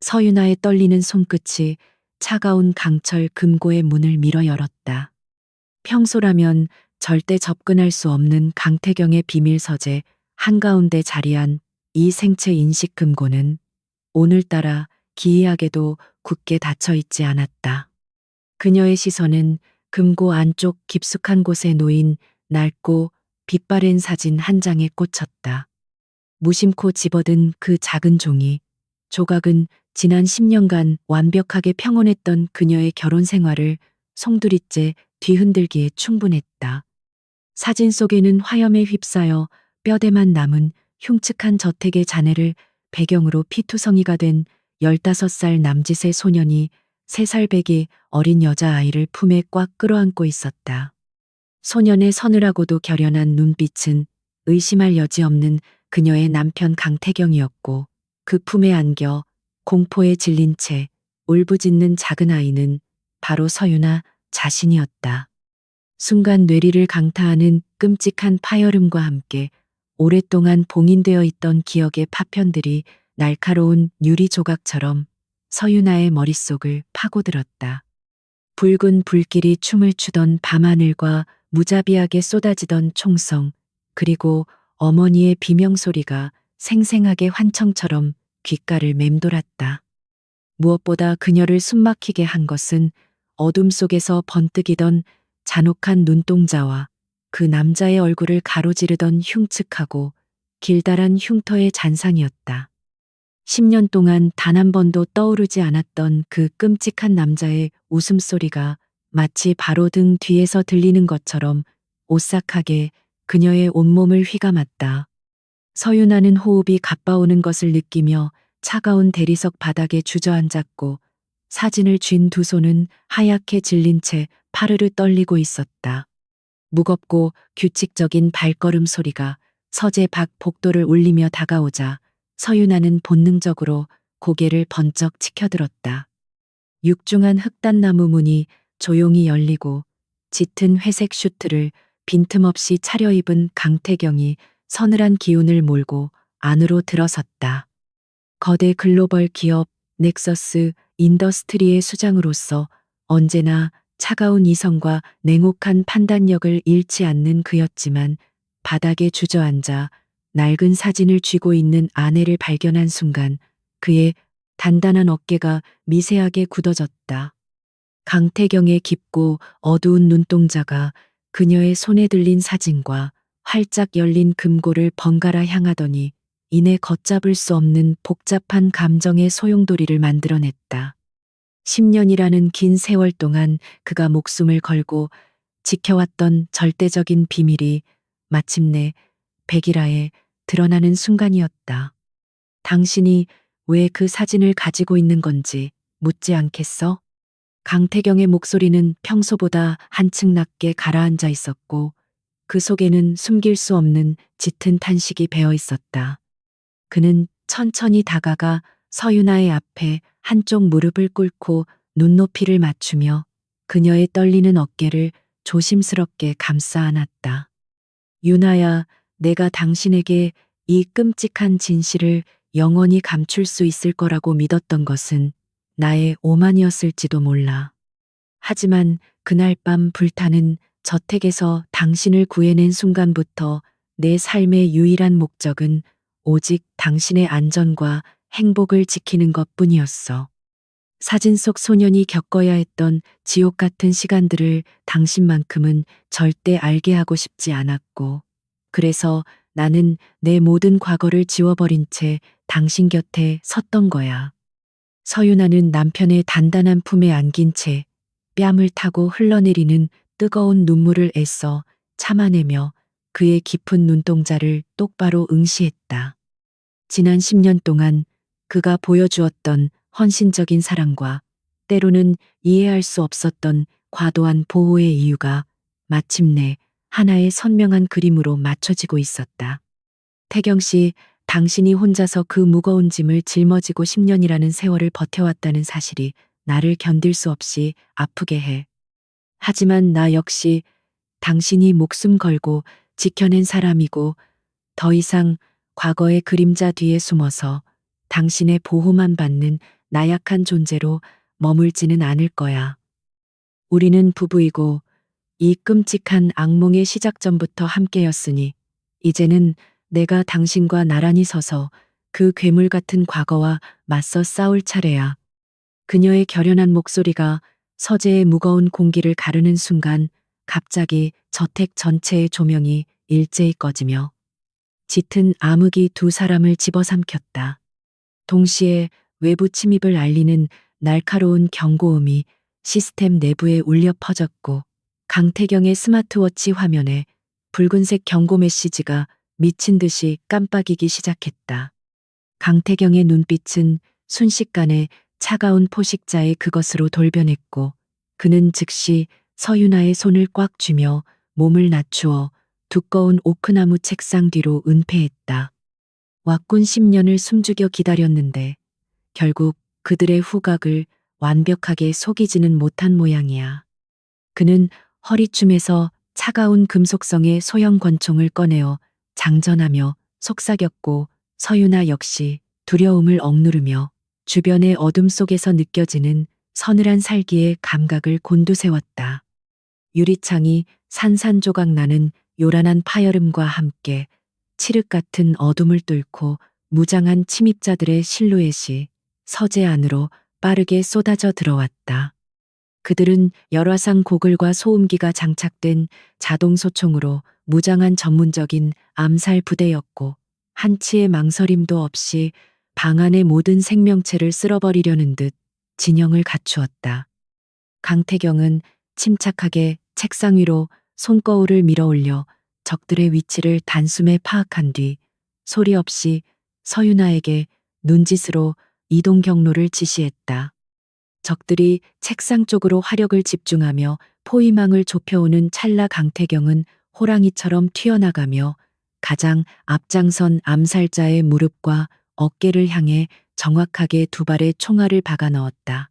서윤아의 떨리는 손끝이 차가운 강철 금고의 문을 밀어 열었다. 평소라면 절대 접근할 수 없는 강태경의 비밀 서재 한가운데 자리한 이 생체 인식 금고는 오늘따라 기이하게도 굳게 닫혀 있지 않았다. 그녀의 시선은 금고 안쪽 깊숙한 곳에 놓인 낡고 빛바랜 사진 한 장에 꽂혔다. 무심코 집어든 그 작은 종이, 조각은 지난 10년간 완벽하게 평온했던 그녀의 결혼 생활을 송두리째 뒤흔들기에 충분했다. 사진 속에는 화염에 휩싸여 뼈대만 남은 흉측한 저택의 잔해를 배경으로 피투성이가 된 15살 남짓의 소년이 3살 배기 어린 여자아이를 품에 꽉 끌어안고 있었다. 소년의 서늘하고도 결연한 눈빛은 의심할 여지 없는 그녀의 남편 강태경이었고, 그 품에 안겨 공포에 질린 채 울부짖는 작은 아이는 바로 서윤아 자신이었다. 순간 뇌리를 강타하는 끔찍한 파열음과 함께 오랫동안 봉인되어 있던 기억의 파편들이 날카로운 유리 조각처럼 서윤아의 머릿속을 파고들었다. 붉은 불길이 춤을 추던 밤하늘과 무자비하게 쏟아지던 총성, 그리고 어머니의 비명소리가 생생하게 환청처럼 귓가를 맴돌았다. 무엇보다 그녀를 숨막히게 한 것은 어둠 속에서 번뜩이던 잔혹한 눈동자와 그 남자의 얼굴을 가로지르던 흉측하고 길다란 흉터의 잔상이었다. 10년 동안 단 한 번도 떠오르지 않았던 그 끔찍한 남자의 웃음소리가 마치 바로 등 뒤에서 들리는 것처럼 오싹하게 그녀의 온몸을 휘감았다. 서윤아는 호흡이 가빠오는 것을 느끼며 차가운 대리석 바닥에 주저앉았고, 사진을 쥔 두 손은 하얗게 질린 채 파르르 떨리고 있었다. 무겁고 규칙적인 발걸음 소리가 서재 밖 복도를 울리며 다가오자 서윤아는 본능적으로 고개를 번쩍 치켜들었다. 육중한 흑단나무 문이 조용히 열리고 짙은 회색 슈트를 빈틈없이 차려입은 강태경이 서늘한 기운을 몰고 안으로 들어섰다. 거대 글로벌 기업 넥서스 인더스트리의 수장으로서 언제나 차가운 이성과 냉혹한 판단력을 잃지 않는 그였지만, 바닥에 주저앉아 낡은 사진을 쥐고 있는 아내를 발견한 순간 그의 단단한 어깨가 미세하게 굳어졌다. 강태경의 깊고 어두운 눈동자가 그녀의 손에 들린 사진과 활짝 열린 금고를 번갈아 향하더니 이내 걷잡을 수 없는 복잡한 감정의 소용돌이를 만들어냈다. 10년이라는 긴 세월 동안 그가 목숨을 걸고 지켜왔던 절대적인 비밀이 마침내 백일하에 드러나는 순간이었다. 당신이 왜 그 사진을 가지고 있는 건지 묻지 않겠어? 강태경의 목소리는 평소보다 한층 낮게 가라앉아 있었고, 그 속에는 숨길 수 없는 짙은 탄식이 배어 있었다. 그는 천천히 다가가 서윤아의 앞에 한쪽 무릎을 꿇고 눈높이를 맞추며 그녀의 떨리는 어깨를 조심스럽게 감싸 안았다. 윤아야, 내가 당신에게 이 끔찍한 진실을 영원히 감출 수 있을 거라고 믿었던 것은 나의 오만이었을지도 몰라. 하지만 그날 밤 불타는 저택에서 당신을 구해낸 순간부터 내 삶의 유일한 목적은 오직 당신의 안전과 행복을 지키는 것뿐이었어. 사진 속 소년이 겪어야 했던 지옥 같은 시간들을 당신만큼은 절대 알게 하고 싶지 않았고, 그래서 나는 내 모든 과거를 지워버린 채 당신 곁에 섰던 거야. 서윤아는 남편의 단단한 품에 안긴 채 뺨을 타고 흘러내리는 뜨거운 눈물을 애써 참아내며 그의 깊은 눈동자를 똑바로 응시했다. 지난 10년 동안 그가 보여주었던 헌신적인 사랑과 때로는 이해할 수 없었던 과도한 보호의 이유가 마침내 하나의 선명한 그림으로 맞춰지고 있었다. 태경 씨, 당신이 혼자서 그 무거운 짐을 짊어지고 10년이라는 세월을 버텨왔다는 사실이 나를 견딜 수 없이 아프게 해. 하지만 나 역시 당신이 목숨 걸고 지켜낸 사람이고, 더 이상 과거의 그림자 뒤에 숨어서 당신의 보호만 받는 나약한 존재로 머물지는 않을 거야. 우리는 부부이고 이 끔찍한 악몽의 시작 전부터 함께였으니 이제는 내가 당신과 나란히 서서 그 괴물 같은 과거와 맞서 싸울 차례야. 그녀의 결연한 목소리가 서재의 무거운 공기를 가르는 순간 갑자기 저택 전체의 조명이 일제히 꺼지며 짙은 암흑이 두 사람을 집어삼켰다. 동시에 외부 침입을 알리는 날카로운 경고음이 시스템 내부에 울려 퍼졌고 강태경의 스마트워치 화면에 붉은색 경고 메시지가 미친 듯이 깜빡이기 시작했다. 강태경의 눈빛은 순식간에 차가운 포식자의 그것으로 돌변했고 그는 즉시 서윤아의 손을 꽉 쥐며 몸을 낮추어 두꺼운 오크나무 책상 뒤로 은폐했다. 왁군 10년을 숨죽여 기다렸는데 결국 그들의 후각을 완벽하게 속이지는 못한 모양이야. 그는 허리춤에서 차가운 금속성의 소형 권총을 꺼내어 장전하며 속삭였고 서윤아 역시 두려움을 억누르며 주변의 어둠 속에서 느껴지는 서늘한 살기의 감각을 곤두세웠다. 유리창이 산산조각 나는 요란한 파열음과 함께 칠흑 같은 어둠을 뚫고 무장한 침입자들의 실루엣이 서재 안으로 빠르게 쏟아져 들어왔다. 그들은 열화상 고글과 소음기가 장착된 자동 소총으로 무장한 전문적인 암살 부대였고 한치의 망설임도 없이 방 안의 모든 생명체를 쓸어버리려는 듯 진영을 갖추었다. 강태경은 침착하게 책상 위로 손거울을 밀어 올려 적들의 위치를 단숨에 파악한 뒤 소리 없이 서윤아에게 눈짓으로 이동 경로를 지시했다. 적들이 책상 쪽으로 화력을 집중하며 포위망을 좁혀오는 찰나 강태경은 호랑이처럼 튀어나가며 가장 앞장선 암살자의 무릎과 어깨를 향해 정확하게 두 발의 총알을 박아 넣었다.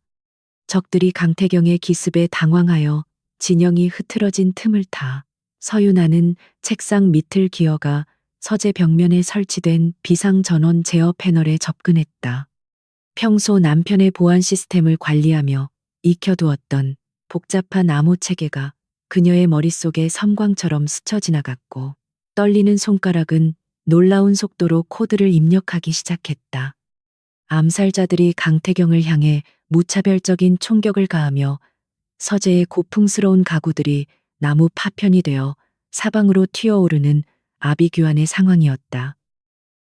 적들이 강태경의 기습에 당황하여 진영이 흐트러진 틈을 타 서윤아는 책상 밑을 기어가 서재 벽면에 설치된 비상전원 제어 패널에 접근했다. 평소 남편의 보안 시스템을 관리하며 익혀두었던 복잡한 암호 체계가 그녀의 머릿속에 섬광처럼 스쳐 지나갔고 떨리는 손가락은 놀라운 속도로 코드를 입력하기 시작했다. 암살자들이 강태경을 향해 무차별적인 총격을 가하며 서재의 고풍스러운 가구들이 나무 파편이 되어 사방으로 튀어오르는 아비규환의 상황이었다.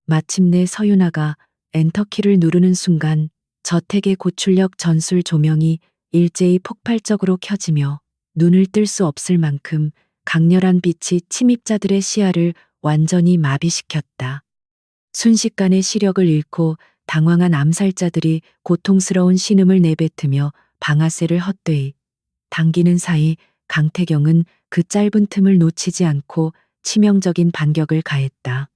마침내 서윤아가 엔터키를 누르는 순간 저택의 고출력 전술 조명이 일제히 폭발적으로 켜지며 눈을 뜰 수 없을 만큼 강렬한 빛이 침입자들의 시야를 완전히 마비시켰다. 순식간에 시력을 잃고 당황한 암살자들이 고통스러운 신음을 내뱉으며 방아쇠를 헛되이 당기는 사이 강태경은 그 짧은 틈을 놓치지 않고 치명적인 반격을 가했다.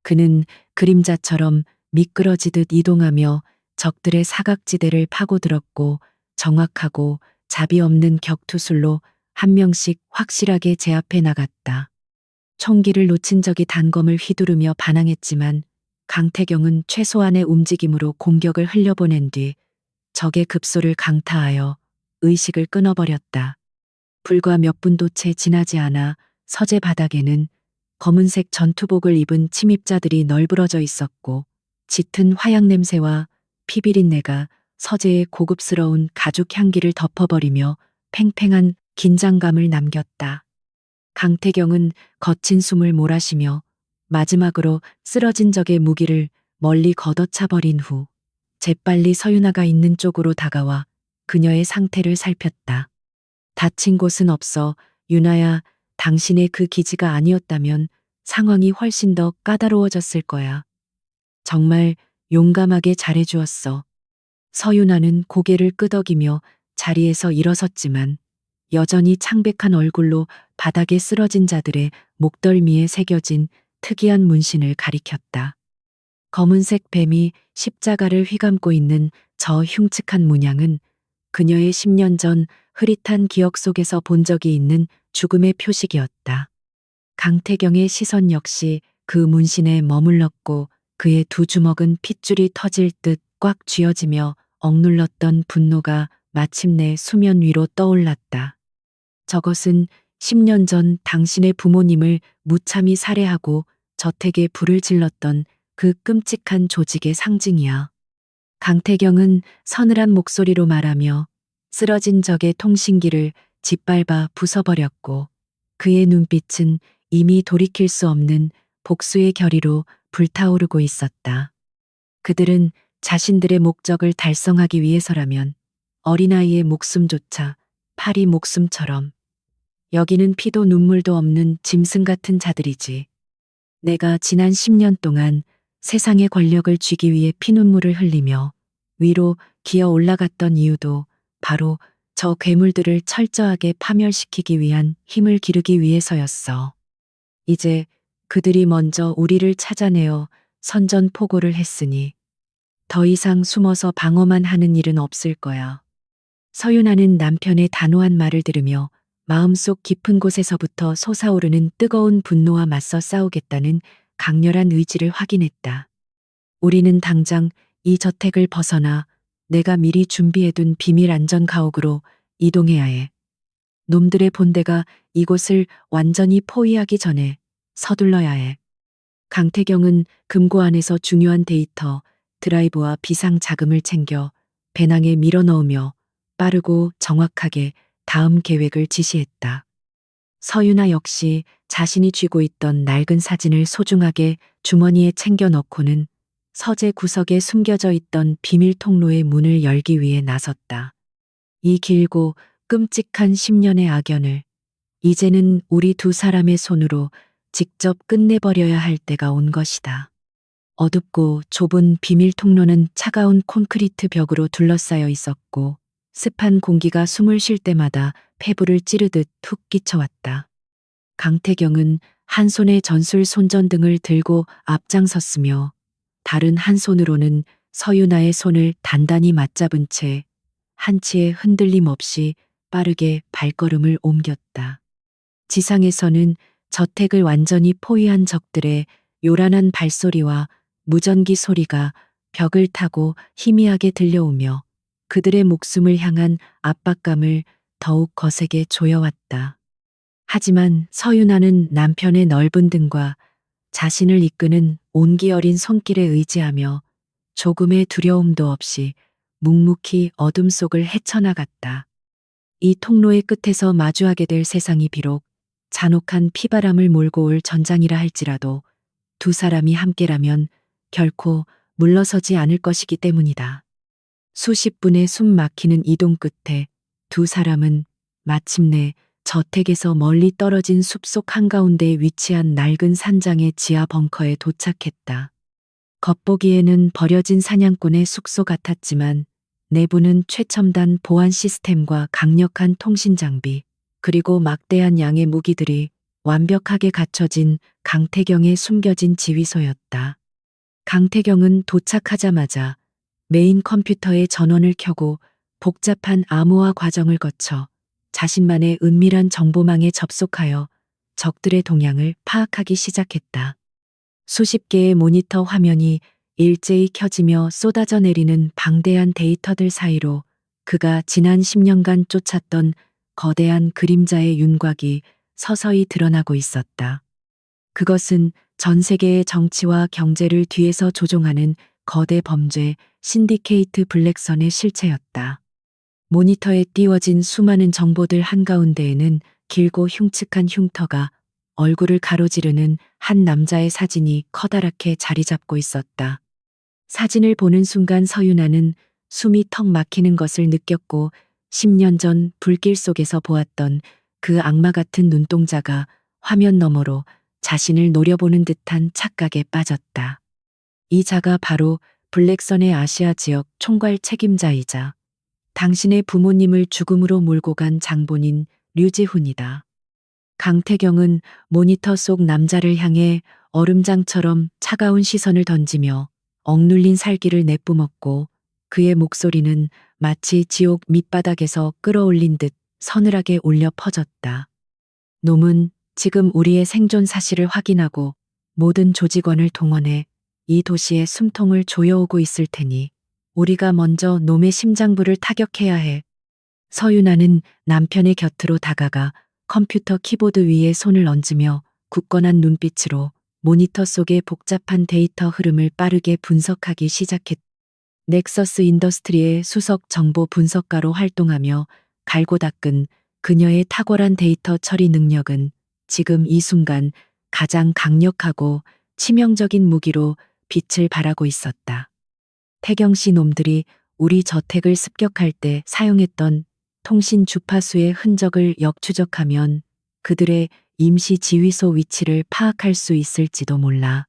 그는 그림자처럼 미끄러지듯 이동하며 적들의 사각지대를 파고들었고 정확하고 자비 없는 격투술로 한 명씩 확실하게 제압해 나갔다. 총기를 놓친 적이 단검을 휘두르며 반항했지만 강태경은 최소한의 움직임으로 공격을 흘려보낸 뒤 적의 급소를 강타하여 의식을 끊어버렸다. 불과 몇 분도 채 지나지 않아 서재 바닥에는 검은색 전투복을 입은 침입자들이 널브러져 있었고 짙은 화약 냄새와 피비린내가 서재의 고급스러운 가죽 향기를 덮어버리며 팽팽한 긴장감을 남겼다. 강태경은 거친 숨을 몰아쉬며 마지막으로 쓰러진 적의 무기를 멀리 걷어차버린 후 재빨리 서윤아가 있는 쪽으로 다가와 그녀의 상태를 살폈다. 다친 곳은 없어 윤아야, 당신의 그 기지가 아니었다면 상황이 훨씬 더 까다로워졌을 거야. 정말 용감하게 잘해주었어. 서윤아는 고개를 끄덕이며 자리에서 일어섰지만 여전히 창백한 얼굴로 바닥에 쓰러진 자들의 목덜미에 새겨진 특이한 문신을 가리켰다. 검은색 뱀이 십자가를 휘감고 있는 저 흉측한 문양은 그녀의 10년 전 흐릿한 기억 속에서 본 적이 있는 죽음의 표식이었다. 강태경의 시선 역시 그 문신에 머물렀고 그의 두 주먹은 핏줄이 터질 듯 꽉 쥐어지며 억눌렀던 분노가 마침내 수면 위로 떠올랐다. 저것은 10년 전 당신의 부모님을 무참히 살해하고 저택에 불을 질렀던 그 끔찍한 조직의 상징이야. 강태경은 서늘한 목소리로 말하며 쓰러진 적의 통신기를 짓밟아 부숴버렸고, 그의 눈빛은 이미 돌이킬 수 없는 복수의 결의로 불타오르고 있었다. 그들은 자신들의 목적을 달성하기 위해서라면 어린아이의 목숨조차 파리 목숨처럼 여기는 피도 눈물도 없는 짐승 같은 자들이지. 내가 지난 10년 동안 세상의 권력을 쥐기 위해 피눈물을 흘리며 위로 기어 올라갔던 이유도 바로 저 괴물들을 철저하게 파멸시키기 위한 힘을 기르기 위해서였어. 이제 그들이 먼저 우리를 찾아내어 선전포고를 했으니 더 이상 숨어서 방어만 하는 일은 없을 거야. 서윤아는 남편의 단호한 말을 들으며 마음속 깊은 곳에서부터 솟아오르는 뜨거운 분노와 맞서 싸우겠다는 강렬한 의지를 확인했다. 우리는 당장 이 저택을 벗어나 내가 미리 준비해둔 비밀 안전 가옥으로 이동해야 해. 놈들의 본대가 이곳을 완전히 포위하기 전에 서둘러야 해. 강태경은 금고 안에서 중요한 데이터, 드라이브와 비상 자금을 챙겨 배낭에 밀어 넣으며 빠르고 정확하게 다음 계획을 지시했다. 서윤아 역시 자신이 쥐고 있던 낡은 사진을 소중하게 주머니에 챙겨 넣고는 서재 구석에 숨겨져 있던 비밀 통로의 문을 열기 위해 나섰다. 이 길고 끔찍한 10년의 악연을 이제는 우리 두 사람의 손으로 직접 끝내버려야 할 때가 온 것이다. 어둡고 좁은 비밀 통로는 차가운 콘크리트 벽으로 둘러싸여 있었고, 습한 공기가 숨을 쉴 때마다 폐부를 찌르듯 툭 끼쳐왔다. 강태경은 한 손에 전술 손전등을 들고 앞장섰으며 다른 한 손으로는 서윤아의 손을 단단히 맞잡은 채 한치의 흔들림 없이 빠르게 발걸음을 옮겼다. 지상에서는 저택을 완전히 포위한 적들의 요란한 발소리와 무전기 소리가 벽을 타고 희미하게 들려오며 그들의 목숨을 향한 압박감을 더욱 거세게 조여왔다. 하지만 서윤아는 남편의 넓은 등과 자신을 이끄는 온기 어린 손길에 의지하며 조금의 두려움도 없이 묵묵히 어둠 속을 헤쳐나갔다. 이 통로의 끝에서 마주하게 될 세상이 비록 잔혹한 피바람을 몰고 올 전장이라 할지라도 두 사람이 함께라면 결코 물러서지 않을 것이기 때문이다. 수십 분의 숨 막히는 이동 끝에 두 사람은 마침내 저택에서 멀리 떨어진 숲속 한가운데에 위치한 낡은 산장의 지하 벙커에 도착했다. 겉보기에는 버려진 사냥꾼의 숙소 같았지만 내부는 최첨단 보안 시스템과 강력한 통신 장비, 그리고 막대한 양의 무기들이 완벽하게 갖춰진 강태경의 숨겨진 지휘소였다. 강태경은 도착하자마자 메인 컴퓨터의 전원을 켜고 복잡한 암호화 과정을 거쳐 자신만의 은밀한 정보망에 접속하여 적들의 동향을 파악하기 시작했다. 수십 개의 모니터 화면이 일제히 켜지며 쏟아져 내리는 방대한 데이터들 사이로 그가 지난 10년간 쫓았던 거대한 그림자의 윤곽이 서서히 드러나고 있었다. 그것은 전 세계의 정치와 경제를 뒤에서 조종하는 거대 범죄 신디케이트 블랙선의 실체였다. 모니터에 띄워진 수많은 정보들 한가운데에는 길고 흉측한 흉터가 얼굴을 가로지르는 한 남자의 사진이 커다랗게 자리 잡고 있었다. 사진을 보는 순간 서윤아는 숨이 턱 막히는 것을 느꼈고 10년 전 불길 속에서 보았던 그 악마 같은 눈동자가 화면 너머로 자신을 노려보는 듯한 착각에 빠졌다. 이 자가 바로 블랙선의 아시아 지역 총괄 책임자이자 당신의 부모님을 죽음으로 몰고 간 장본인 류지훈이다. 강태경은 모니터 속 남자를 향해 얼음장처럼 차가운 시선을 던지며 억눌린 살기를 내뿜었고 그의 목소리는 마치 지옥 밑바닥에서 끌어올린 듯 서늘하게 울려 퍼졌다. 놈은 지금 우리의 생존 사실을 확인하고 모든 조직원을 동원해 이 도시의 숨통을 조여오고 있을 테니 우리가 먼저 놈의 심장부를 타격해야 해. 서윤아는 남편의 곁으로 다가가 컴퓨터 키보드 위에 손을 얹으며 굳건한 눈빛으로 모니터 속의 복잡한 데이터 흐름을 빠르게 분석하기 시작했다. 넥서스 인더스트리의 수석 정보 분석가로 활동하며 갈고 닦은 그녀의 탁월한 데이터 처리 능력은 지금 이 순간 가장 강력하고 치명적인 무기로 빛을 발하고 있었다. 태경씨 놈들이 우리 저택을 습격할 때 사용했던 통신 주파수의 흔적을 역추적하면 그들의 임시 지휘소 위치를 파악할 수 있을지도 몰라.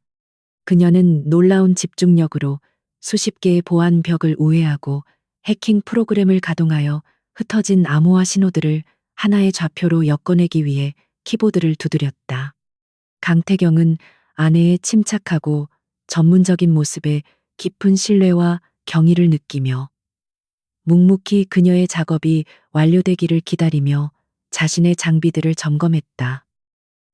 그녀는 놀라운 집중력으로 수십 개의 보안 벽을 우회하고 해킹 프로그램을 가동하여 흩어진 암호화 신호들을 하나의 좌표로 엮어내기 위해 키보드를 두드렸다. 강태경은 아내의 침착하고 전문적인 모습에 깊은 신뢰와 경의를 느끼며 묵묵히 그녀의 작업이 완료되기를 기다리며 자신의 장비들을 점검했다.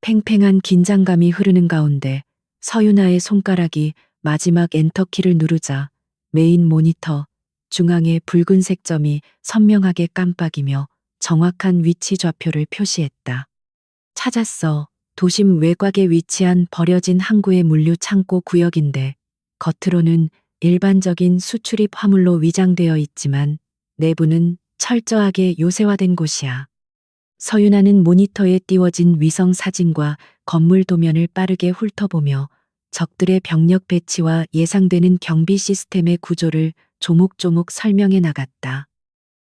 팽팽한 긴장감이 흐르는 가운데 서윤아의 손가락이 마지막 엔터키를 누르자 메인 모니터 중앙의 붉은색 점이 선명하게 깜빡이며 정확한 위치 좌표를 표시했다. 찾았어. 도심 외곽에 위치한 버려진 항구의 물류 창고 구역인데 겉으로는 일반적인 수출입 화물로 위장되어 있지만 내부는 철저하게 요새화된 곳이야. 서윤아는 모니터에 띄워진 위성 사진과 건물 도면을 빠르게 훑어보며 적들의 병력 배치와 예상되는 경비 시스템의 구조를 조목조목 설명해 나갔다.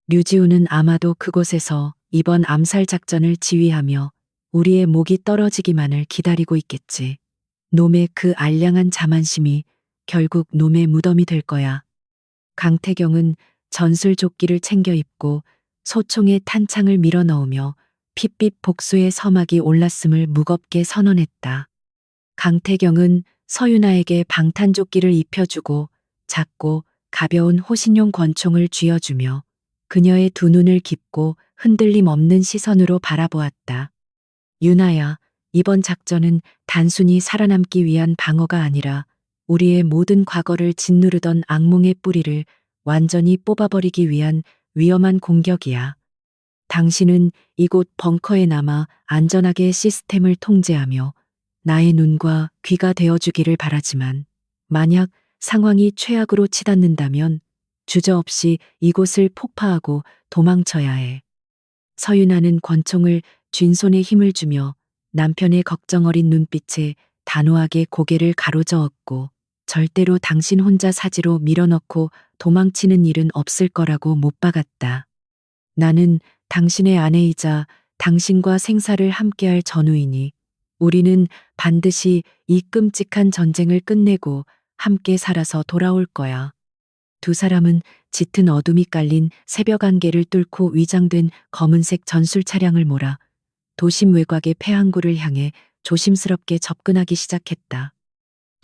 류지우는 아마도 그곳에서 이번 암살 작전을 지휘하며 우리의 목이 떨어지기만을 기다리고 있겠지. 놈의 그 알량한 자만심이 결국 놈의 무덤이 될 거야. 강태경은 전술조끼를 챙겨 입고 소총의 탄창을 밀어넣으며 핏빛 복수의 서막이 올랐음을 무겁게 선언했다. 강태경은 서윤아에게 방탄조끼를 입혀주고 작고 가벼운 호신용 권총을 쥐어주며 그녀의 두 눈을 깊고 흔들림 없는 시선으로 바라보았다. 윤아야, 이번 작전은 단순히 살아남기 위한 방어가 아니라 우리의 모든 과거를 짓누르던 악몽의 뿌리를 완전히 뽑아버리기 위한 위험한 공격이야. 당신은 이곳 벙커에 남아 안전하게 시스템을 통제하며 나의 눈과 귀가 되어주기를 바라지만 만약 상황이 최악으로 치닫는다면 주저없이 이곳을 폭파하고 도망쳐야 해. 서윤아는 권총을 쥔 손에 힘을 주며 남편의 걱정 어린 눈빛에 단호하게 고개를 가로저었고 절대로 당신 혼자 사지로 밀어넣고 도망치는 일은 없을 거라고 못 박았다. 나는 당신의 아내이자 당신과 생사를 함께할 전우이니 우리는 반드시 이 끔찍한 전쟁을 끝내고 함께 살아서 돌아올 거야. 두 사람은 짙은 어둠이 깔린 새벽 안개를 뚫고 위장된 검은색 전술 차량을 몰아 도심 외곽의 폐항구를 향해 조심스럽게 접근하기 시작했다.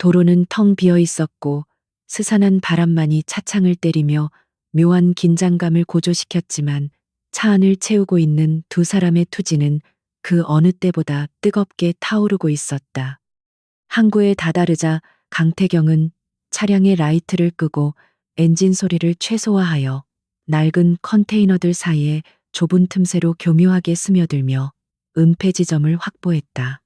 도로는 텅 비어 있었고 스산한 바람만이 차창을 때리며 묘한 긴장감을 고조시켰지만 차 안을 채우고 있는 두 사람의 투지는 그 어느 때보다 뜨겁게 타오르고 있었다. 항구에 다다르자 강태경은 차량의 라이트를 끄고 엔진 소리를 최소화하여 낡은 컨테이너들 사이에 좁은 틈새로 교묘하게 스며들며 은폐 지점을 확보했다.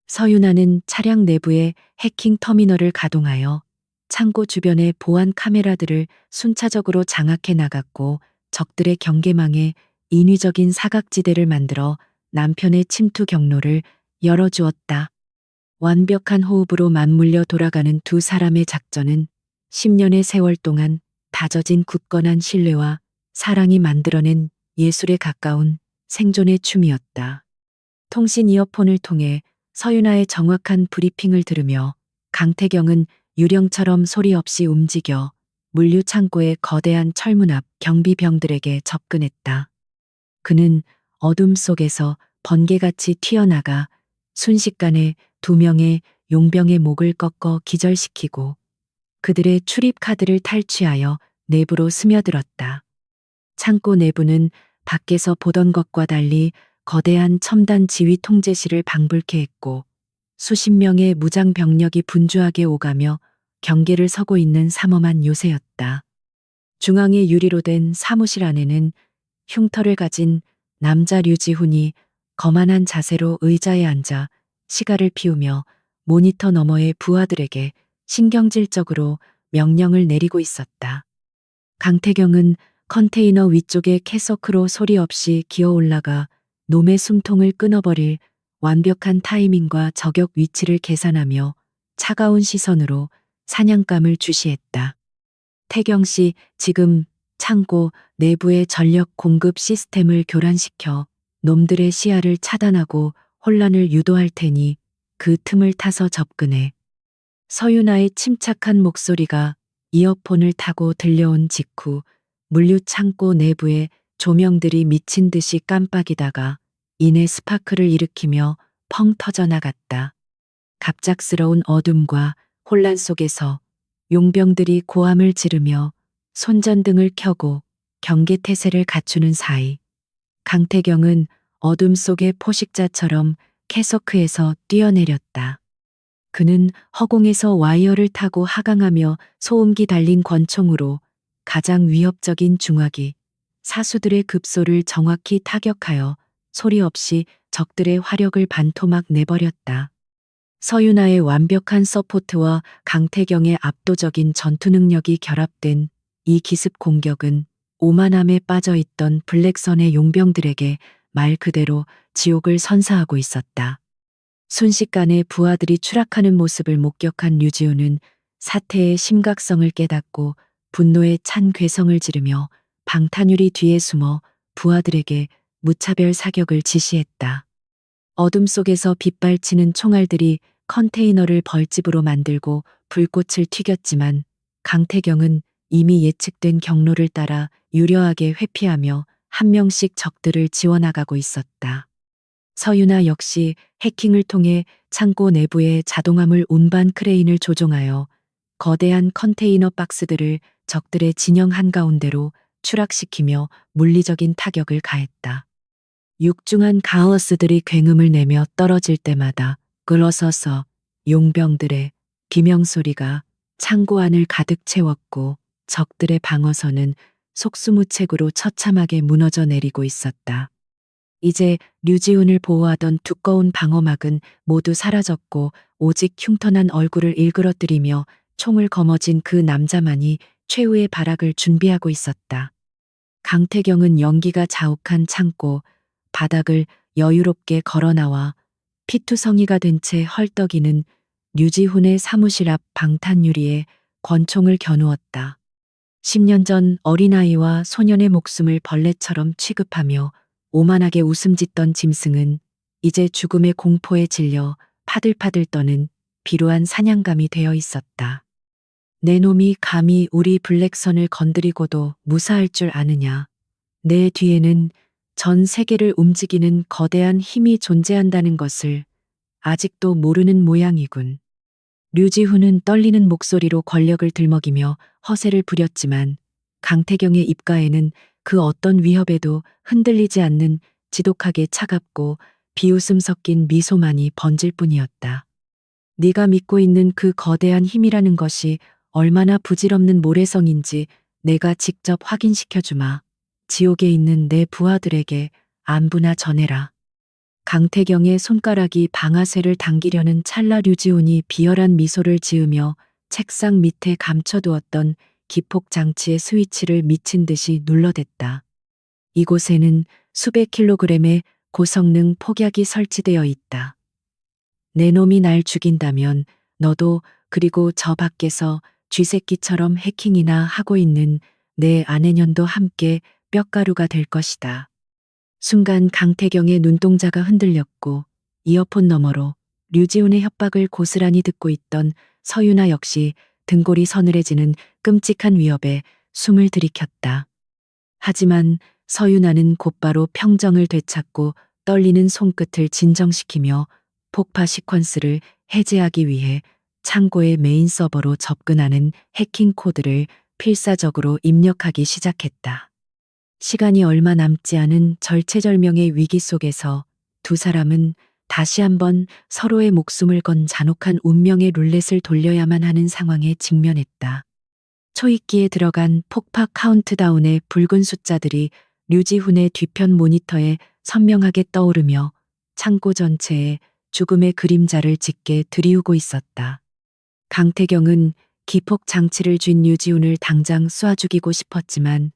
서윤아는 차량 내부에 해킹 터미널을 가동하여 창고 주변의 보안 카메라들을 순차적으로 장악해 나갔고 적들의 경계망에 인위적인 사각지대를 만들어 남편의 침투 경로를 열어주었다. 완벽한 호흡으로 맞물려 돌아가는 두 사람의 작전은 10년의 세월 동안 다져진 굳건한 신뢰와 사랑이 만들어낸 예술에 가까운 생존의 춤이었다. 통신 이어폰을 통해 서윤아의 정확한 브리핑을 들으며 강태경은 유령처럼 소리 없이 움직여 물류 창고의 거대한 철문 앞 경비병들에게 접근했다. 그는 어둠 속에서 번개같이 튀어나가 순식간에 두 명의 용병의 목을 꺾어 기절시키고 그들의 출입 카드를 탈취하여 내부로 스며들었다. 창고 내부는 밖에서 보던 것과 달리 거대한 첨단 지휘 통제실을 방불케 했고 수십 명의 무장 병력이 분주하게 오가며 경계를 서고 있는 삼엄한 요새였다. 중앙에 유리로 된 사무실 안에는 흉터를 가진 남자 류지훈이 거만한 자세로 의자에 앉아 시가를 피우며 모니터 너머의 부하들에게 신경질적으로 명령을 내리고 있었다. 강태경은 컨테이너 위쪽에 캐서크로 소리 없이 기어 올라가 놈의 숨통을 끊어버릴 완벽한 타이밍과 저격 위치를 계산하며 차가운 시선으로 사냥감을 주시했다. 태경 씨, 지금 창고 내부의 전력 공급 시스템을 교란시켜 놈들의 시야를 차단하고 혼란을 유도할 테니 그 틈을 타서 접근해. 서윤아의 침착한 목소리가 이어폰을 타고 들려온 직후 물류 창고 내부의 조명들이 미친 듯이 깜빡이다가 이내 스파크를 일으키며 펑 터져 나갔다. 갑작스러운 어둠과 혼란 속에서 용병들이 고함을 지르며 손전등을 켜고 경계태세를 갖추는 사이 강태경은 어둠 속의 포식자처럼 캐서크에서 뛰어내렸다. 그는 허공에서 와이어를 타고 하강하며 소음기 달린 권총으로 가장 위협적인 중화기 사수들의 급소를 정확히 타격하여 소리 없이 적들의 화력을 반토막 내버렸다. 서윤아의 완벽한 서포트와 강태경의 압도적인 전투 능력이 결합된 이 기습 공격은 오만함에 빠져있던 블랙선의 용병들에게 말 그대로 지옥을 선사하고 있었다. 순식간에 부하들이 추락하는 모습을 목격한 류지우는 사태의 심각성을 깨닫고 분노에 찬 괴성을 지르며 방탄유리 뒤에 숨어 부하들에게 무차별 사격을 지시했다. 어둠 속에서 빗발치는 총알들이 컨테이너를 벌집으로 만들고 불꽃을 튀겼지만 강태경은 이미 예측된 경로를 따라 유려하게 회피하며 한 명씩 적들을 지워나가고 있었다. 서윤아 역시 해킹을 통해 창고 내부의 자동화물 운반 크레인을 조종하여 거대한 컨테이너 박스들을 적들의 진영 한가운데로 추락시키며 물리적인 타격을 가했다. 육중한 가어스들이 굉음을 내며 떨어질 때마다 끌어서서 용병들의 비명소리가 창고 안을 가득 채웠고 적들의 방어선은 속수무책으로 처참하게 무너져 내리고 있었다. 이제 류지훈을 보호하던 두꺼운 방어막은 모두 사라졌고 오직 흉터난 얼굴을 일그러뜨리며 총을 거머쥔 그 남자만이 최후의 발악을 준비하고 있었다. 강태경은 연기가 자욱한 창고 바닥을 여유롭게 걸어나와 피투성이가 된 채 헐떡이는 류지훈의 사무실 앞 방탄유리에 권총을 겨누었다. 10년 전 어린아이와 소년의 목숨을 벌레처럼 취급하며 오만하게 웃음 짓던 짐승은 이제 죽음의 공포에 질려 파들파들 떠는 비루한 사냥감이 되어 있었다. 내 놈이 감히 우리 블랙선을 건드리고도 무사할 줄 아느냐. 내 뒤에는 전 세계를 움직이는 거대한 힘이 존재한다는 것을 아직도 모르는 모양이군. 류지훈은 떨리는 목소리로 권력을 들먹이며 허세를 부렸지만 강태경의 입가에는 그 어떤 위협에도 흔들리지 않는 지독하게 차갑고 비웃음 섞인 미소만이 번질 뿐이었다. 네가 믿고 있는 그 거대한 힘이라는 것이 얼마나 부질없는 모래성인지 내가 직접 확인시켜주마. 지옥에 있는 내 부하들에게 안부나 전해라. 강태경의 손가락이 방아쇠를 당기려는 찰나 류지훈이 비열한 미소를 지으며 책상 밑에 감춰두었던 기폭 장치의 스위치를 미친 듯이 눌러댔다. 이곳에는 수백 킬로그램의 고성능 폭약이 설치되어 있다. 내 놈이 날 죽인다면 너도 그리고 저 밖에서 쥐새끼처럼 해킹이나 하고 있는 내 아내년도 함께 뼈가루가 될 것이다. 순간 강태경의 눈동자가 흔들렸고 이어폰 너머로 류지훈의 협박을 고스란히 듣고 있던 서윤아 역시 등골이 서늘해지는 끔찍한 위협에 숨을 들이켰다. 하지만 서윤아는 곧바로 평정을 되찾고 떨리는 손끝을 진정시키며 폭파 시퀀스를 해제하기 위해 창고의 메인 서버로 접근하는 해킹 코드를 필사적으로 입력하기 시작했다. 시간이 얼마 남지 않은 절체절명의 위기 속에서 두 사람은 다시 한번 서로의 목숨을 건 잔혹한 운명의 룰렛을 돌려야만 하는 상황에 직면했다. 초입기에 들어간 폭파 카운트다운의 붉은 숫자들이 류지훈의 뒤편 모니터에 선명하게 떠오르며 창고 전체에 죽음의 그림자를 짙게 드리우고 있었다. 강태경은 기폭 장치를 쥔 류지훈을 당장 쏴 죽이고 싶었지만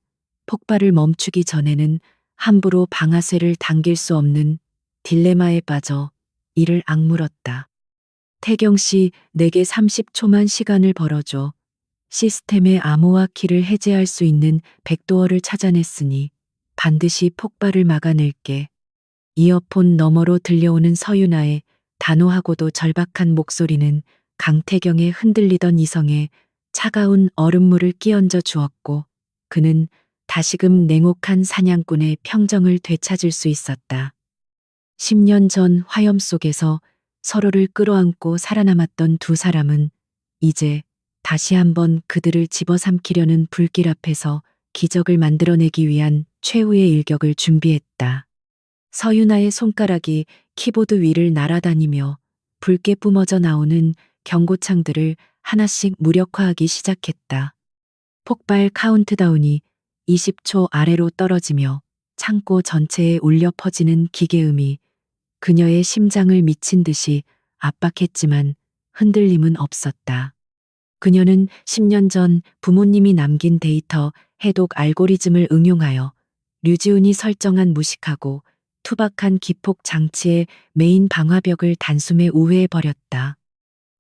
폭발을 멈추기 전에는 함부로 방아쇠를 당길 수 없는 딜레마에 빠져 이를 악물었다. 태경 씨, 내게 30초만 시간을 벌어줘. 시스템의 암호화 키를 해제할 수 있는 백도어를 찾아냈으니 반드시 폭발을 막아낼게. 이어폰 너머로 들려오는 서윤아의 단호하고도 절박한 목소리는 강태경의 흔들리던 이성에 차가운 얼음물을 끼얹어 주었고 그는 다시금 냉혹한 사냥꾼의 평정을 되찾을 수 있었다. 10년 전 화염 속에서 서로를 끌어안고 살아남았던 두 사람은 이제 다시 한번 그들을 집어삼키려는 불길 앞에서 기적을 만들어내기 위한 최후의 일격을 준비했다. 서윤아의 손가락이 키보드 위를 날아다니며 붉게 뿜어져 나오는 경고창들을 하나씩 무력화하기 시작했다. 폭발 카운트다운이 20초 아래로 떨어지며 창고 전체에 울려 퍼지는 기계음이 그녀의 심장을 미친 듯이 압박했지만 흔들림은 없었다. 그녀는 10년 전 부모님이 남긴 데이터 해독 알고리즘을 응용하여 류지훈이 설정한 무식하고 투박한 기폭 장치의 메인 방화벽을 단숨에 우회해버렸다.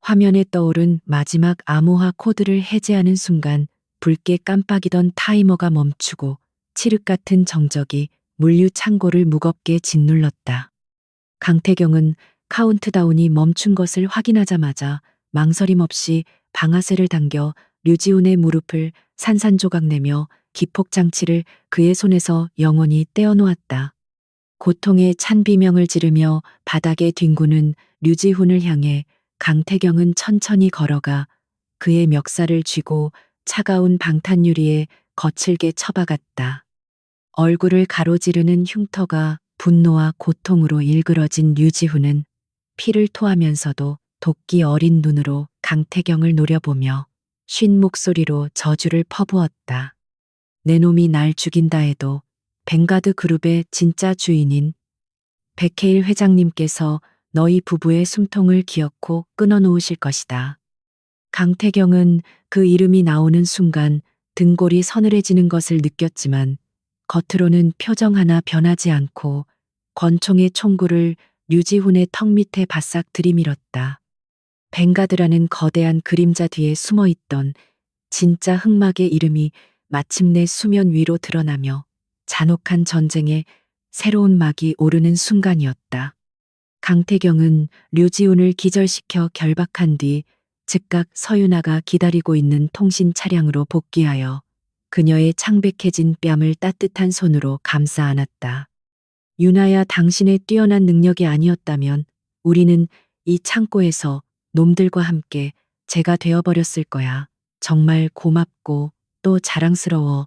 화면에 떠오른 마지막 암호화 코드를 해제하는 순간 붉게 깜빡이던 타이머가 멈추고 칠흑 같은 정적이 물류 창고를 무겁게 짓눌렀다. 강태경은 카운트다운이 멈춘 것을 확인하자마자 망설임 없이 방아쇠를 당겨 류지훈의 무릎을 산산조각내며 기폭장치를 그의 손에서 영원히 떼어놓았다. 고통에 찬 비명을 지르며 바닥에 뒹구는 류지훈을 향해 강태경은 천천히 걸어가 그의 멱살을 쥐고 차가운 방탄유리에 거칠게 쳐박았다. 얼굴을 가로지르는 흉터가 분노와 고통으로 일그러진 류지훈은 피를 토하면서도 도끼 어린 눈으로 강태경을 노려보며 쉰 목소리로 저주를 퍼부었다. 내 놈이 날 죽인다 해도 벵가드 그룹의 진짜 주인인 백해일 회장님께서 너희 부부의 숨통을 기어코 끊어놓으실 것이다. 강태경은 그 이름이 나오는 순간 등골이 서늘해지는 것을 느꼈지만 겉으로는 표정 하나 변하지 않고 권총의 총구를 류지훈의 턱 밑에 바싹 들이밀었다. 벵가드라는 거대한 그림자 뒤에 숨어있던 진짜 흑막의 이름이 마침내 수면 위로 드러나며 잔혹한 전쟁에 새로운 막이 오르는 순간이었다. 강태경은 류지훈을 기절시켜 결박한 뒤 즉각 서윤아가 기다리고 있는 통신 차량으로 복귀하여 그녀의 창백해진 뺨을 따뜻한 손으로 감싸 안았다. 윤아야, 당신의 뛰어난 능력이 아니었다면 우리는 이 창고에서 놈들과 함께 제가 되어버렸을 거야. 정말 고맙고 또 자랑스러워.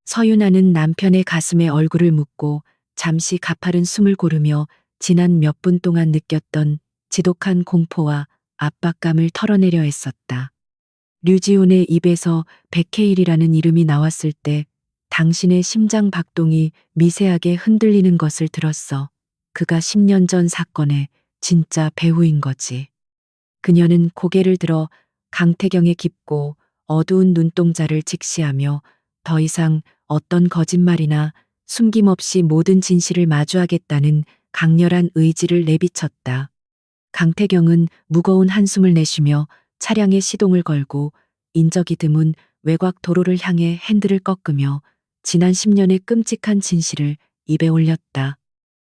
서윤아는 남편의 가슴에 얼굴을 묻고 잠시 가파른 숨을 고르며 지난 몇 분 동안 느꼈던 지독한 공포와 압박감을 털어내려 했었다. 류지훈의 입에서 백해일이라는 이름이 나왔을 때 당신의 심장 박동이 미세하게 흔들리는 것을 들었어. 그가 10년 전 사건의 진짜 배후인 거지. 그녀는 고개를 들어 강태경의 깊고 어두운 눈동자를 직시하며 더 이상 어떤 거짓말이나 숨김없이 모든 진실을 마주하겠다는 강렬한 의지를 내비쳤다. 강태경은 무거운 한숨을 내쉬며 차량에 시동을 걸고 인적이 드문 외곽 도로를 향해 핸들을 꺾으며 지난 10년의 끔찍한 진실을 입에 올렸다.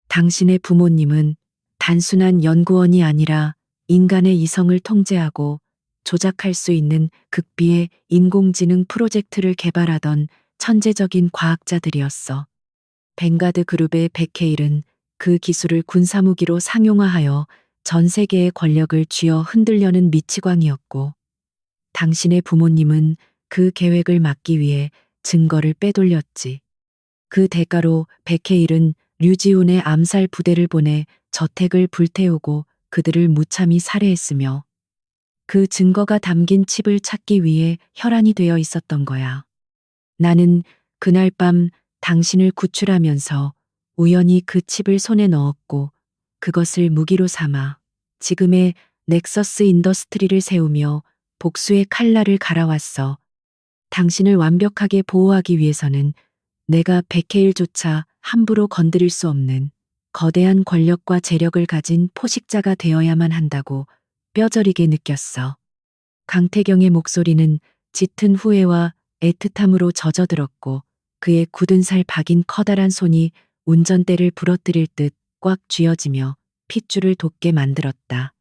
당신의 부모님은 단순한 연구원이 아니라 인간의 이성을 통제하고 조작할 수 있는 극비의 인공지능 프로젝트를 개발하던 천재적인 과학자들이었어. 벵가드 그룹의 백해일은 그 기술을 군사무기로 상용화하여 전 세계의 권력을 쥐어 흔들려는 미치광이었고, 당신의 부모님은 그 계획을 막기 위해 증거를 빼돌렸지. 그 대가로 백해일은 류지훈의 암살 부대를 보내 저택을 불태우고 그들을 무참히 살해했으며 그 증거가 담긴 칩을 찾기 위해 혈안이 되어 있었던 거야. 나는 그날 밤 당신을 구출하면서 우연히 그 칩을 손에 넣었고 그것을 무기로 삼아 지금의 넥서스 인더스트리를 세우며 복수의 칼날을 갈아왔어. 당신을 완벽하게 보호하기 위해서는 내가 백해일조차 함부로 건드릴 수 없는 거대한 권력과 재력을 가진 포식자가 되어야만 한다고 뼈저리게 느꼈어. 강태경의 목소리는 짙은 후회와 애틋함으로 젖어들었고 그의 굳은 살 박인 커다란 손이 운전대를 부러뜨릴 듯 꽉 쥐어지며 핏줄을 돋게 만들었다.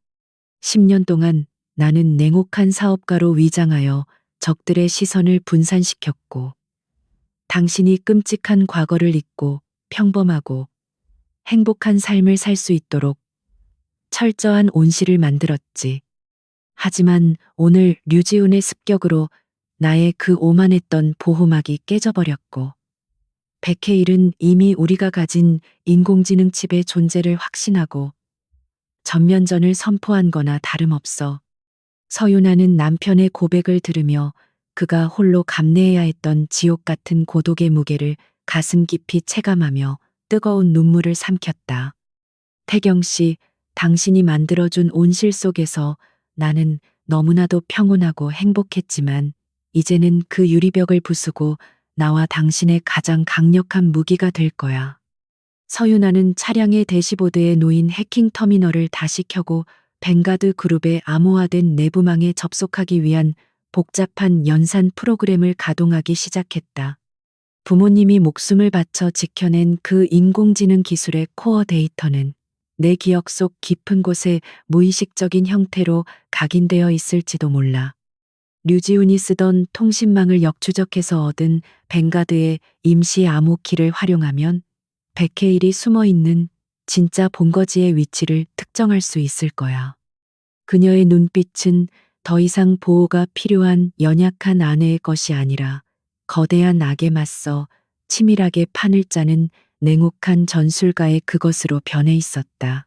10년 동안 나는 냉혹한 사업가로 위장하여 적들의 시선을 분산시켰고 당신이 끔찍한 과거를 잊고 평범하고 행복한 삶을 살 수 있도록 철저한 온실을 만들었지. 하지만 오늘 류지훈의 습격으로 나의 그 오만했던 보호막이 깨져버렸고 백해일은 이미 우리가 가진 인공지능 칩의 존재를 확신하고 전면전을 선포한 거나 다름없어. 서윤아는 남편의 고백을 들으며 그가 홀로 감내해야 했던 지옥 같은 고독의 무게를 가슴 깊이 체감하며 뜨거운 눈물을 삼켰다. 태경 씨, 당신이 만들어준 온실 속에서 나는 너무나도 평온하고 행복했지만 이제는 그 유리벽을 부수고 나와 당신의 가장 강력한 무기가 될 거야. 서윤아는 차량의 대시보드에 놓인 해킹 터미널을 다시 켜고 벵가드 그룹의 암호화된 내부망에 접속하기 위한 복잡한 연산 프로그램을 가동하기 시작했다. 부모님이 목숨을 바쳐 지켜낸 그 인공지능 기술의 코어 데이터는 내 기억 속 깊은 곳에 무의식적인 형태로 각인되어 있을지도 몰라. 류지훈이 쓰던 통신망을 역추적해서 얻은 벵가드의 임시 암호키를 활용하면 백해일이 숨어 있는 진짜 본거지의 위치를 특정할 수 있을 거야. 그녀의 눈빛은 더 이상 보호가 필요한 연약한 아내의 것이 아니라 거대한 악에 맞서 치밀하게 판을 짜는 냉혹한 전술가의 그것으로 변해 있었다.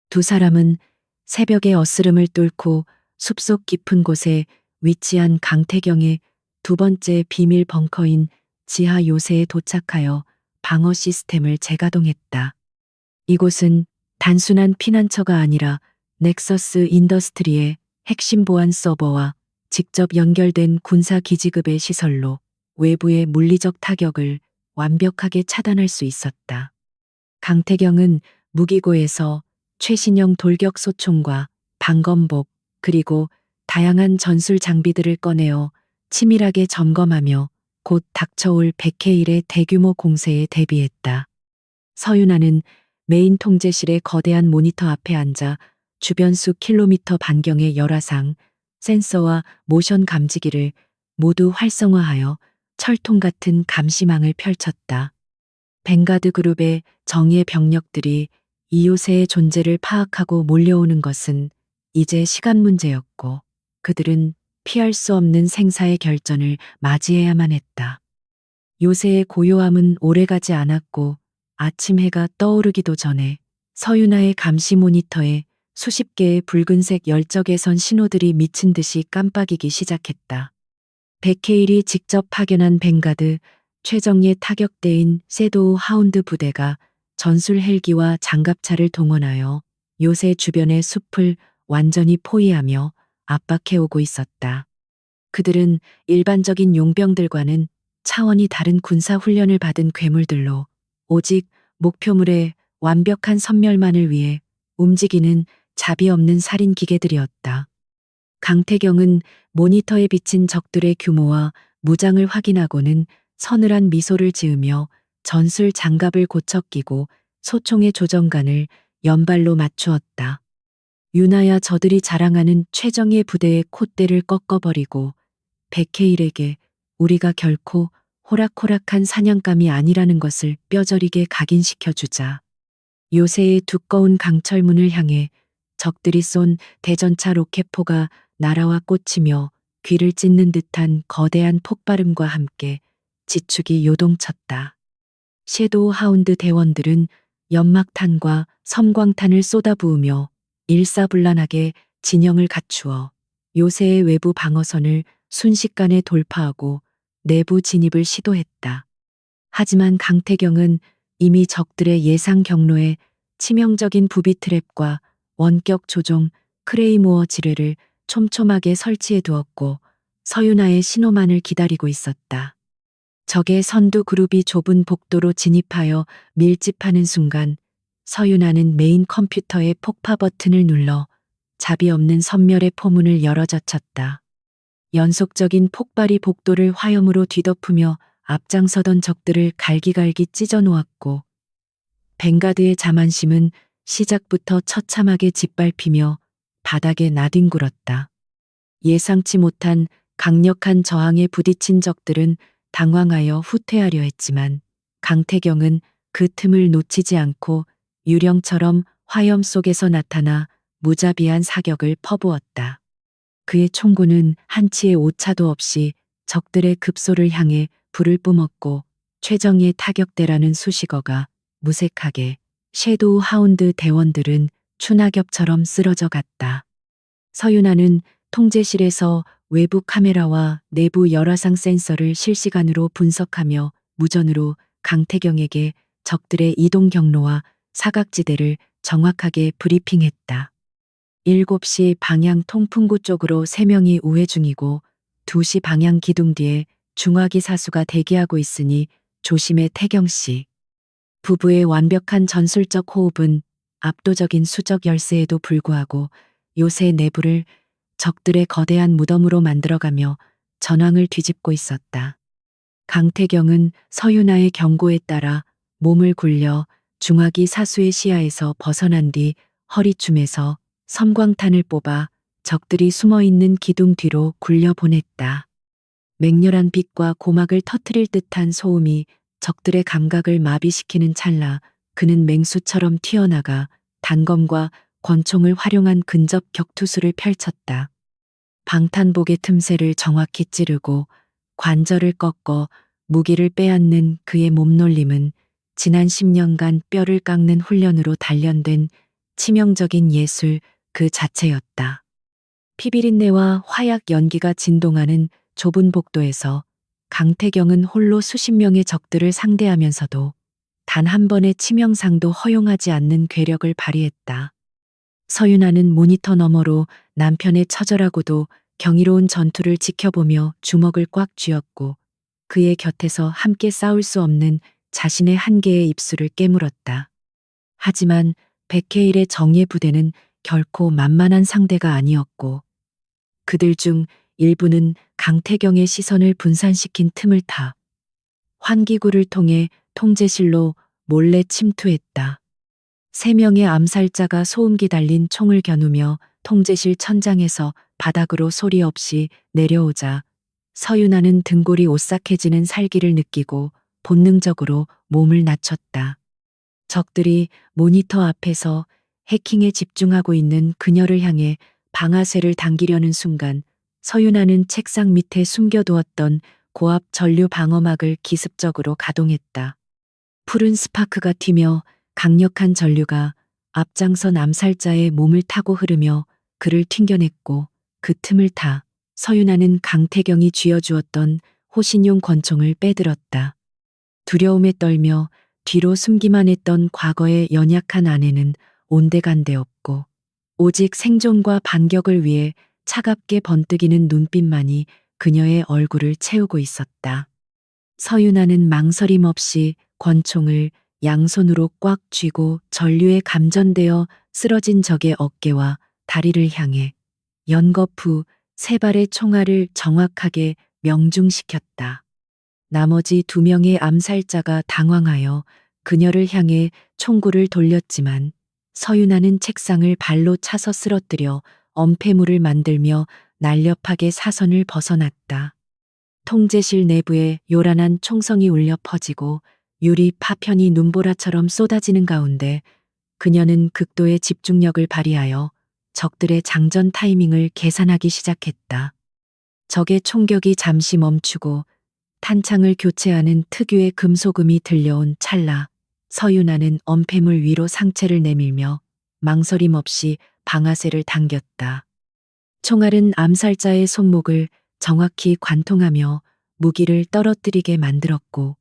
두 사람은 새벽의 어스름을 뚫고 숲속 깊은 곳에 위치한 강태경의 두 번째 비밀 벙커인 지하 요새에 도착하여 방어 시스템을 재가동했다. 이곳은 단순한 피난처가 아니라 넥서스 인더스트리의 핵심 보안 서버와 직접 연결된 군사 기지급의 시설로 외부의 물리적 타격을 완벽하게 차단할 수 있었다. 강태경은 무기고에서 최신형 돌격 소총과 방검복 그리고 다양한 전술 장비들을 꺼내어 치밀하게 점검하며 곧 닥쳐올 백해일의 대규모 공세에 대비했다. 서윤아는 메인 통제실의 거대한 모니터 앞에 앉아 주변 수 킬로미터 반경의 열화상, 센서와 모션 감지기를 모두 활성화하여 철통 같은 감시망을 펼쳤다. 벵가드 그룹의 정예 병력들이 이 요새의 존재를 파악하고 몰려오는 것은 이제 시간 문제였고 그들은 피할 수 없는 생사의 결전을 맞이해야만 했다. 요새의 고요함은 오래가지 않았고 아침 해가 떠오르기도 전에 서윤아의 감시 모니터에 수십 개의 붉은색 열적외선 신호들이 미친 듯이 깜빡이기 시작했다. 백해일이 직접 파견한 벵가드 최정예 타격대인 섀도우 하운드 부대가 전술 헬기와 장갑차를 동원하여 요새 주변의 숲을 완전히 포위하며 압박해오고 있었다. 그들은 일반적인 용병들과는 차원이 다른 군사 훈련을 받은 괴물들로 오직 목표물의 완벽한 섬멸만을 위해 움직이는 자비 없는 살인 기계들이었다. 강태경은 모니터에 비친 적들의 규모와 무장을 확인하고는 서늘한 미소를 지으며 전술 장갑을 고쳐 끼고 소총의 조정관을 연발로 맞추었다. 유나야 저들이 자랑하는 최정예 부대의 콧대를 꺾어버리고 백해일에게 우리가 결코 호락호락한 사냥감이 아니라는 것을 뼈저리게 각인시켜주자. 요새의 두꺼운 강철문을 향해 적들이 쏜 대전차 로켓포가 날아와 꽂히며 귀를 찢는 듯한 거대한 폭발음과 함께 지축이 요동쳤다. 섀도우 하운드 대원들은 연막탄과 섬광탄을 쏟아부으며 일사불란하게 진영을 갖추어 요새의 외부 방어선을 순식간에 돌파하고 내부 진입을 시도했다. 하지만 강태경은 이미 적들의 예상 경로에 치명적인 부비 트랩과 원격 조종 크레이모어 지뢰를 촘촘하게 설치해 두었고 서윤아의 신호만을 기다리고 있었다. 적의 선두 그룹이 좁은 복도로 진입하여 밀집하는 순간 서윤아는 메인 컴퓨터의 폭파 버튼을 눌러 자비 없는 선멸의 포문을 열어젖혔다. 연속적인 폭발이 복도를 화염으로 뒤덮으며 앞장서던 적들을 갈기갈기 찢어 놓았고 벵가드의 자만심은 시작부터 처참하게 짓밟히며 바닥에 나뒹굴었다. 예상치 못한 강력한 저항에 부딪힌 적들은 당황하여 후퇴하려 했지만 강태경은 그 틈을 놓치지 않고 유령처럼 화염 속에서 나타나 무자비한 사격을 퍼부었다. 그의 총구는 한치의 오차도 없이 적들의 급소를 향해 불을 뿜었고 최정예 타격대라는 수식어가 무색하게 섀도우 하운드 대원들은 추낙엽처럼 쓰러져 갔다. 서윤아는 통제실에서 외부 카메라와 내부 열화상 센서를 실시간으로 분석하며 무전으로 강태경에게 적들의 이동 경로와 사각지대를 정확하게 브리핑했다. 7시 방향 통풍구 쪽으로 3명이 우회 중이고 2시 방향 기둥 뒤에 중화기 사수가 대기하고 있으니 조심해 태경 씨. 부부의 완벽한 전술적 호흡은 압도적인 수적 열세에도 불구하고 요새 내부를 적들의 거대한 무덤으로 만들어가며 전황을 뒤집고 있었다. 강태경은 서윤아의 경고에 따라 몸을 굴려 중화기 사수의 시야에서 벗어난 뒤 허리춤에서 섬광탄을 뽑아 적들이 숨어있는 기둥 뒤로 굴려보냈다. 맹렬한 빛과 고막을 터트릴 듯한 소음이 적들의 감각을 마비시키는 찰나 그는 맹수처럼 튀어나가 단검과 권총을 활용한 근접 격투수를 펼쳤다. 방탄복의 틈새를 정확히 찌르고 관절을 꺾어 무기를 빼앗는 그의 몸놀림은 지난 10년간 뼈를 깎는 훈련으로 단련된 치명적인 예술 그 자체였다. 피비린내와 화약 연기가 진동하는 좁은 복도에서 강태경은 홀로 수십 명의 적들을 상대하면서도 단 한 번의 치명상도 허용하지 않는 괴력을 발휘했다. 서윤아는 모니터 너머로 남편의 처절하고도 경이로운 전투를 지켜보며 주먹을 꽉 쥐었고 그의 곁에서 함께 싸울 수 없는 자신의 한계의 입술을 깨물었다. 하지만 백해일의 정예 부대는 결코 만만한 상대가 아니었고 그들 중 일부는 강태경의 시선을 분산시킨 틈을 타 환기구를 통해 통제실로 몰래 침투했다. 3명의 암살자가 소음기 달린 총을 겨누며 통제실 천장에서 바닥으로 소리 없이 내려오자 서윤아는 등골이 오싹해지는 살기를 느끼고 본능적으로 몸을 낮췄다. 적들이 모니터 앞에서 해킹에 집중하고 있는 그녀를 향해 방아쇠를 당기려는 순간 서윤아는 책상 밑에 숨겨두었던 고압 전류 방어막을 기습적으로 가동했다. 푸른 스파크가 튀며 강력한 전류가 앞장선 암살자의 몸을 타고 흐르며 그를 튕겨냈고 그 틈을 타 서윤아는 강태경이 쥐어주었던 호신용 권총을 빼들었다. 두려움에 떨며 뒤로 숨기만 했던 과거의 연약한 아내는 온데간데 없고 오직 생존과 반격을 위해 차갑게 번뜩이는 눈빛만이 그녀의 얼굴을 채우고 있었다. 서윤아는 망설임 없이 권총을 양손으로 꽉 쥐고 전류에 감전되어 쓰러진 적의 어깨와 다리를 향해 연거푸 3발의 총알을 정확하게 명중시켰다. 나머지 2명의 암살자가 당황하여 그녀를 향해 총구를 돌렸지만 서윤아는 책상을 발로 차서 쓰러뜨려 엄폐물을 만들며 날렵하게 사선을 벗어났다. 통제실 내부에 요란한 총성이 울려 퍼지고 유리 파편이 눈보라처럼 쏟아지는 가운데 그녀는 극도의 집중력을 발휘하여 적들의 장전 타이밍을 계산하기 시작했다. 적의 총격이 잠시 멈추고 탄창을 교체하는 특유의 금소금이 들려온 찰나 서윤아는 엄폐물 위로 상체를 내밀며 망설임 없이 방아쇠를 당겼다. 총알은 암살자의 손목을 정확히 관통하며 무기를 떨어뜨리게 만들었고,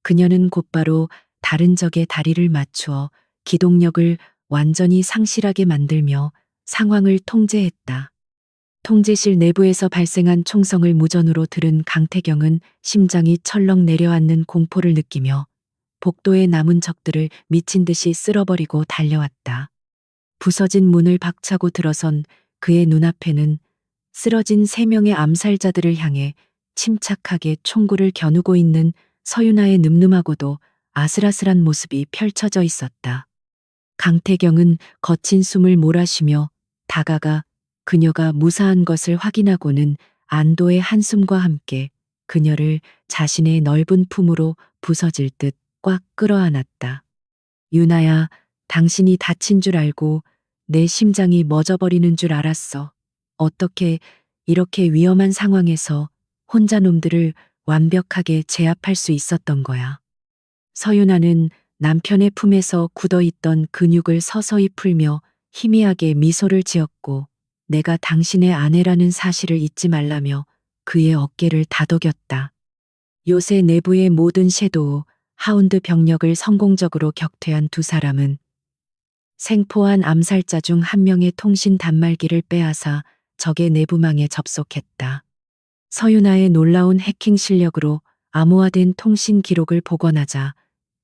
그녀는 곧바로 다른 적의 다리를 맞추어 기동력을 완전히 상실하게 만들며 상황을 통제했다. 통제실 내부에서 발생한 총성을 무전으로 들은 강태경은 심장이 철렁 내려앉는 공포를 느끼며 복도에 남은 적들을 미친 듯이 쓸어버리고 달려왔다. 부서진 문을 박차고 들어선 그의 눈앞에는 쓰러진 3명의 암살자들을 향해 침착하게 총구를 겨누고 있는 서윤아의 늠름하고도 아슬아슬한 모습이 펼쳐져 있었다. 강태경은 거친 숨을 몰아쉬며 다가가 그녀가 무사한 것을 확인하고는 안도의 한숨과 함께 그녀를 자신의 넓은 품으로 부서질 듯 꽉 끌어안았다. 유나야, 당신이 다친 줄 알고 내 심장이 멎어버리는 줄 알았어. 어떻게 이렇게 위험한 상황에서 혼자 놈들을 완벽하게 제압할 수 있었던 거야. 서윤아는 남편의 품에서 굳어있던 근육을 서서히 풀며 희미하게 미소를 지었고, 내가 당신의 아내라는 사실을 잊지 말라며 그의 어깨를 다독였다. 요새 내부의 모든 섀도우, 하운드 병력을 성공적으로 격퇴한 2사람은 생포한 암살자 중 1명의 통신 단말기를 빼앗아 적의 내부망에 접속했다. 서윤아의 놀라운 해킹 실력으로 암호화된 통신 기록을 복원하자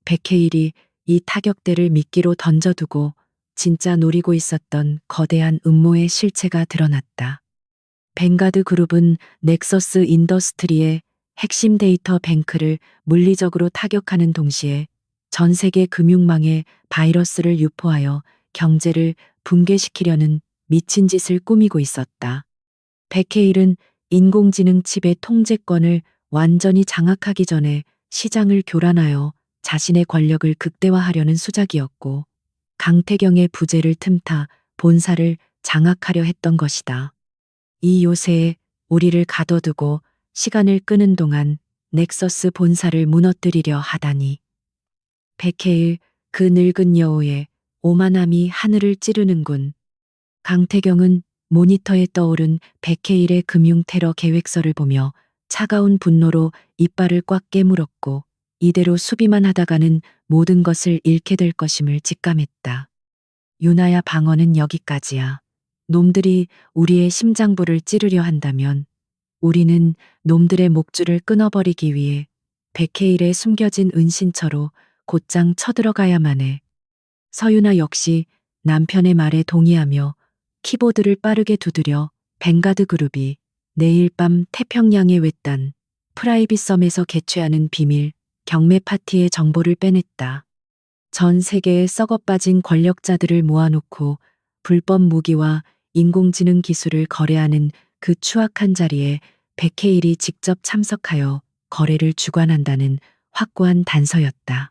백해일이 이 타격대를 미끼로 던져두고 진짜 노리고 있었던 거대한 음모의 실체가 드러났다. 뱅가드 그룹은 넥서스 인더스트리의 핵심 데이터 뱅크를 물리적으로 타격하는 동시에 전 세계 금융망에 바이러스를 유포하여 경제를 붕괴시키려는 미친 짓을 꾸미고 있었다. 백해일은 인공지능 칩의 통제권을 완전히 장악하기 전에 시장을 교란하여 자신의 권력을 극대화하려는 수작이었고, 강태경의 부재를 틈타 본사를 장악하려 했던 것이다. 이 요새에 우리를 가둬두고 시간을 끄는 동안 넥서스 본사를 무너뜨리려 하다니. 백해일, 그 늙은 여우의 오만함이 하늘을 찌르는군. 강태경은 모니터에 떠오른 백해일의 금융 테러 계획서를 보며 차가운 분노로 이빨을 꽉 깨물었고, 이대로 수비만 하다가는 모든 것을 잃게 될 것임을 직감했다. 유나야, 방어는 여기까지야. 놈들이 우리의 심장부를 찌르려 한다면 우리는 놈들의 목줄을 끊어버리기 위해 백해일에 숨겨진 은신처로 곧장 쳐들어가야만 해. 서윤아 역시 남편의 말에 동의하며 키보드를 빠르게 두드려 뱅가드 그룹이 내일 밤 태평양의 외딴 프라이빗섬에서 개최하는 비밀 경매 파티의 정보를 빼냈다. 전 세계에 썩어빠진 권력자들을 모아놓고 불법 무기와 인공지능 기술을 거래하는 그 추악한 자리에 백해일이 직접 참석하여 거래를 주관한다는 확고한 단서였다.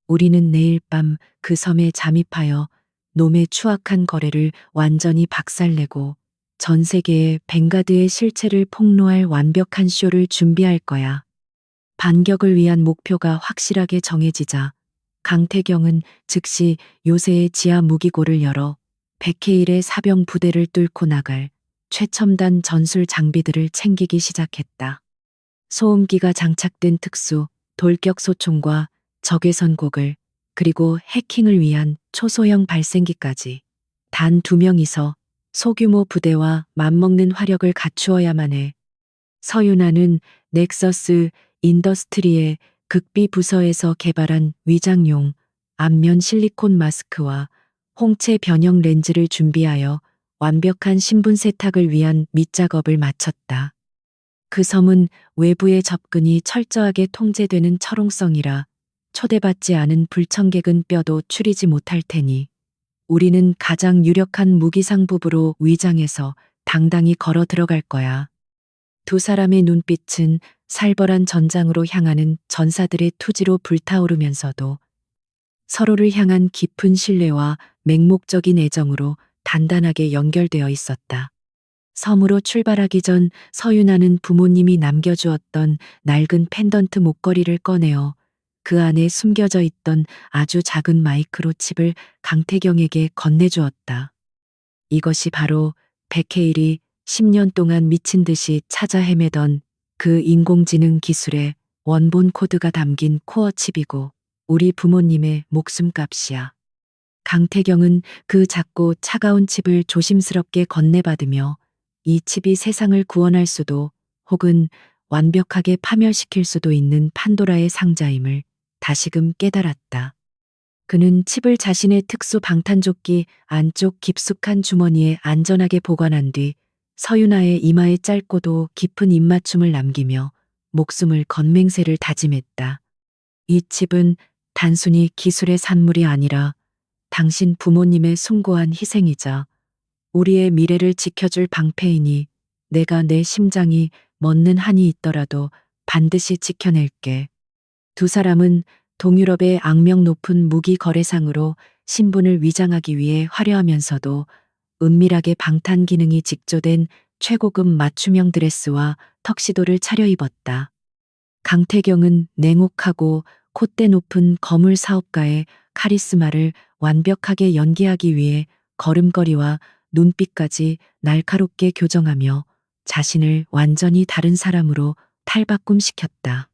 우리는 내일 밤 그 섬에 잠입하여 놈의 추악한 거래를 완전히 박살내고 전 세계에 뱅가드의 실체를 폭로할 완벽한 쇼를 준비할 거야. 반격을 위한 목표가 확실하게 정해지자 강태경은 즉시 요새의 지하 무기고를 열어 백해일의 사병 부대를 뚫고 나갈 최첨단 전술 장비들을 챙기기 시작했다. 소음기가 장착된 특수 돌격 소총과 적외선 고글, 그리고 해킹을 위한 초소형 발생기까지 단 2명이서 소규모 부대와 맞먹는 화력을 갖추어야만 해. 서윤아는 넥서스 인더스트리의 극비 부서에서 개발한 위장용 안면 실리콘 마스크와 홍채 변형 렌즈를 준비하여 완벽한 신분 세탁을 위한 밑작업을 마쳤다. 그 섬은 외부의 접근이 철저하게 통제되는 철옹성이라 초대받지 않은 불청객은 뼈도 추리지 못할 테니 우리는 가장 유력한 무기상부부로 위장해서 당당히 걸어 들어갈 거야. 2사람의 눈빛은 살벌한 전장으로 향하는 전사들의 투지로 불타오르면서도 서로를 향한 깊은 신뢰와 맹목적인 애정으로 단단하게 연결되어 있었다. 섬으로 출발하기 전 서윤아는 부모님이 남겨주었던 낡은 펜던트 목걸이를 꺼내어 그 안에 숨겨져 있던 아주 작은 마이크로칩을 강태경에게 건네주었다. 이것이 바로 백해일이 10년 동안 미친 듯이 찾아 헤매던 그 인공지능 기술의 원본 코드가 담긴 코어 칩이고 우리 부모님의 목숨값이야. 강태경은 그 작고 차가운 칩을 조심스럽게 건네받으며 이 칩이 세상을 구원할 수도 혹은 완벽하게 파멸시킬 수도 있는 판도라의 상자임을 다시금 깨달았다. 그는 칩을 자신의 특수 방탄조끼 안쪽 깊숙한 주머니에 안전하게 보관한 뒤 서윤아의 이마에 짧고도 깊은 입맞춤을 남기며 목숨을 건 맹세를 다짐했다. 이 칩은 단순히 기술의 산물이 아니라 당신 부모님의 숭고한 희생이자 우리의 미래를 지켜줄 방패이니 내가 내 심장이 멎는 한이 있더라도 반드시 지켜낼게. 두 사람은 동유럽의 악명 높은 무기 거래상으로 신분을 위장하기 위해 화려하면서도 은밀하게 방탄 기능이 직조된 최고급 맞춤형 드레스와 턱시도를 차려입었다. 강태경은 냉혹하고 콧대 높은 거물 사업가의 카리스마를 완벽하게 연기하기 위해 걸음걸이와 눈빛까지 날카롭게 교정하며 자신을 완전히 다른 사람으로 탈바꿈시켰다.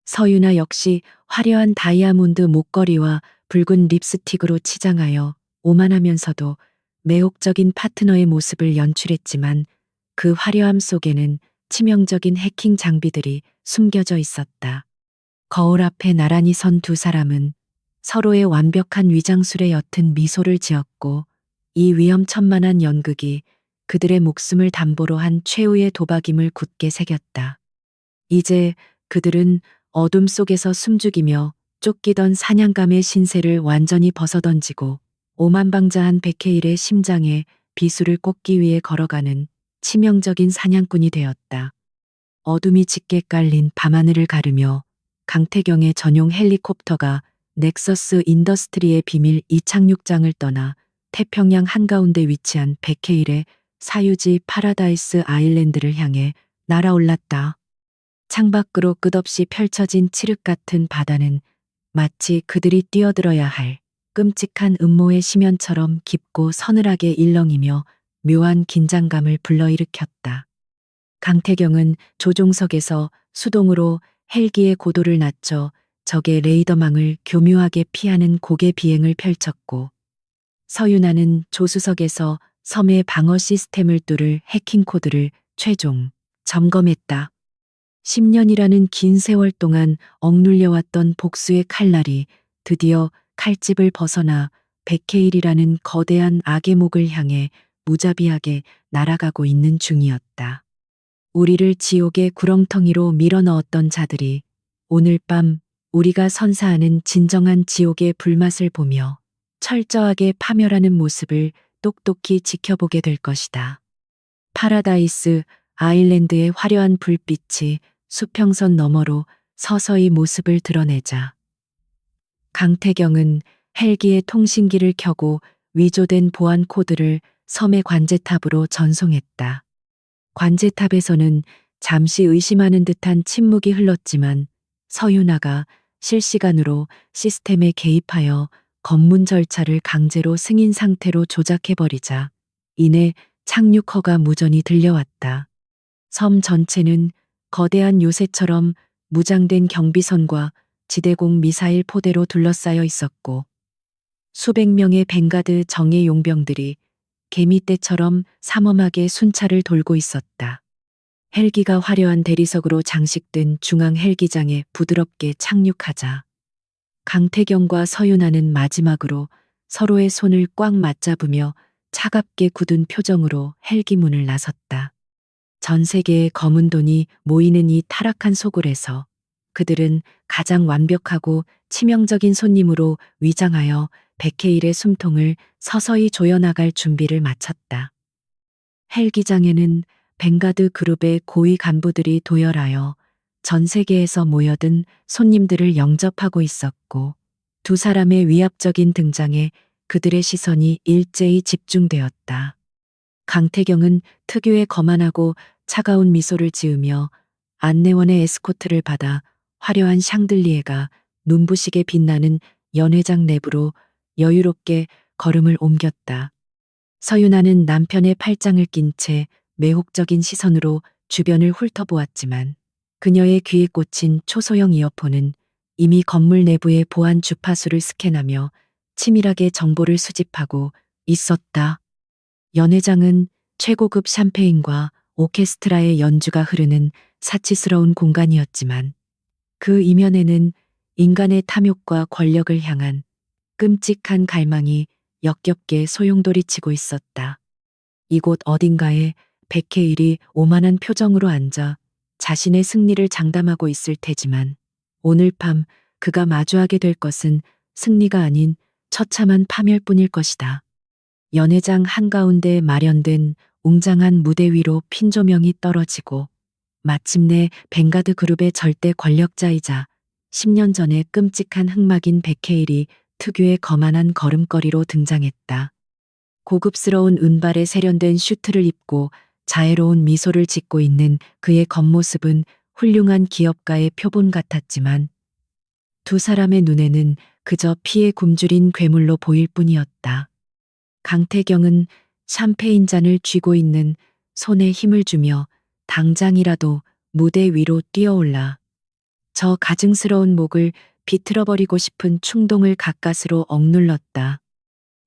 서윤아 역시 화려한 다이아몬드 목걸이와 붉은 립스틱으로 치장하여 오만하면서도 매혹적인 파트너의 모습을 연출했지만 그 화려함 속에는 치명적인 해킹 장비들이 숨겨져 있었다. 거울 앞에 나란히 선 두 사람은 서로의 완벽한 위장술에 옅은 미소를 지었고 이 위험천만한 연극이 그들의 목숨을 담보로 한 최후의 도박임을 굳게 새겼다. 이제 그들은 어둠 속에서 숨죽이며 쫓기던 사냥감의 신세를 완전히 벗어던지고 오만방자한 백해일의 심장에 비수를 꽂기 위해 걸어가는 치명적인 사냥꾼이 되었다. 어둠이 짙게 깔린 밤하늘을 가르며 강태경의 전용 헬리콥터가 넥서스 인더스트리의 비밀 이착륙장을 떠나 태평양 한가운데 위치한 백해일의 사유지 파라다이스 아일랜드를 향해 날아올랐다. 창밖으로 끝없이 펼쳐진 칠흑 같은 바다는 마치 그들이 뛰어들어야 할 끔찍한 음모의 심연처럼 깊고 서늘하게 일렁이며 묘한 긴장감을 불러일으켰다. 강태경은 조종석에서 수동으로 헬기의 고도를 낮춰 적의 레이더망을 교묘하게 피하는 고개 비행을 펼쳤고 서윤아는 조수석에서 섬의 방어 시스템을 뚫을 해킹 코드를 최종 점검했다. 10년이라는 긴 세월 동안 억눌려왔던 복수의 칼날이 드디어 칼집을 벗어나 백해일이라는 거대한 악의 목을 향해 무자비하게 날아가고 있는 중이었다. 우리를 지옥의 구렁텅이로 밀어넣었던 자들이 오늘 밤 우리가 선사하는 진정한 지옥의 불맛을 보며 철저하게 파멸하는 모습을 똑똑히 지켜보게 될 것이다. 파라다이스 아일랜드의 화려한 불빛이 수평선 너머로 서서히 모습을 드러내자 강태경은 헬기의 통신기를 켜고 위조된 보안 코드를 섬의 관제탑으로 전송했다. 관제탑에서는 잠시 의심하는 듯한 침묵이 흘렀지만 서윤아가 실시간으로 시스템에 개입하여 검문 절차를 강제로 승인 상태로 조작해버리자 이내 착륙허가 무전이 들려왔다. 섬 전체는 거대한 요새처럼 무장된 경비선과 지대공 미사일 포대로 둘러싸여 있었고 수백 명의 벵가드 정예 용병들이 개미떼처럼 삼엄하게 순찰을 돌고 있었다. 헬기가 화려한 대리석으로 장식된 중앙 헬기장에 부드럽게 착륙하자 강태경과 서윤아는 마지막으로 서로의 손을 꽉 맞잡으며 차갑게 굳은 표정으로 헬기 문을 나섰다. 전 세계의 검은 돈이 모이는 이 타락한 소굴에서 그들은 가장 완벽하고 치명적인 손님으로 위장하여 백해일의 숨통을 서서히 조여나갈 준비를 마쳤다. 헬기장에는 벵가드 그룹의 고위 간부들이 도열하여 전 세계에서 모여든 손님들을 영접하고 있었고 두 사람의 위압적인 등장에 그들의 시선이 일제히 집중되었다. 강태경은 특유의 거만하고 차가운 미소를 지으며 안내원의 에스코트를 받아 화려한 샹들리에가 눈부시게 빛나는 연회장 내부로 여유롭게 걸음을 옮겼다. 서윤아는 남편의 팔짱을 낀 채 매혹적인 시선으로 주변을 훑어보았지만 그녀의 귀에 꽂힌 초소형 이어폰은 이미 건물 내부의 보안 주파수를 스캔하며 치밀하게 정보를 수집하고 있었다. 연회장은 최고급 샴페인과 오케스트라의 연주가 흐르는 사치스러운 공간이었지만 그 이면에는 인간의 탐욕과 권력을 향한 끔찍한 갈망이 역겹게 소용돌이치고 있었다. 이곳 어딘가에 백해일이 오만한 표정으로 앉아 자신의 승리를 장담하고 있을 테지만 오늘 밤 그가 마주하게 될 것은 승리가 아닌 처참한 파멸뿐일 것이다. 연회장 한가운데 마련된 웅장한 무대 위로 핀 조명이 떨어지고 마침내 벵가드 그룹의 절대 권력자이자 10년 전의 끔찍한 흑막인 백해일이 특유의 거만한 걸음걸이로 등장했다. 고급스러운 은발에 세련된 슈트를 입고 자애로운 미소를 짓고 있는 그의 겉모습은 훌륭한 기업가의 표본 같았지만 두 사람의 눈에는 그저 피에 굶주린 괴물로 보일 뿐이었다. 강태경은 샴페인 잔을 쥐고 있는 손에 힘을 주며 당장이라도 무대 위로 뛰어올라 저 가증스러운 목을 비틀어버리고 싶은 충동을 가까스로 억눌렀다.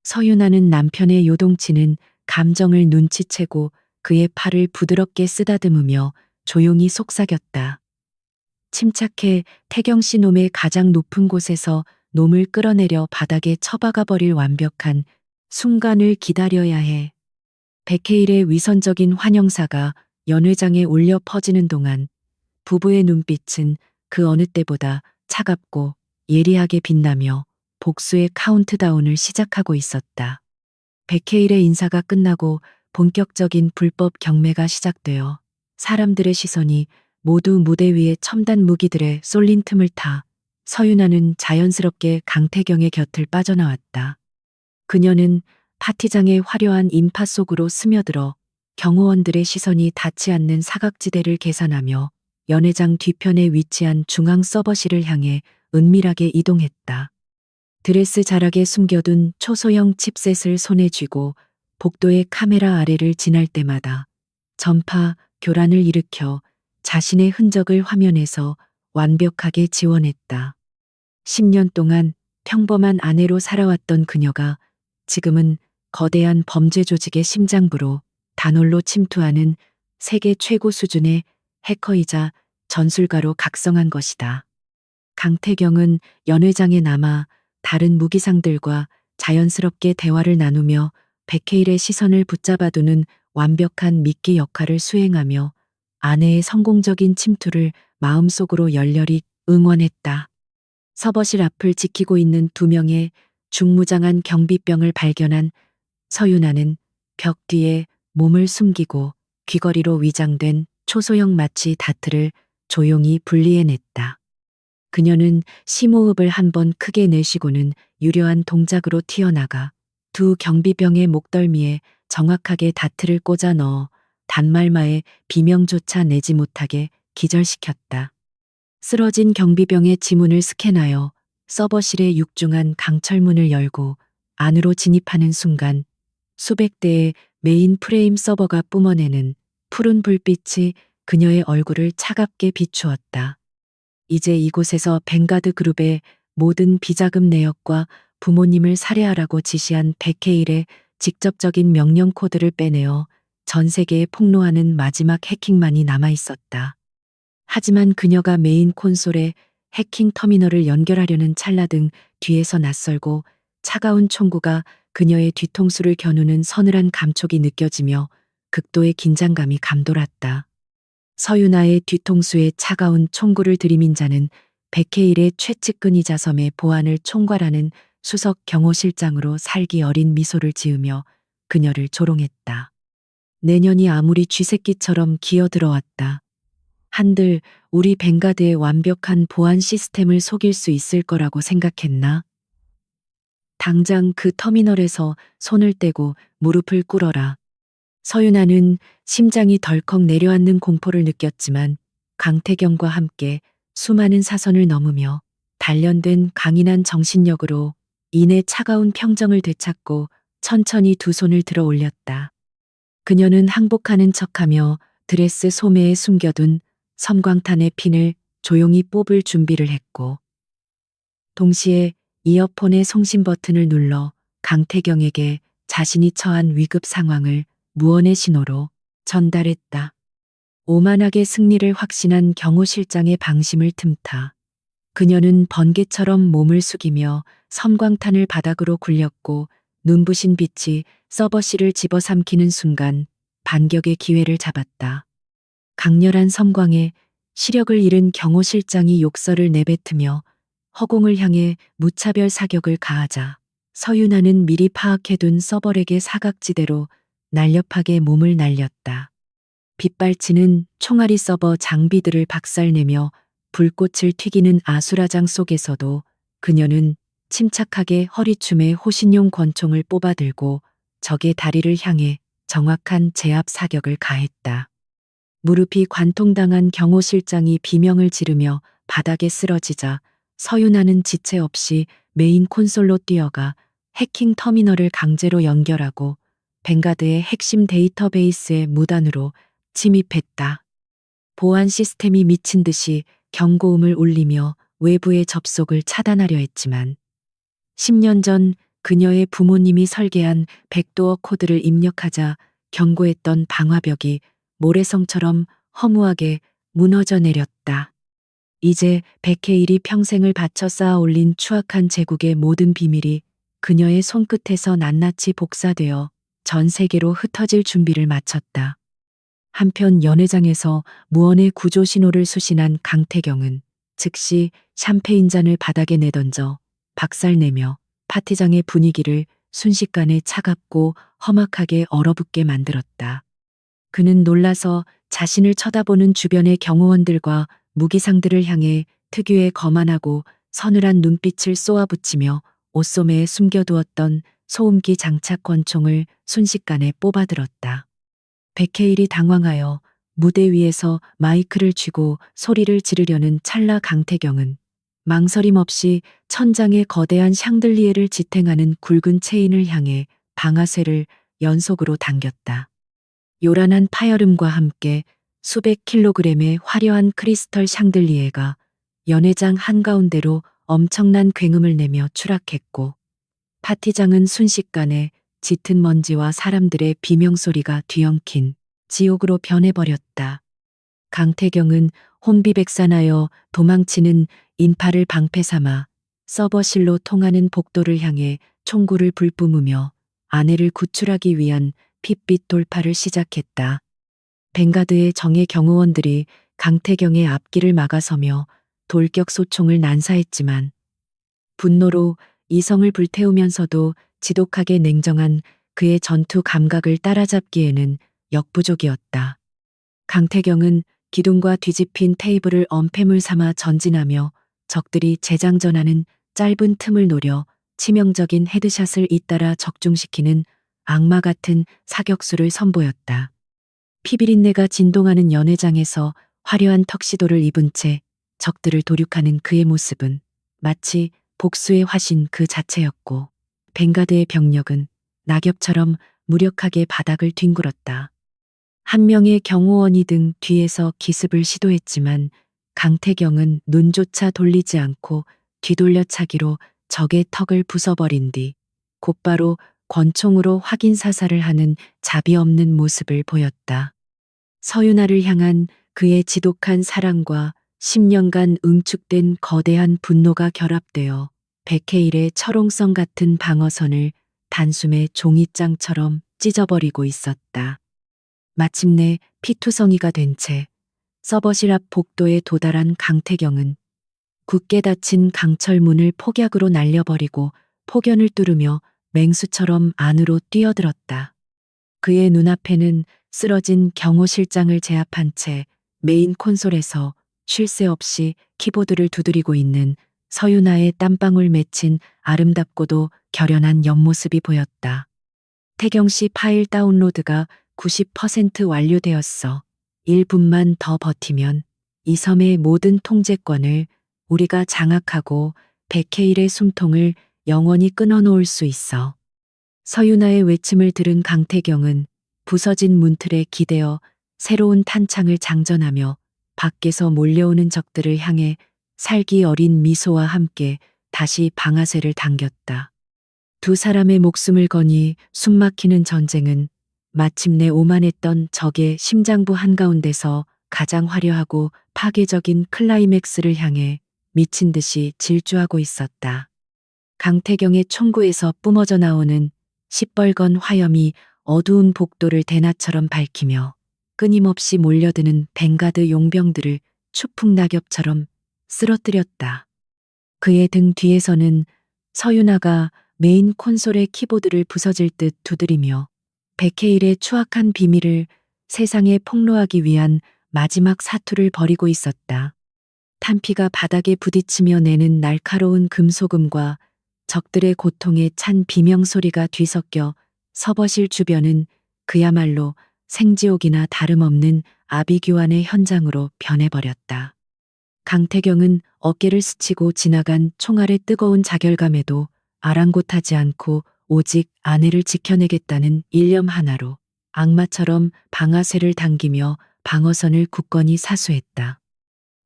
서윤아는 남편의 요동치는 감정을 눈치채고 그의 팔을 부드럽게 쓰다듬으며 조용히 속삭였다. 침착해 태경 씨 놈의 가장 높은 곳에서 놈을 끌어내려 바닥에 처박아 버릴 완벽한 순간을 기다려야 해. 백해일의 위선적인 환영사가 연회장에 울려 퍼지는 동안 부부의 눈빛은 그 어느 때보다 차갑고 예리하게 빛나며 복수의 카운트다운을 시작하고 있었다. 백해일의 인사가 끝나고 본격적인 불법 경매가 시작되어 사람들의 시선이 모두 무대 위의 첨단 무기들에 쏠린 틈을 타 서윤아는 자연스럽게 강태경의 곁을 빠져나왔다. 그녀는 파티장의 화려한 인파 속으로 스며들어 경호원들의 시선이 닿지 않는 사각지대를 계산하며 연회장 뒤편에 위치한 중앙 서버실을 향해 은밀하게 이동했다. 드레스 자락에 숨겨둔 초소형 칩셋을 손에 쥐고 복도의 카메라 아래를 지날 때마다 전파 교란을 일으켜 자신의 흔적을 화면에서 완벽하게 지원했다. 10년 동안 평범한 아내로 살아왔던 그녀가 지금은 거대한 범죄 조직의 심장부로 단홀로 침투하는 세계 최고 수준의 해커이자 전술가로 각성한 것이다. 강태경은 연회장에 남아 다른 무기상들과 자연스럽게 대화를 나누며 백해일의 시선을 붙잡아두는 완벽한 미끼 역할을 수행하며 아내의 성공적인 침투를 마음속으로 열렬히 응원했다. 서버실 앞을 지키고 있는 2명의 중무장한 경비병을 발견한 서윤아는 벽 뒤에 몸을 숨기고 귀걸이로 위장된 초소형 마취 다트를 조용히 분리해냈다. 그녀는 심호흡을 한 번 크게 내쉬고는 유려한 동작으로 튀어나가 두 경비병의 목덜미에 정확하게 다트를 꽂아 넣어 단말마의 비명조차 내지 못하게 기절시켰다. 쓰러진 경비병의 지문을 스캔하여 서버실의 육중한 강철문을 열고 안으로 진입하는 순간 수백 대의 메인 프레임 서버가 뿜어내는 푸른 불빛이 그녀의 얼굴을 차갑게 비추었다. 이제 이곳에서 벵가드 그룹의 모든 비자금 내역과 부모님을 살해하라고 지시한 백해일의 직접적인 명령 코드를 빼내어 전 세계에 폭로하는 마지막 해킹만이 남아 있었다. 하지만 그녀가 메인 콘솔에 해킹 터미널을 연결하려는 찰나등 뒤에서 낯설고 차가운 총구가 그녀의 뒤통수를 겨누는 서늘한 감촉이 느껴지며 극도의 긴장감이 감돌았다. 서윤아의 뒤통수에 차가운 총구를 들이민 자는 백해일의 최측근이자 섬의 보안을 총괄하는 수석 경호실장으로 살기 어린 미소를 지으며 그녀를 조롱했다. 내년이 아무리 쥐새끼처럼 기어들어왔다. 한들 우리 벵가드의 완벽한 보안 시스템을 속일 수 있을 거라고 생각했나? 당장 그 터미널에서 손을 떼고 무릎을 꿇어라. 서윤아는 심장이 덜컥 내려앉는 공포를 느꼈지만 강태경과 함께 수많은 사선을 넘으며 단련된 강인한 정신력으로 이내 차가운 평정을 되찾고 천천히 두 손을 들어 올렸다. 그녀는 항복하는 척하며 드레스 소매에 숨겨둔 섬광탄의 핀을 조용히 뽑을 준비를 했고, 동시에 이어폰의 송신 버튼을 눌러 강태경에게 자신이 처한 위급 상황을 무언의 신호로 전달했다. 오만하게 승리를 확신한 경호 실장의 방심을 틈타 그녀는 번개처럼 몸을 숙이며 섬광탄을 바닥으로 굴렸고, 눈부신 빛이 서버실을 집어삼키는 순간 반격의 기회를 잡았다. 강렬한 섬광에 시력을 잃은 경호 실장이 욕설을 내뱉으며 허공을 향해 무차별 사격을 가하자 서윤아는 미리 파악해둔 서벌에게 사각지대로 날렵하게 몸을 날렸다. 빗발치는 총알이 서버 장비들을 박살내며 불꽃을 튀기는 아수라장 속에서도 그녀는 침착하게 허리춤에 호신용 권총을 뽑아들고 적의 다리를 향해 정확한 제압 사격을 가했다. 무릎이 관통당한 경호 실장이 비명을 지르며 바닥에 쓰러지자 서윤아는 지체 없이 메인 콘솔로 뛰어가 해킹 터미널을 강제로 연결하고 뱅가드의 핵심 데이터베이스에 무단으로 침입했다. 보안 시스템이 미친 듯이 경고음을 울리며 외부의 접속을 차단하려 했지만 10년 전 그녀의 부모님이 설계한 백도어 코드를 입력하자 견고했던 방화벽이 모래성처럼 허무하게 무너져 내렸다. 이제 백해일이 평생을 바쳐 쌓아 올린 추악한 제국의 모든 비밀이 그녀의 손끝에서 낱낱이 복사되어 전 세계로 흩어질 준비를 마쳤다. 한편 연회장에서 무언의 구조 신호를 수신한 강태경은 즉시 샴페인 잔을 바닥에 내던져 박살내며 파티장의 분위기를 순식간에 차갑고 험악하게 얼어붙게 만들었다. 그는 놀라서 자신을 쳐다보는 주변의 경호원들과 무기상들을 향해 특유의 거만하고 서늘한 눈빛을 쏘아붙이며 옷소매에 숨겨두었던 소음기 장착 권총을 순식간에 뽑아들었다. 백해일이 당황하여 무대 위에서 마이크를 쥐고 소리를 지르려는 찰나 강태경은 망설임 없이 천장에 거대한 샹들리에를 지탱하는 굵은 체인을 향해 방아쇠를 연속으로 당겼다. 요란한 파열음과 함께 수백 킬로그램의 화려한 크리스털 샹들리에가 연회장 한가운데로 엄청난 굉음을 내며 추락했고, 파티장은 순식간에 짙은 먼지와 사람들의 비명소리가 뒤엉킨 지옥으로 변해버렸다. 강태경은 혼비백산하여 도망치는 인파를 방패 삼아 서버실로 통하는 복도를 향해 총구를 불뿜으며 아내를 구출하기 위한 핏빛 돌파를 시작했다. 뱅가드의 정예 경호원들이 강태경의 앞길을 막아서며 돌격 소총을 난사했지만 분노로 이성을 불태우면서도 지독하게 냉정한 그의 전투 감각을 따라잡기에는 역부족이었다. 강태경은 기둥과 뒤집힌 테이블을 엄폐물 삼아 전진하며 적들이 재장전하는 짧은 틈을 노려 치명적인 헤드샷을 잇따라 적중시키는 악마 같은 사격수를 선보였다. 피비린내가 진동하는 연회장에서 화려한 턱시도를 입은 채 적들을 도륙하는 그의 모습은 마치 복수의 화신 그 자체였고, 뱅가드의 병력은 낙엽처럼 무력하게 바닥을 뒹굴었다. 한 명의 경호원이 등 뒤에서 기습을 시도했지만 강태경은 눈조차 돌리지 않고 뒤돌려차기로 적의 턱을 부숴버린 뒤 곧바로 권총으로 확인 사살을 하는 자비 없는 모습을 보였다. 서윤아를 향한 그의 지독한 사랑과 10년간 응축된 거대한 분노가 결합되어 백해일의 철옹성 같은 방어선을 단숨에 종이장처럼 찢어버리고 있었다. 마침내 피투성이가 된 채 서버실 앞 복도에 도달한 강태경은 굳게 닫힌 강철문을 폭약으로 날려버리고 폭연을 뚫으며 맹수처럼 안으로 뛰어들었다. 그의 눈앞에는 쓰러진 경호 실장을 제압한 채 메인 콘솔에서 쉴 새 없이 키보드를 두드리고 있는 서윤아의 땀방울 맺힌 아름답고도 결연한 옆모습이 보였다. 태경 씨 파일 다운로드가 90% 완료되었어. 1분만 더 버티면 이 섬의 모든 통제권을 우리가 장악하고 백해일의 숨통을 영원히 끊어놓을 수 있어. 서윤아의 외침을 들은 강태경은 부서진 문틀에 기대어 새로운 탄창을 장전하며 밖에서 몰려오는 적들을 향해 살기 어린 미소와 함께 다시 방아쇠를 당겼다. 두 사람의 목숨을 거니 숨막히는 전쟁은 마침내 오만했던 적의 심장부 한가운데서 가장 화려하고 파괴적인 클라이맥스를 향해 미친 듯이 질주하고 있었다. 강태경의 총구에서 뿜어져 나오는 시뻘건 화염이 어두운 복도를 대낮처럼 밝히며 끊임없이 몰려드는 벵가드 용병들을 추풍낙엽처럼 쓰러뜨렸다. 그의 등 뒤에서는 서윤아가 메인 콘솔의 키보드를 부서질 듯 두드리며 백해일의 추악한 비밀을 세상에 폭로하기 위한 마지막 사투를 벌이고 있었다. 탄피가 바닥에 부딪히며 내는 날카로운 금소금과 적들의 고통에 찬 비명소리가 뒤섞여 서버실 주변은 그야말로 생지옥이나 다름없는 아비규환의 현장으로 변해버렸다. 강태경은 어깨를 스치고 지나간 총알의 뜨거운 자결감에도 아랑곳하지 않고 오직 아내를 지켜내겠다는 일념 하나로 악마처럼 방아쇠를 당기며 방어선을 굳건히 사수했다.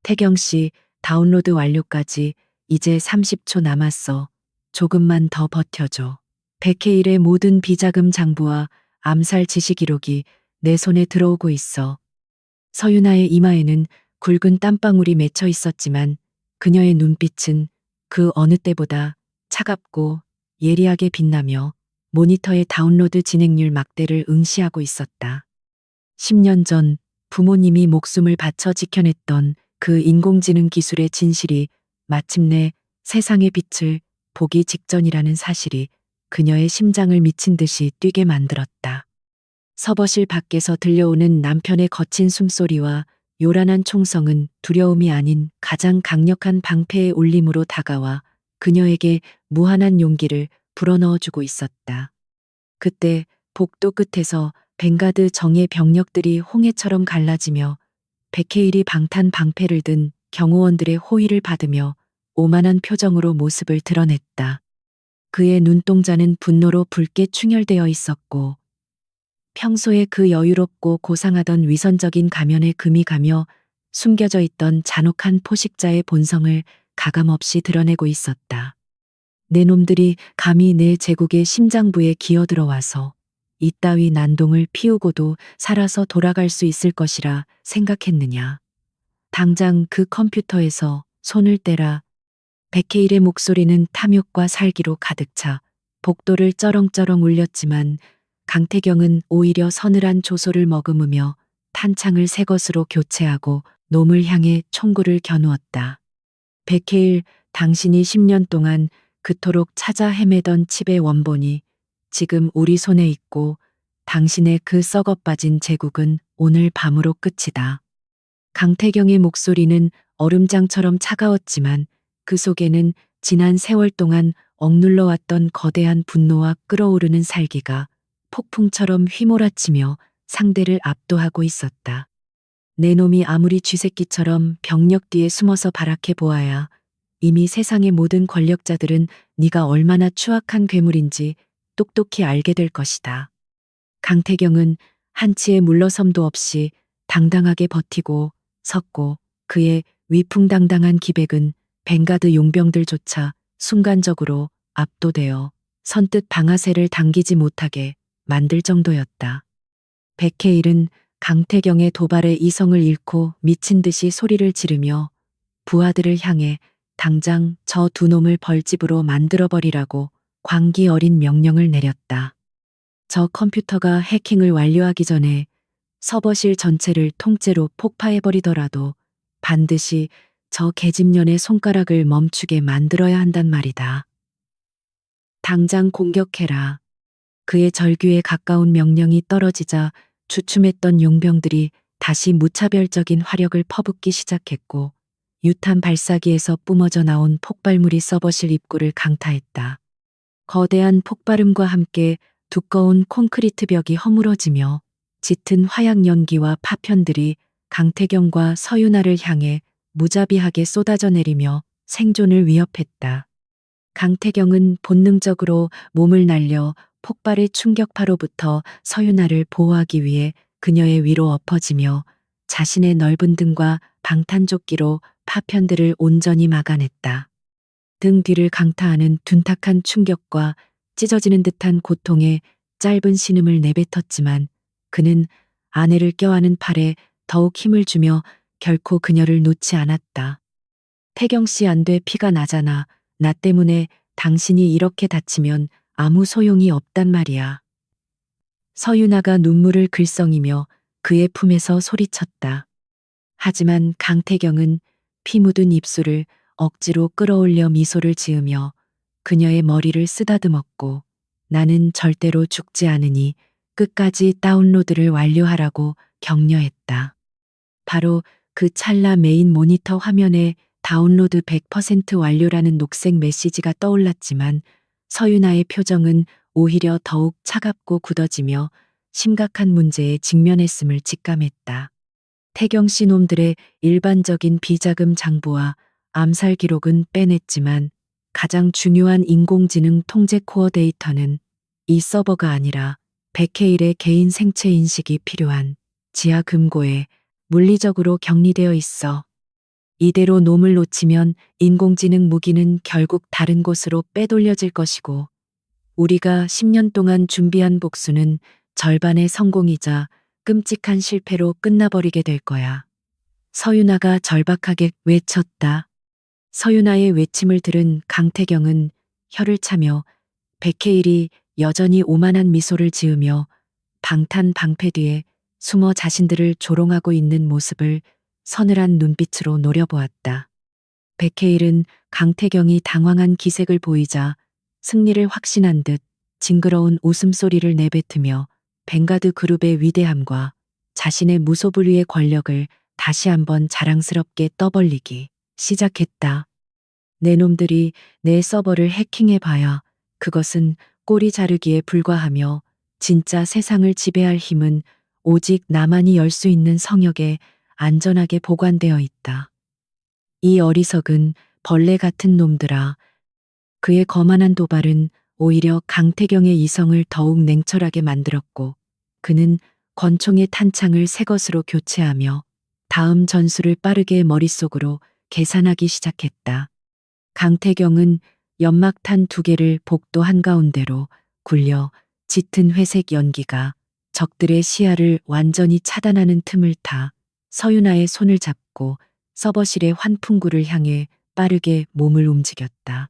태경 씨, 다운로드 완료까지 이제 30초 남았어. 조금만 더 버텨줘. 백해일의 모든 비자금 장부와 암살 지시 기록이 내 손에 들어오고 있어. 서윤아의 이마에는 굵은 땀방울이 맺혀 있었지만 그녀의 눈빛은 그 어느 때보다 차갑고 예리하게 빛나며 모니터의 다운로드 진행률 막대를 응시하고 있었다. 10년 전 부모님이 목숨을 바쳐 지켜냈던 그 인공지능 기술의 진실이 마침내 세상의 빛을 보기 직전이라는 사실이 그녀의 심장을 미친 듯이 뛰게 만들었다. 서버실 밖에서 들려오는 남편의 거친 숨소리와 요란한 총성은 두려움이 아닌 가장 강력한 방패의 울림으로 다가와 그녀에게 무한한 용기를 불어넣어주고 있었다. 그때 복도 끝에서 벵가드 정예 병력들이 홍해처럼 갈라지며 백해일이 방탄 방패를 든 경호원들의 호위를 받으며 오만한 표정으로 모습을 드러냈다. 그의 눈동자는 분노로 붉게 충혈되어 있었고 평소에 그 여유롭고 고상하던 위선적인 가면에 금이 가며 숨겨져 있던 잔혹한 포식자의 본성을 가감없이 드러내고 있었다. 내 놈들이 감히 내 제국의 심장부에 기어들어와서 이따위 난동을 피우고도 살아서 돌아갈 수 있을 것이라 생각했느냐. 당장 그 컴퓨터에서 손을 떼라. 백해일의 목소리는 탐욕과 살기로 가득 차 복도를 쩌렁쩌렁 울렸지만 강태경은 오히려 서늘한 조소를 머금으며 탄창을 새 것으로 교체하고 놈을 향해 총구를 겨누었다. 백해일, 당신이 10년 동안 그토록 찾아 헤매던 칩의 원본이 지금 우리 손에 있고 당신의 그 썩어 빠진 제국은 오늘 밤으로 끝이다. 강태경의 목소리는 얼음장처럼 차가웠지만 그 속에는 지난 세월 동안 억눌러왔던 거대한 분노와 끓어오르는 살기가 폭풍처럼 휘몰아치며 상대를 압도하고 있었다. 내 놈이 아무리 쥐새끼처럼 병력 뒤에 숨어서 발악해 보아야 이미 세상의 모든 권력자들은 네가 얼마나 추악한 괴물인지 똑똑히 알게 될 것이다. 강태경은 한치의 물러섬도 없이 당당하게 버티고 섰고 그의 위풍당당한 기백은 벵가드 용병들조차 순간적으로 압도되어 선뜻 방아쇠를 당기지 못하게 만들 정도였다. 백해일은 강태경의 도발에 이성을 잃고 미친 듯이 소리를 지르며 부하들을 향해 당장 저 두 놈을 벌집으로 만들어버리라고 광기 어린 명령을 내렸다. 저 컴퓨터가 해킹을 완료하기 전에 서버실 전체를 통째로 폭파해버리더라도 반드시 저 계집년의 손가락을 멈추게 만들어야 한단 말이다. 당장 공격해라. 그의 절규에 가까운 명령이 떨어지자 주춤했던 용병들이 다시 무차별적인 화력을 퍼붓기 시작했고 유탄 발사기에서 뿜어져 나온 폭발물이 서버실 입구를 강타했다. 거대한 폭발음과 함께 두꺼운 콘크리트 벽이 허물어지며 짙은 화약 연기와 파편들이 강태경과 서윤아를 향해 무자비하게 쏟아져 내리며 생존을 위협했다. 강태경은 본능적으로 몸을 날려 폭발의 충격파로부터 서윤아를 보호하기 위해 그녀의 위로 엎어지며 자신의 넓은 등과 방탄조끼로 파편들을 온전히 막아냈다. 등 뒤를 강타하는 둔탁한 충격과 찢어지는 듯한 고통에 짧은 신음을 내뱉었지만 그는 아내를 껴안은 팔에 더욱 힘을 주며 결코 그녀를 놓지 않았다. 태경 씨 안 돼, 피가 나잖아. 나 때문에 당신이 이렇게 다치면 아무 소용이 없단 말이야. 서윤아가 눈물을 글썽이며 그의 품에서 소리쳤다. 하지만 강태경은 피 묻은 입술을 억지로 끌어올려 미소를 지으며 그녀의 머리를 쓰다듬었고, 나는 절대로 죽지 않으니 끝까지 다운로드를 완료하라고 격려했다. 바로 그 찰나 메인 모니터 화면에 다운로드 100% 완료라는 녹색 메시지가 떠올랐지만 서윤아의 표정은 오히려 더욱 차갑고 굳어지며 심각한 문제에 직면했음을 직감했다. 태경 씨 놈들의 일반적인 비자금 장부와 암살 기록은 빼냈지만 가장 중요한 인공지능 통제 코어 데이터는 이 서버가 아니라 백해일의 개인 생체 인식이 필요한 지하 금고에 물리적으로 격리되어 있어. 이대로 놈을 놓치면 인공지능 무기는 결국 다른 곳으로 빼돌려질 것이고 우리가 10년 동안 준비한 복수는 절반의 성공이자 끔찍한 실패로 끝나버리게 될 거야. 서윤아가 절박하게 외쳤다. 서윤아의 외침을 들은 강태경은 혀를 차며 백해일이 여전히 오만한 미소를 지으며 방탄 방패 뒤에 숨어 자신들을 조롱하고 있는 모습을 서늘한 눈빛으로 노려보았다. 백해일은 강태경이 당황한 기색을 보이자 승리를 확신한 듯 징그러운 웃음소리를 내뱉으며 벵가드 그룹의 위대함과 자신의 무소불위의 권력을 다시 한번 자랑스럽게 떠벌리기 시작했다. 내 놈들이 내 서버를 해킹해봐야 그것은 꼬리 자르기에 불과하며 진짜 세상을 지배할 힘은 오직 나만이 열 수 있는 성역에 안전하게 보관되어 있다. 이 어리석은 벌레 같은 놈들아. 그의 거만한 도발은 오히려 강태경의 이성을 더욱 냉철하게 만들었고 그는 권총의 탄창을 새 것으로 교체하며 다음 전술을 빠르게 머릿속으로 계산하기 시작했다. 강태경은 연막탄 2개를 복도 한가운데로 굴려 짙은 회색 연기가 적들의 시야를 완전히 차단하는 틈을 타 서윤아의 손을 잡고 서버실의 환풍구를 향해 빠르게 몸을 움직였다.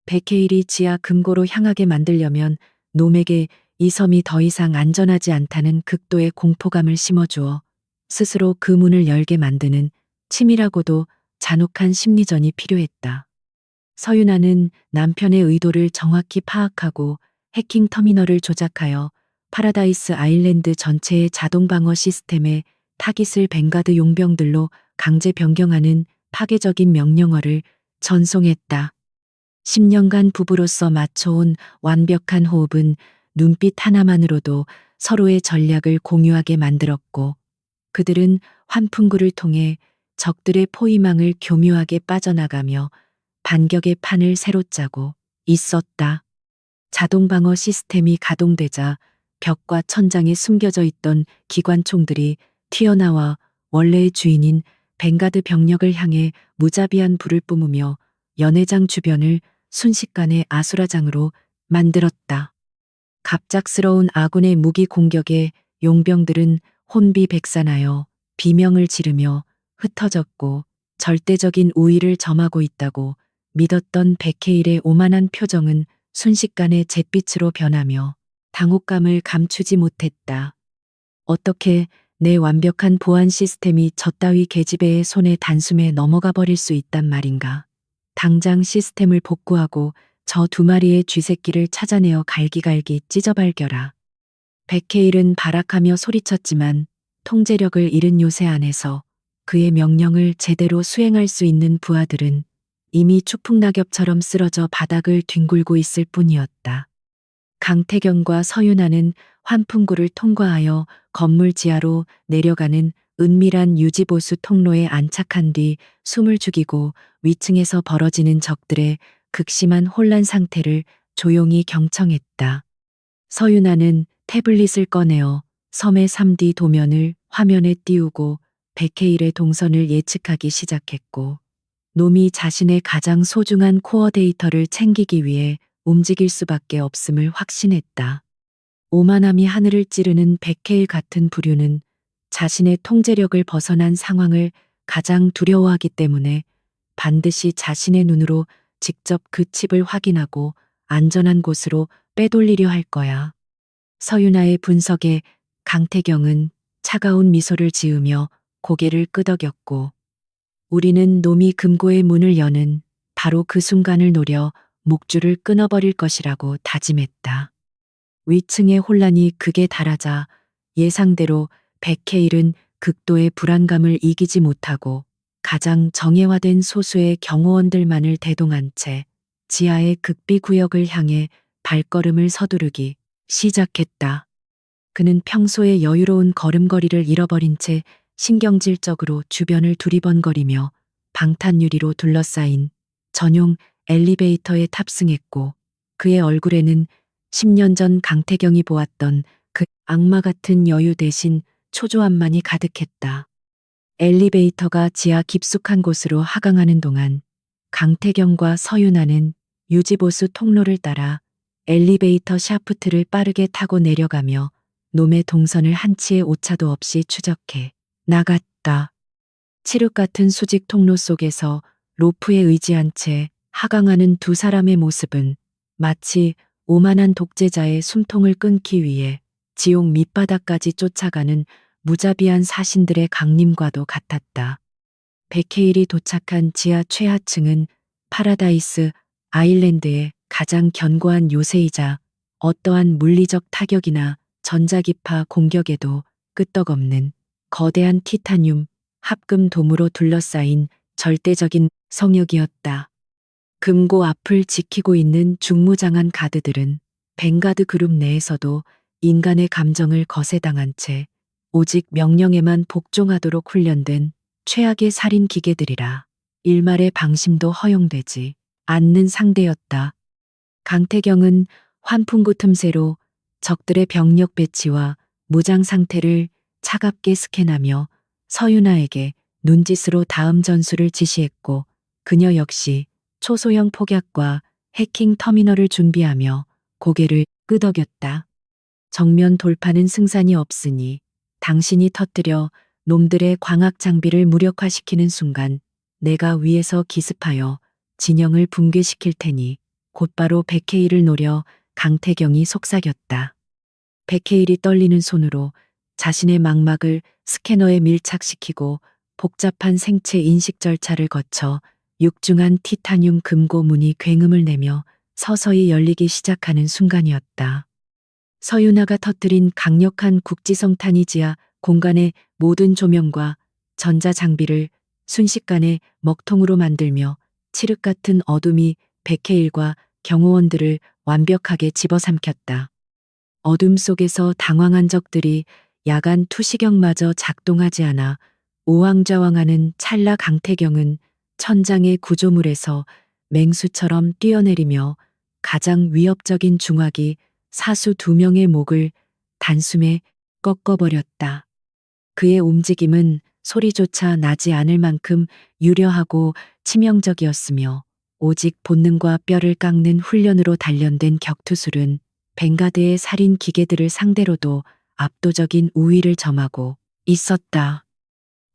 백해일이 지하 금고로 향하게 만들려면 놈에게 이 섬이 더 이상 안전하지 않다는 극도의 공포감을 심어주어 스스로 그 문을 열게 만드는 치밀하고도 잔혹한 심리전이 필요했다. 서윤아는 남편의 의도를 정확히 파악하고 해킹 터미널을 조작하여 파라다이스 아일랜드 전체의 자동 방어 시스템에 타깃을 벵가드 용병들로 강제 변경하는 파괴적인 명령어를 전송했다. 10년간 부부로서 맞춰온 완벽한 호흡은 눈빛 하나만으로도 서로의 전략을 공유하게 만들었고 그들은 환풍구를 통해 적들의 포위망을 교묘하게 빠져나가며 반격의 판을 새로 짜고 있었다. 자동 방어 시스템이 가동되자 벽과 천장에 숨겨져 있던 기관총들이 튀어나와 원래의 주인인 벵가드 병력을 향해 무자비한 불을 뿜으며 연회장 주변을 순식간에 아수라장으로 만들었다. 갑작스러운 아군의 무기 공격에 용병들은 혼비백산하여 비명을 지르며 흩어졌고 절대적인 우위를 점하고 있다고 믿었던 백해일의 오만한 표정은 순식간에 잿빛으로 변하며 당혹감을 감추지 못했다. 어떻게 내 완벽한 보안 시스템이 저따위 계집애의 손에 단숨에 넘어가 버릴 수 있단 말인가. 당장 시스템을 복구하고 저 2마리의 쥐새끼를 찾아내어 갈기갈기 찢어발겨라. 백해일은 발악하며 소리쳤지만 통제력을 잃은 요새 안에서 그의 명령을 제대로 수행할 수 있는 부하들은 이미 추풍낙엽처럼 쓰러져 바닥을 뒹굴고 있을 뿐이었다. 강태경과 서윤아는 환풍구를 통과하여 건물 지하로 내려가는 은밀한 유지보수 통로에 안착한 뒤 숨을 죽이고 위층에서 벌어지는 적들의 극심한 혼란 상태를 조용히 경청했다. 서윤아는 태블릿을 꺼내어 섬의 3D 도면을 화면에 띄우고 백케일의 동선을 예측하기 시작했고, 놈이 자신의 가장 소중한 코어 데이터를 챙기기 위해 움직일 수밖에 없음을 확신했다. 오만함이 하늘을 찌르는 백케일 같은 부류는 자신의 통제력을 벗어난 상황을 가장 두려워하기 때문에 반드시 자신의 눈으로 직접 그 칩을 확인하고 안전한 곳으로 빼돌리려 할 거야. 서윤아의 분석에 강태경은 차가운 미소를 지으며 고개를 끄덕였고, 우리는 놈이 금고의 문을 여는 바로 그 순간을 노려 목줄을 끊어버릴 것이라고 다짐했다. 위층의 혼란이 극에 달하자 예상대로 백케일은 극도의 불안감을 이기지 못하고 가장 정예화된 소수의 경호원들만을 대동한 채 지하의 극비 구역을 향해 발걸음을 서두르기 시작했다. 그는 평소의 여유로운 걸음걸이를 잃어버린 채 신경질적으로 주변을 두리번거리며 방탄유리로 둘러싸인 전용 엘리베이터에 탑승했고, 그의 얼굴에는 10년 전 강태경이 보았던 그 악마 같은 여유 대신 초조함만이 가득했다. 엘리베이터가 지하 깊숙한 곳으로 하강하는 동안 강태경과 서윤아는 유지보수 통로를 따라 엘리베이터 샤프트를 빠르게 타고 내려가며 놈의 동선을 한치의 오차도 없이 추적해 나갔다. 칠흑 같은 수직 통로 속에서 로프에 의지한 채 하강하는 두 사람의 모습은 마치 오만한 독재자의 숨통을 끊기 위해 지옥 밑바닥까지 쫓아가는 무자비한 사신들의 강림과도 같았다. 백헤일이 도착한 지하 최하층은 파라다이스 아일랜드의 가장 견고한 요새이자 어떠한 물리적 타격이나 전자기파 공격에도 끄떡없는 거대한 티타늄 합금 돔으로 둘러싸인 절대적인 성역이었다. 금고 앞을 지키고 있는 중무장한 가드들은 벵가드 그룹 내에서도 인간의 감정을 거세당한 채 오직 명령에만 복종하도록 훈련된 최악의 살인 기계들이라 일말의 방심도 허용되지 않는 상대였다. 강태경은 환풍구 틈새로 적들의 병력 배치와 무장 상태를 차갑게 스캔하며 서윤아에게 눈짓으로 다음 전술을 지시했고, 그녀 역시 초소형 폭약과 해킹 터미널을 준비하며 고개를 끄덕였다. 정면 돌파는 승산이 없으니 당신이 터뜨려 놈들의 광학 장비를 무력화시키는 순간 내가 위에서 기습하여 진영을 붕괴시킬 테니 곧바로 백헤일을 노려 강태경이 속삭였다. 백헤일이 떨리는 손으로 자신의 망막을 스캐너에 밀착시키고 복잡한 생체 인식 절차를 거쳐 육중한 티타늄 금고 문이 굉음을 내며 서서히 열리기 시작하는 순간이었다. 서윤아가 터뜨린 강력한 국지성탄이 지하 공간의 모든 조명과 전자장비를 순식간에 먹통으로 만들며 칠흑 같은 어둠이 백헤일과 경호원들을 완벽하게 집어삼켰다. 어둠 속에서 당황한 적들이 야간 투시경마저 작동하지 않아 우왕좌왕하는 찰나 강태경은 천장의 구조물에서 맹수처럼 뛰어내리며 가장 위협적인 중화기 사수 2명의 목을 단숨에 꺾어버렸다. 그의 움직임은 소리조차 나지 않을 만큼 유려하고 치명적이었으며 오직 본능과 뼈를 깎는 훈련으로 단련된 격투술은 벵가드의 살인 기계들을 상대로도 압도적인 우위를 점하고 있었다.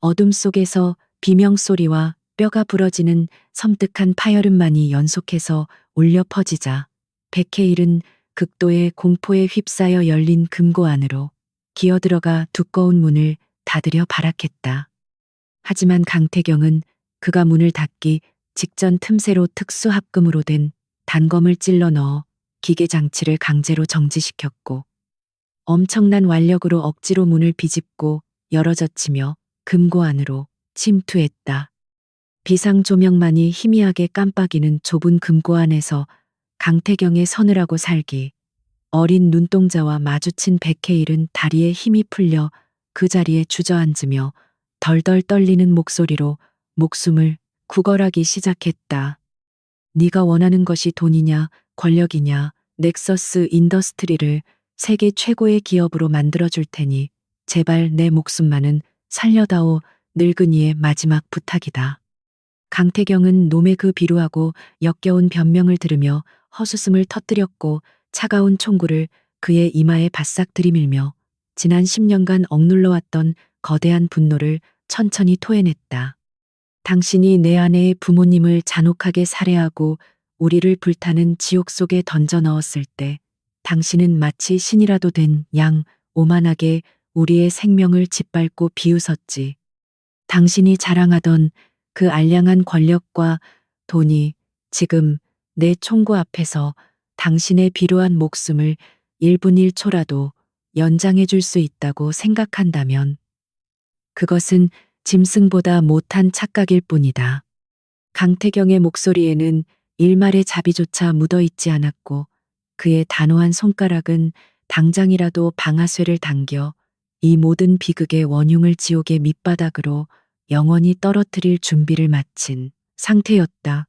어둠 속에서 비명소리와 뼈가 부러지는 섬뜩한 파열음만이 연속해서 울려 퍼지자 백헤일은 극도의 공포에 휩싸여 열린 금고 안으로 기어들어가 두꺼운 문을 닫으려 발악했다. 하지만 강태경은 그가 문을 닫기 직전 틈새로 특수 합금으로 된 단검을 찔러 넣어 기계 장치를 강제로 정지시켰고, 엄청난 완력으로 억지로 문을 비집고 열어젖히며 금고 안으로 침투했다. 비상 조명만이 희미하게 깜빡이는 좁은 금고 안에서 강태경의 서늘하고 살기 어린 눈동자와 마주친 백헤일은 다리에 힘이 풀려 그 자리에 주저앉으며 덜덜 떨리는 목소리로 목숨을 구걸하기 시작했다. 네가 원하는 것이 돈이냐 권력이냐 넥서스 인더스트리를 세계 최고의 기업으로 만들어줄 테니 제발 내 목숨만은 살려다오. 늙은이의 마지막 부탁이다. 강태경은 놈의 그 비루하고 역겨운 변명을 들으며 헛웃음을 터뜨렸고 차가운 총구를 그의 이마에 바싹 들이밀며 지난 10년간 억눌러왔던 거대한 분노를 천천히 토해냈다. 당신이 내 아내의 부모님을 잔혹하게 살해하고 우리를 불타는 지옥 속에 던져 넣었을 때 당신은 마치 신이라도 된 양 오만하게 우리의 생명을 짓밟고 비웃었지. 당신이 자랑하던 그 알량한 권력과 돈이 지금 내 총구 앞에서 당신의 비루한 목숨을 1분 1초라도 연장해 줄 수 있다고 생각한다면 그것은 짐승보다 못한 착각일 뿐이다. 강태경의 목소리에는 일말의 자비조차 묻어있지 않았고 그의 단호한 손가락은 당장이라도 방아쇠를 당겨 이 모든 비극의 원흉을 지옥의 밑바닥으로 영원히 떨어뜨릴 준비를 마친 상태였다.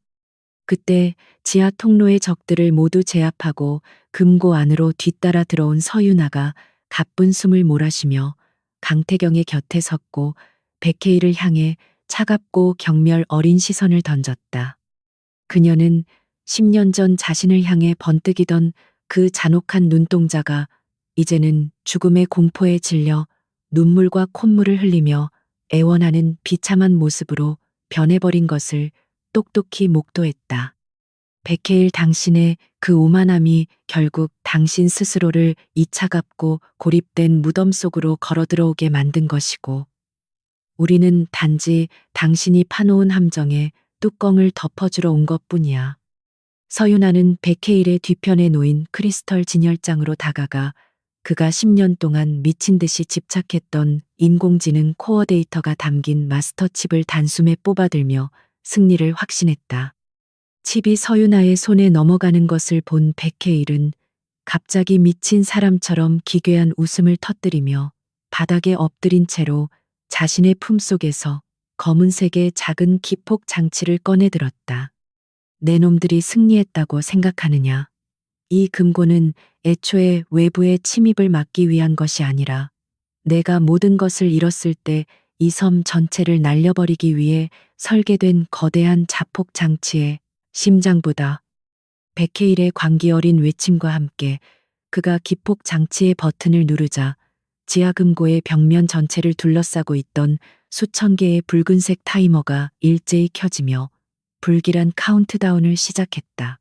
그때 지하 통로의 적들을 모두 제압하고 금고 안으로 뒤따라 들어온 서윤아가 가쁜 숨을 몰아쉬며 강태경의 곁에 섰고 백혜일을 향해 차갑고 경멸 어린 시선을 던졌다. 그녀는 10년 전 자신을 향해 번뜩이던 그 잔혹한 눈동자가 이제는 죽음의 공포에 질려 눈물과 콧물을 흘리며 애원하는 비참한 모습으로 변해버린 것을 똑똑히 목도했다. 백혜일, 당신의 그 오만함이 결국 당신 스스로를 이 차갑고 고립된 무덤 속으로 걸어들어오게 만든 것이고 우리는 단지 당신이 파놓은 함정에 뚜껑을 덮어주러 온 것뿐이야. 서윤아는 백혜일의 뒤편에 놓인 크리스털 진열장으로 다가가 그가 10년 동안 미친 듯이 집착했던 인공지능 코어 데이터가 담긴 마스터 칩을 단숨에 뽑아들며 승리를 확신했다. 칩이 서윤아의 손에 넘어가는 것을 본 백혜일은 갑자기 미친 사람처럼 기괴한 웃음을 터뜨리며 바닥에 엎드린 채로 자신의 품속에서 검은색의 작은 기폭 장치를 꺼내들었다. 내 놈들이 승리했다고 생각하느냐? 이 금고는 애초에 외부의 침입을 막기 위한 것이 아니라 내가 모든 것을 잃었을 때 이 섬 전체를 날려버리기 위해 설계된 거대한 자폭 장치의 심장부다. 백혜일의 광기 어린 외침과 함께 그가 기폭 장치의 버튼을 누르자 지하금고의 벽면 전체를 둘러싸고 있던 수천 개의 붉은색 타이머가 일제히 켜지며 불길한 카운트다운을 시작했다.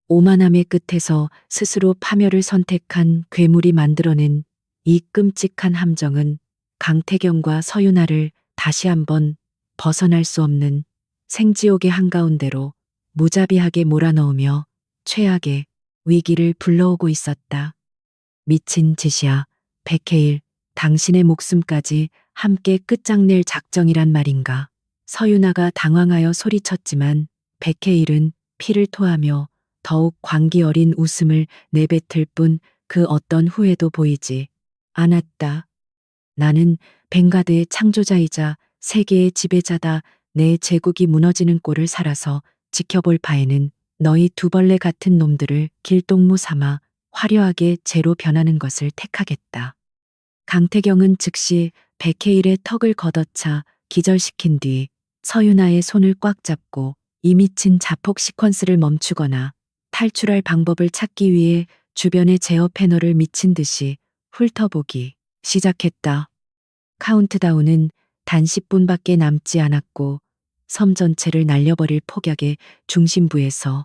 오만함의 끝에서 스스로 파멸을 선택한 괴물이 만들어낸 이 끔찍한 함정은 강태경과 서윤아를 다시 한번 벗어날 수 없는 생지옥의 한가운데로 무자비하게 몰아넣으며 최악의 위기를 불러오고 있었다. 미친 짓이야. 백혜일, 당신의 목숨까지 함께 끝장낼 작정이란 말인가? 서윤아가 당황하여 소리쳤지만 백혜일은 피를 토하며 더욱 광기 어린 웃음을 내뱉을 뿐 그 어떤 후회도 보이지 않았다. 나는 벵가드의 창조자이자 세계의 지배자다. 내 제국이 무너지는 꼴을 살아서 지켜볼 바에는 너희 두 벌레 같은 놈들을 길동무 삼아 화려하게 재로 변하는 것을 택하겠다. 강태경은 즉시 백혜일의 턱을 걷어차 기절시킨 뒤 서윤아의 손을 꽉 잡고 이 미친 자폭 시퀀스를 멈추거나 탈출할 방법을 찾기 위해 주변의 제어 패널을 미친 듯이 훑어보기 시작했다. 카운트다운은 단 10분밖에 남지 않았고 섬 전체를 날려버릴 폭약의 중심부에서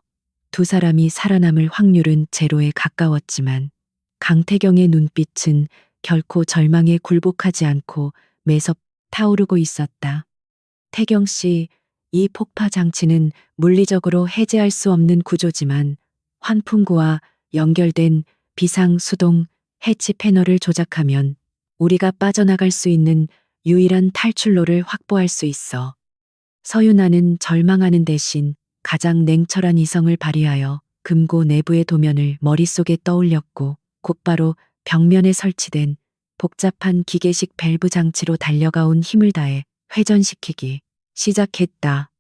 두 사람이 살아남을 확률은 제로에 가까웠지만 강태경의 눈빛은 결코 절망에 굴복하지 않고 매섭 타오르고 있었다. 태경 씨, 이 폭파 장치는 물리적으로 해제할 수 없는 구조지만 환풍구와 연결된 비상 수동 해치 패널을 조작하면 우리가 빠져나갈 수 있는 유일한 탈출로를 확보할 수 있어. 서윤아는 절망하는 대신 가장 냉철한 이성을 발휘하여 금고 내부의 도면을 머릿속에 떠올렸고 곧바로 벽면에 설치된 복잡한 기계식 밸브 장치로 달려가온 힘을 다해 회전시키기 시작했다.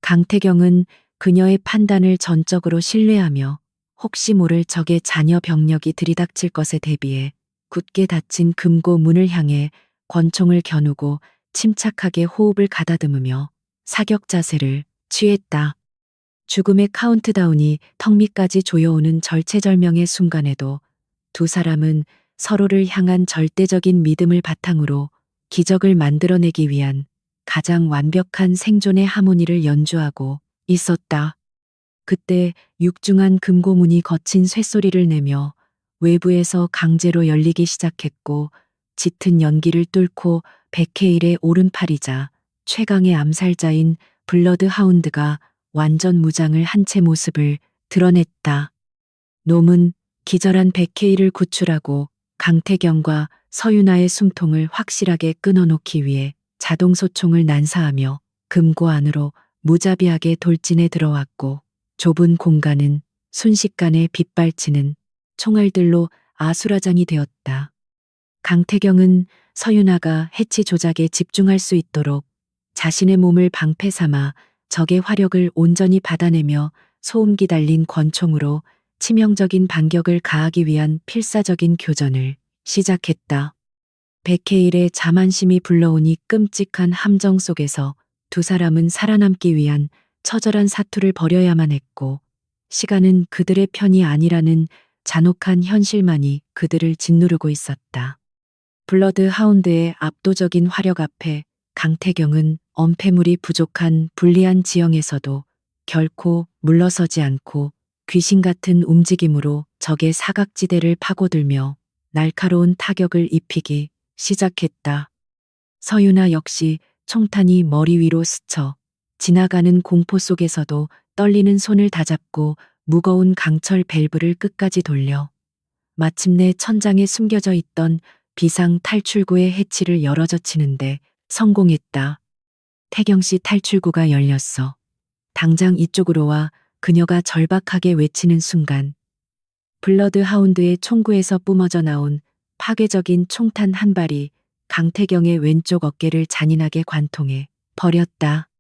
강태경은 그녀의 판단을 전적으로 신뢰하며 혹시 모를 적의 잔여 병력이 들이닥칠 것에 대비해 굳게 닫힌 금고 문을 향해 권총을 겨누고 침착하게 호흡을 가다듬으며 사격 자세를 취했다. 죽음의 카운트다운이 턱 밑까지 조여오는 절체절명의 순간에도 두 사람은 서로를 향한 절대적인 믿음을 바탕으로 기적을 만들어내기 위한 가장 완벽한 생존의 하모니를 연주하고 있었다. 그때 육중한 금고문이 거친 쇳소리를 내며 외부에서 강제로 열리기 시작했고 짙은 연기를 뚫고 백헤일의 오른팔이자 최강의 암살자인 블러드 하운드가 완전 무장을 한 채 모습을 드러냈다. 놈은 기절한 백헤일을 구출하고 강태경과 서윤아의 숨통을 확실하게 끊어놓기 위해 자동소총을 난사하며 금고 안으로 무자비하게 돌진해 들어왔고 좁은 공간은 순식간에 빗발치는 총알들로 아수라장이 되었다. 강태경은 서윤아가 해치 조작에 집중할 수 있도록 자신의 몸을 방패 삼아 적의 화력을 온전히 받아내며 소음기 달린 권총으로 치명적인 반격을 가하기 위한 필사적인 교전을 시작했다. 백헤일의 자만심이 불러오니 끔찍한 함정 속에서 두 사람은 살아남기 위한 처절한 사투를 벌여야만 했고 시간은 그들의 편이 아니라는 잔혹한 현실만이 그들을 짓누르고 있었다. 블러드 하운드의 압도적인 화력 앞에 강태경은 엄폐물이 부족한 불리한 지형에서도 결코 물러서지 않고 귀신 같은 움직임으로 적의 사각지대를 파고들며 날카로운 타격을 입히기 시작했다. 서윤아 역시 총탄이 머리 위로 스쳐 지나가는 공포 속에서도 떨리는 손을 다잡고 무거운 강철 밸브를 끝까지 돌려 마침내 천장에 숨겨져 있던 비상 탈출구의 해치를 열어젖히는데 성공했다. 태경 씨 탈출구가 열렸어. 당장 이쪽으로 와. 그녀가 절박하게 외치는 순간 블러드 하운드의 총구에서 뿜어져 나온 파괴적인 총탄 한 발이 강태경의 왼쪽 어깨를 잔인하게 관통해 버렸다.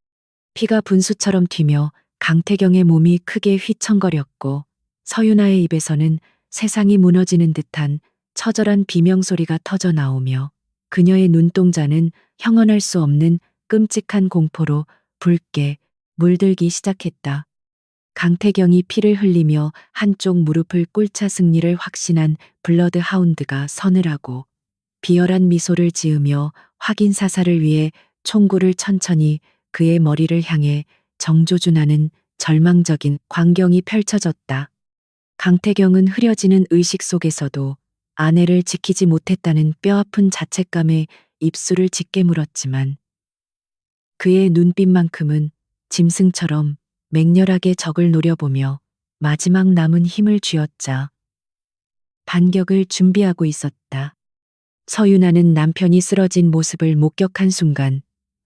피가 분수처럼 튀며 강태경의 몸이 크게 휘청거렸고 서윤아의 입에서는 세상이 무너지는 듯한 처절한 비명소리가 터져 나오며 그녀의 눈동자는 형언할 수 없는 끔찍한 공포로 붉게 물들기 시작했다. 강태경이 피를 흘리며 한쪽 무릎을 꿇자 승리를 확신한 블러드 하운드가 서늘하고 비열한 미소를 지으며 확인 사살을 위해 총구를 천천히 그의 머리를 향해 정조준하는 절망적인 광경이 펼쳐졌다. 강태경은 흐려지는 의식 속에서도 아내를 지키지 못했다는 뼈아픈 자책감에 입술을 짙게 물었지만 그의 눈빛만큼은 짐승처럼 맹렬하게 적을 노려보며 마지막 남은 힘을 쥐어짜 반격을 준비하고 있었다. 서윤아는 남편이 쓰러진 모습을 목격한 순간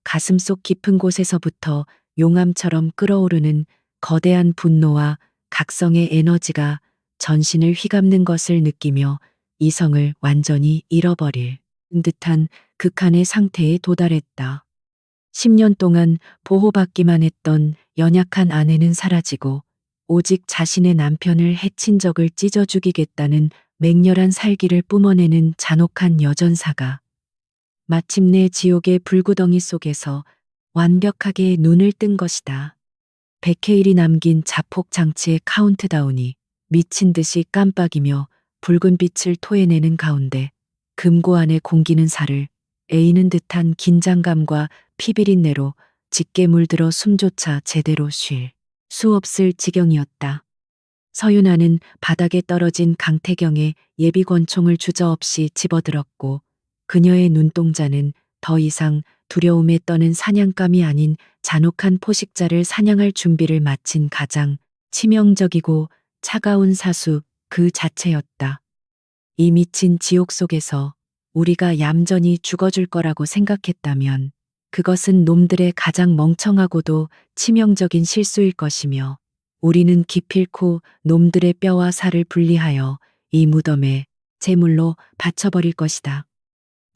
가슴속 깊은 곳에서부터 용암처럼 끓어오르는 거대한 분노와 각성의 에너지가 전신을 휘감는 것을 느끼며 이성을 완전히 잃어버릴 듯한 극한의 상태에 도달했다. 10년 동안 보호받기만 했던 연약한 아내는 사라지고 오직 자신의 남편을 해친 적을 찢어 죽이겠다는 맹렬한 살기를 뿜어내는 잔혹한 여전사가 마침내 지옥의 불구덩이 속에서 완벽하게 눈을 뜬 것이다. 백헤일이 남긴 자폭 장치의 카운트다운이 미친 듯이 깜빡이며 붉은 빛을 토해내는 가운데 금고 안의 공기는 살을 에이는 듯한 긴장감과 피비린내로 짙게 물들어 숨조차 제대로 쉴 수 없을 지경이었다. 서윤아는 바닥에 떨어진 강태경의 예비 권총을 주저없이 집어들었고 그녀의 눈동자는 더 이상 두려움에 떠는 사냥감이 아닌 잔혹한 포식자를 사냥할 준비를 마친 가장 치명적이고 차가운 사수 그 자체였다. 이 미친 지옥 속에서 우리가 얌전히 죽어줄 거라고 생각했다면 그것은 놈들의 가장 멍청하고도 치명적인 실수일 것이며 우리는 기필코 놈들의 뼈와 살을 분리하여 이 무덤에 제물로 바쳐버릴 것이다.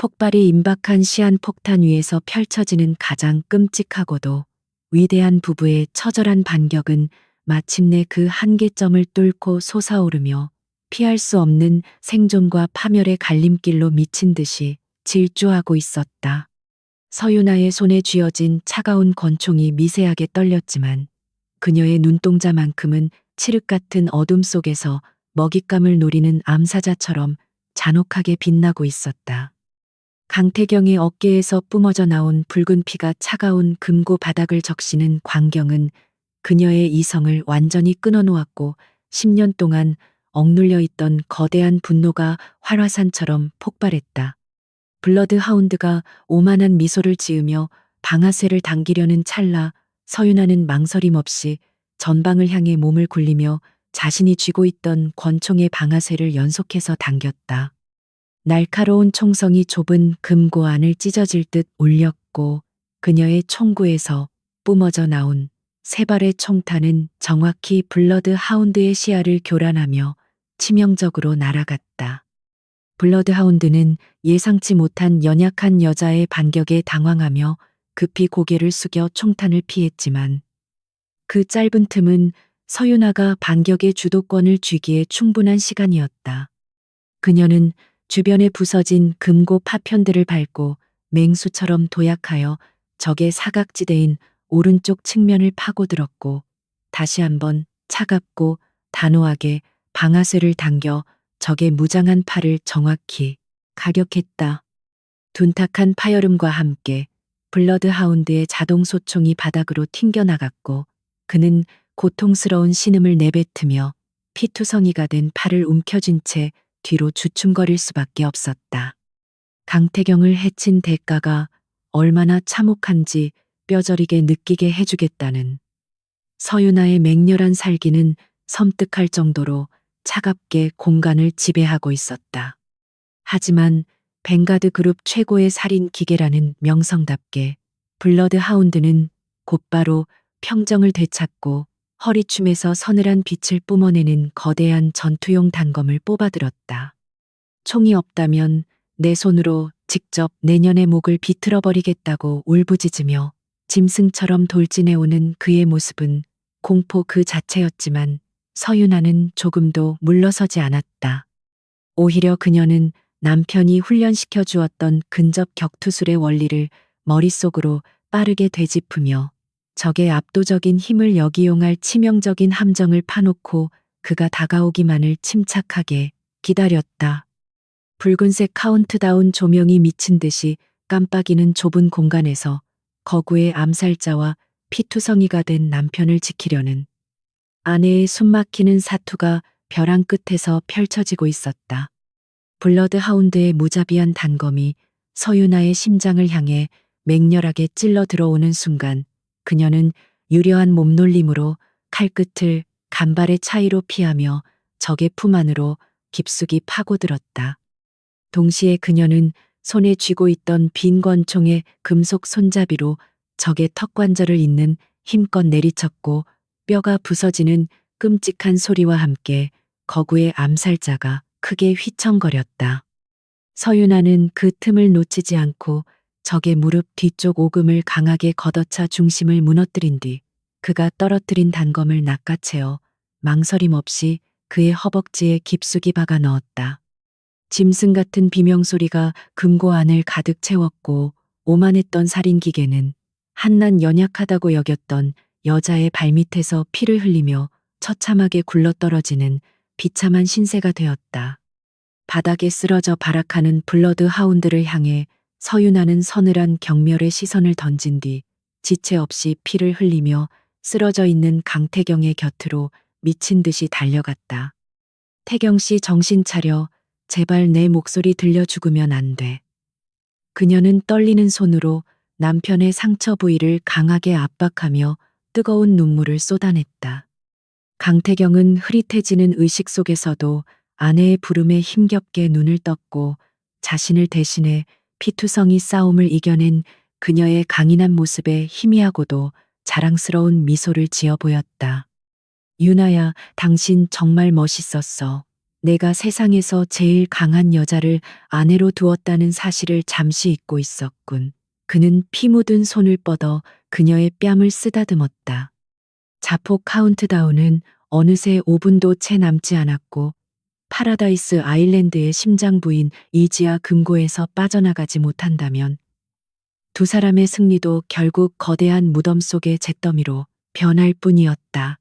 폭발이 임박한 시한폭탄 위에서 펼쳐지는 가장 끔찍하고도 위대한 부부의 처절한 반격은 마침내 그 한계점을 뚫고 솟아오르며 피할 수 없는 생존과 파멸의 갈림길로 미친 듯이 질주하고 있었다. 서윤아의 손에 쥐어진 차가운 권총이 미세하게 떨렸지만 그녀의 눈동자만큼은 칠흑 같은 어둠 속에서 먹잇감을 노리는 암사자처럼 잔혹하게 빛나고 있었다. 강태경의 어깨에서 뿜어져 나온 붉은 피가 차가운 금고 바닥을 적시는 광경은 그녀의 이성을 완전히 끊어놓았고 10년 동안 억눌려 있던 거대한 분노가 활화산처럼 폭발했다. 블러드 하운드가 오만한 미소를 지으며 방아쇠를 당기려는 찰나 서윤아는 망설임 없이 전방을 향해 몸을 굴리며 자신이 쥐고 있던 권총의 방아쇠를 연속해서 당겼다. 날카로운 총성이 좁은 금고 안을 찢어질 듯 울렸고 그녀의 총구에서 뿜어져 나온 세 발의 총탄은 정확히 블러드 하운드의 시야를 교란하며 치명적으로 날아갔다. 블러드 하운드는 예상치 못한 연약한 여자의 반격에 당황하며 급히 고개를 숙여 총탄을 피했지만 그 짧은 틈은 서윤아가 반격의 주도권을 쥐기에 충분한 시간이었다. 그녀는 주변에 부서진 금고 파편들을 밟고 맹수처럼 도약하여 적의 사각지대인 오른쪽 측면을 파고들었고 다시 한번 차갑고 단호하게 방아쇠를 당겨 적의 무장한 팔을 정확히 가격했다. 둔탁한 파열음과 함께 블러드 하운드의 자동 소총이 바닥으로 튕겨나갔고 그는 고통스러운 신음을 내뱉으며 피투성이가 된 팔을 움켜쥔 채 뒤로 주춤거릴 수밖에 없었다. 강태경을 해친 대가가 얼마나 참혹한지 뼈저리게 느끼게 해주겠다는 서윤아의 맹렬한 살기는 섬뜩할 정도로 차갑게 공간을 지배하고 있었다. 하지만 벵가드 그룹 최고의 살인 기계라는 명성답게 블러드 하운드는 곧바로 평정을 되찾고 허리춤에서 서늘한 빛을 뿜어내는 거대한 전투용 단검을 뽑아들었다. 총이 없다면 내 손으로 직접 내년의 목을 비틀어 버리겠다고 울부짖으며 짐승처럼 돌진해오는 그의 모습은 공포 그 자체였지만 서윤아는 조금도 물러서지 않았다. 오히려 그녀는 남편이 훈련시켜 주었던 근접 격투술의 원리를 머릿속으로 빠르게 되짚으며 적의 압도적인 힘을 역이용할 치명적인 함정을 파놓고 그가 다가오기만을 침착하게 기다렸다. 붉은색 카운트다운 조명이 미친 듯이 깜빡이는 좁은 공간에서 거구의 암살자와 피투성이가 된 남편을 지키려는 아내의 숨막히는 사투가 벼랑 끝에서 펼쳐지고 있었다. 블러드 하운드의 무자비한 단검이 서윤아의 심장을 향해 맹렬하게 찔러 들어오는 순간 그녀는 유려한 몸놀림으로 칼끝을 간발의 차이로 피하며 적의 품 안으로 깊숙이 파고들었다. 동시에 그녀는 손에 쥐고 있던 빈 권총의 금속 손잡이로 적의 턱관절을 잇는 힘껏 내리쳤고 뼈가 부서지는 끔찍한 소리와 함께 거구의 암살자가 크게 휘청거렸다. 서윤아는 그 틈을 놓치지 않고 적의 무릎 뒤쪽 오금을 강하게 걷어차 중심을 무너뜨린 뒤 그가 떨어뜨린 단검을 낚아채어 망설임 없이 그의 허벅지에 깊숙이 박아 넣었다. 짐승 같은 비명소리가 금고 안을 가득 채웠고 오만했던 살인기계는 한낱 연약하다고 여겼던 여자의 발밑에서 피를 흘리며 처참하게 굴러떨어지는 비참한 신세가 되었다. 바닥에 쓰러져 발악하는 블러드 하운드를 향해 서윤아는 서늘한 경멸의 시선을 던진 뒤 지체 없이 피를 흘리며 쓰러져 있는 강태경의 곁으로 미친 듯이 달려갔다. 태경 씨 정신 차려. 제발 내 목소리 들려 죽으면 안 돼. 그녀는 떨리는 손으로 남편의 상처 부위를 강하게 압박하며 뜨거운 눈물을 쏟아냈다. 강태경은 흐릿해지는 의식 속에서도 아내의 부름에 힘겹게 눈을 떴고 자신을 대신해 피투성이 싸움을 이겨낸 그녀의 강인한 모습에 희미하고도 자랑스러운 미소를 지어 보였다. 유나야, 당신 정말 멋있었어. 내가 세상에서 제일 강한 여자를 아내로 두었다는 사실을 잠시 잊고 있었군. 그는 피 묻은 손을 뻗어 그녀의 뺨을 쓰다듬었다. 자폭 카운트다운은 어느새 5분도 채 남지 않았고 파라다이스 아일랜드의 심장 부인 이지아 금고에서 빠져나가지 못한다면 두 사람의 승리도 결국 거대한 무덤 속의 잿더미로 변할 뿐이었다.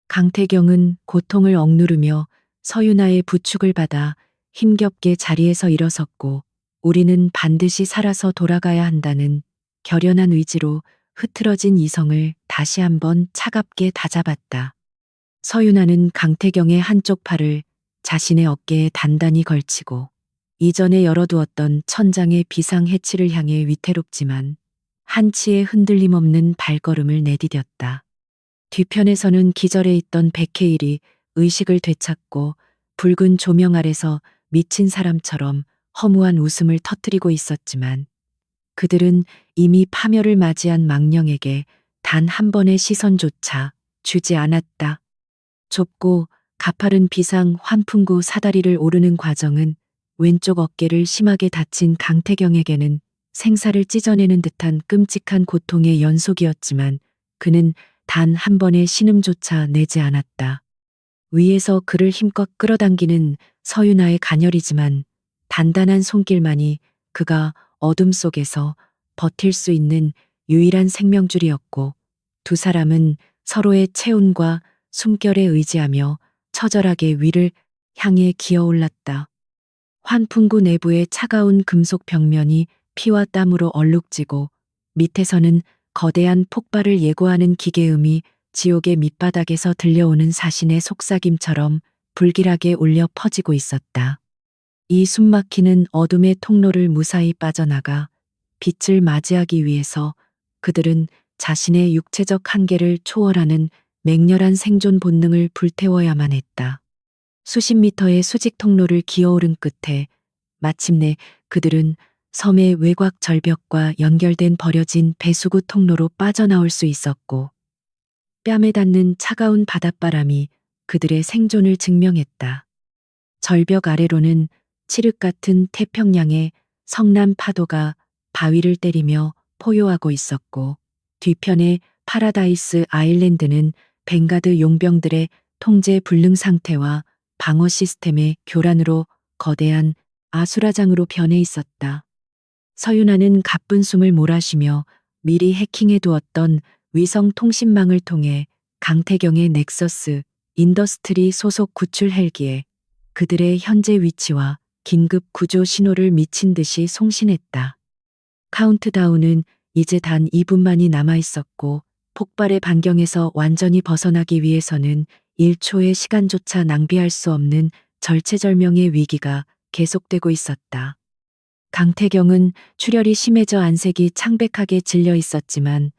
강태경은 고통을 억누르며 서윤아의 부축을 받아 힘겹게 자리에서 일어섰고 우리는 반드시 살아서 돌아가야 한다는 결연한 의지로 흐트러진 이성을 다시 한번 차갑게 다잡았다. 서윤아는 강태경의 한쪽 팔을 자신의 어깨에 단단히 걸치고 이전에 열어두었던 천장의 비상해치를 향해 위태롭지만 한치의 흔들림 없는 발걸음을 내디뎠다. 뒤편에서는 기절해 있던 백해일이 의식을 되찾고 붉은 조명 아래서 미친 사람처럼 허무한 웃음을 터뜨리고 있었지만 그들은 이미 파멸을 맞이한 망령에게 단 한 번의 시선조차 주지 않았다. 좁고 가파른 비상 환풍구 사다리를 오르는 과정은 왼쪽 어깨를 심하게 다친 강태경에게는 생사를 찢어내는 듯한 끔찍한 고통의 연속이었지만 그는 단 한 번의 신음조차 내지 않았다. 위에서 그를 힘껏 끌어당기는 서윤아의 가녀리지만 단단한 손길만이 그가 어둠 속에서 버틸 수 있는 유일한 생명줄이었고 두 사람은 서로의 체온과 숨결에 의지하며 처절하게 위를 향해 기어올랐다. 환풍구 내부의 차가운 금속 벽면이 피와 땀으로 얼룩지고 밑에서는 거대한 폭발을 예고하는 기계음이 지옥의 밑바닥에서 들려오는 사신의 속삭임처럼 불길하게 울려 퍼지고 있었다. 이 숨막히는 어둠의 통로를 무사히 빠져나가 빛을 맞이하기 위해서 그들은 자신의 육체적 한계를 초월하는 맹렬한 생존 본능을 불태워야만 했다. 수십 미터의 수직 통로를 기어오른 끝에 마침내 그들은 섬의 외곽 절벽과 연결된 버려진 배수구 통로로 빠져나올 수 있었고 뺨에 닿는 차가운 바닷바람이 그들의 생존을 증명했다. 절벽 아래로는 칠흑 같은 태평양의 성남 파도가 바위를 때리며 포효하고 있었고 뒤편의 파라다이스 아일랜드는 벵가드 용병들의 통제 불능 상태와 방어 시스템의 교란으로 거대한 아수라장으로 변해 있었다. 서윤아는 가쁜 숨을 몰아쉬며 미리 해킹해 두었던 위성 통신망을 통해 강태경의 넥서스 인더스트리 소속 구출 헬기에 그들의 현재 위치와 긴급 구조 신호를 미친 듯이 송신했다. 카운트다운은 이제 단 2분만이 남아 있었고 폭발의 반경에서 완전히 벗어나기 위해서는 1초의 시간조차 낭비할 수 없는 절체절명의 위기가 계속되고 있었다. 강태경은 출혈이 심해져 안색이 창백하게 질려 있었지만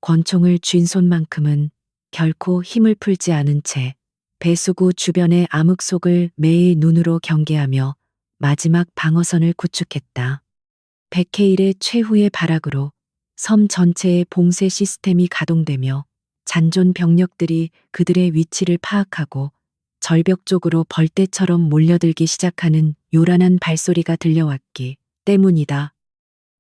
권총을 쥔 손만큼은 결코 힘을 풀지 않은 채 배수구 주변의 암흑 속을 매의 눈으로 경계하며 마지막 방어선을 구축했다. 백해일의 최후의 발악으로 섬 전체의 봉쇄 시스템이 가동되며 잔존 병력들이 그들의 위치를 파악하고 절벽 쪽으로 벌떼처럼 몰려들기 시작하는 요란한 발소리가 들려왔기 때문이다.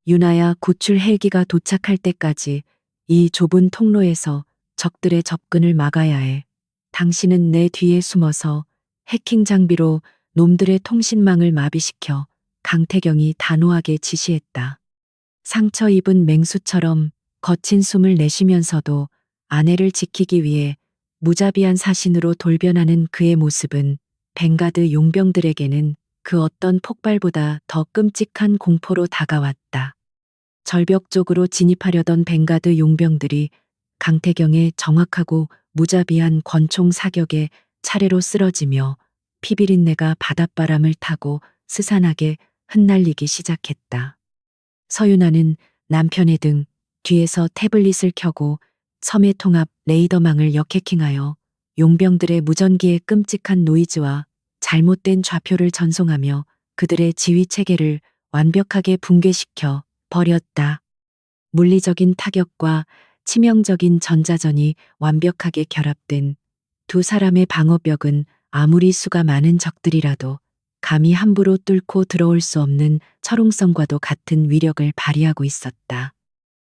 윤아야, 구출 헬기가 도착할 때까지 이 좁은 통로에서 적들의 접근을 막아야 해. 당신은 내 뒤에 숨어서 해킹 장비로 놈들의 통신망을 마비시켜 강태경이 단호하게 지시했다. 상처 입은 맹수처럼 거친 숨을 내쉬면서도 아내를 지키기 위해 무자비한 사신으로 돌변하는 그의 모습은 벵가드 용병들에게는 그 어떤 폭발보다 더 끔찍한 공포로 다가왔다. 절벽 쪽으로 진입하려던 벵가드 용병들이 강태경의 정확하고 무자비한 권총 사격에 차례로 쓰러지며 피비린내가 바닷바람을 타고 스산하게 흩날리기 시작했다. 서윤아는 남편의 등 뒤에서 태블릿을 켜고 섬의 통합 레이더망을 역해킹하여 용병들의 무전기의 끔찍한 노이즈와 잘못된 좌표를 전송하며 그들의 지휘 체계를 완벽하게 붕괴시켜 버렸다. 물리적인 타격과 치명적인 전자전이 완벽하게 결합된 두 사람의 방어벽은 아무리 수가 많은 적들이라도 감히 함부로 뚫고 들어올 수 없는 철옹성과도 같은 위력을 발휘하고 있었다.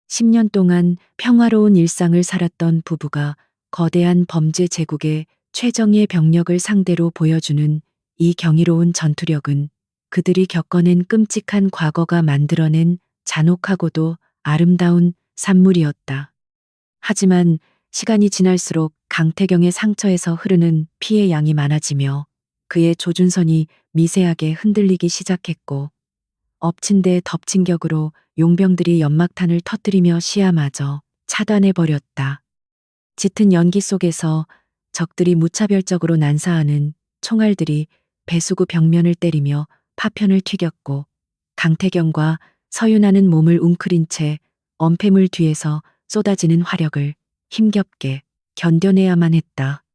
10년 동안 평화로운 일상을 살았던 부부가 거대한 범죄 제국의 최정예 병력을 상대로 보여주는 이 경이로운 전투력은 그들이 겪어낸 끔찍한 과거가 만들어낸 잔혹하고도 아름다운 산물이었다. 하지만 시간이 지날수록 강태경의 상처에서 흐르는 피의 양이 많아지며 그의 조준선이 미세하게 흔들리기 시작했고, 엎친 데 덮친 격으로 용병들이 연막탄을 터뜨리며 시야마저 차단해버렸다. 짙은 연기 속에서 적들이 무차별적으로 난사하는 총알들이 배수구 벽면을 때리며 파편을 튀겼고, 강태경과 서윤아는 몸을 웅크린 채 엄폐물 뒤에서 쏟아지는 화력을 힘겹게 견뎌내야만 했다.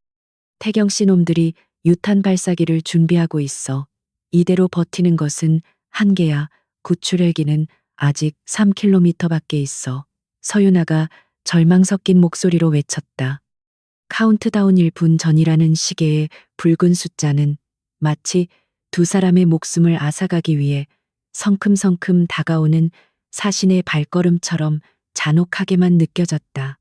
태경 씨 놈들이 유탄 발사기를 준비하고 있어. 이대로 버티는 것은 한계야. 구출 헬기는 아직 3km밖에 있어. 서윤아가 절망 섞인 목소리로 외쳤다. 카운트다운 1분 전이라는 시계의 붉은 숫자는 마치 두 사람의 목숨을 앗아가기 위해 성큼성큼 다가오는 사신의 발걸음처럼 잔혹하게만 느껴졌다.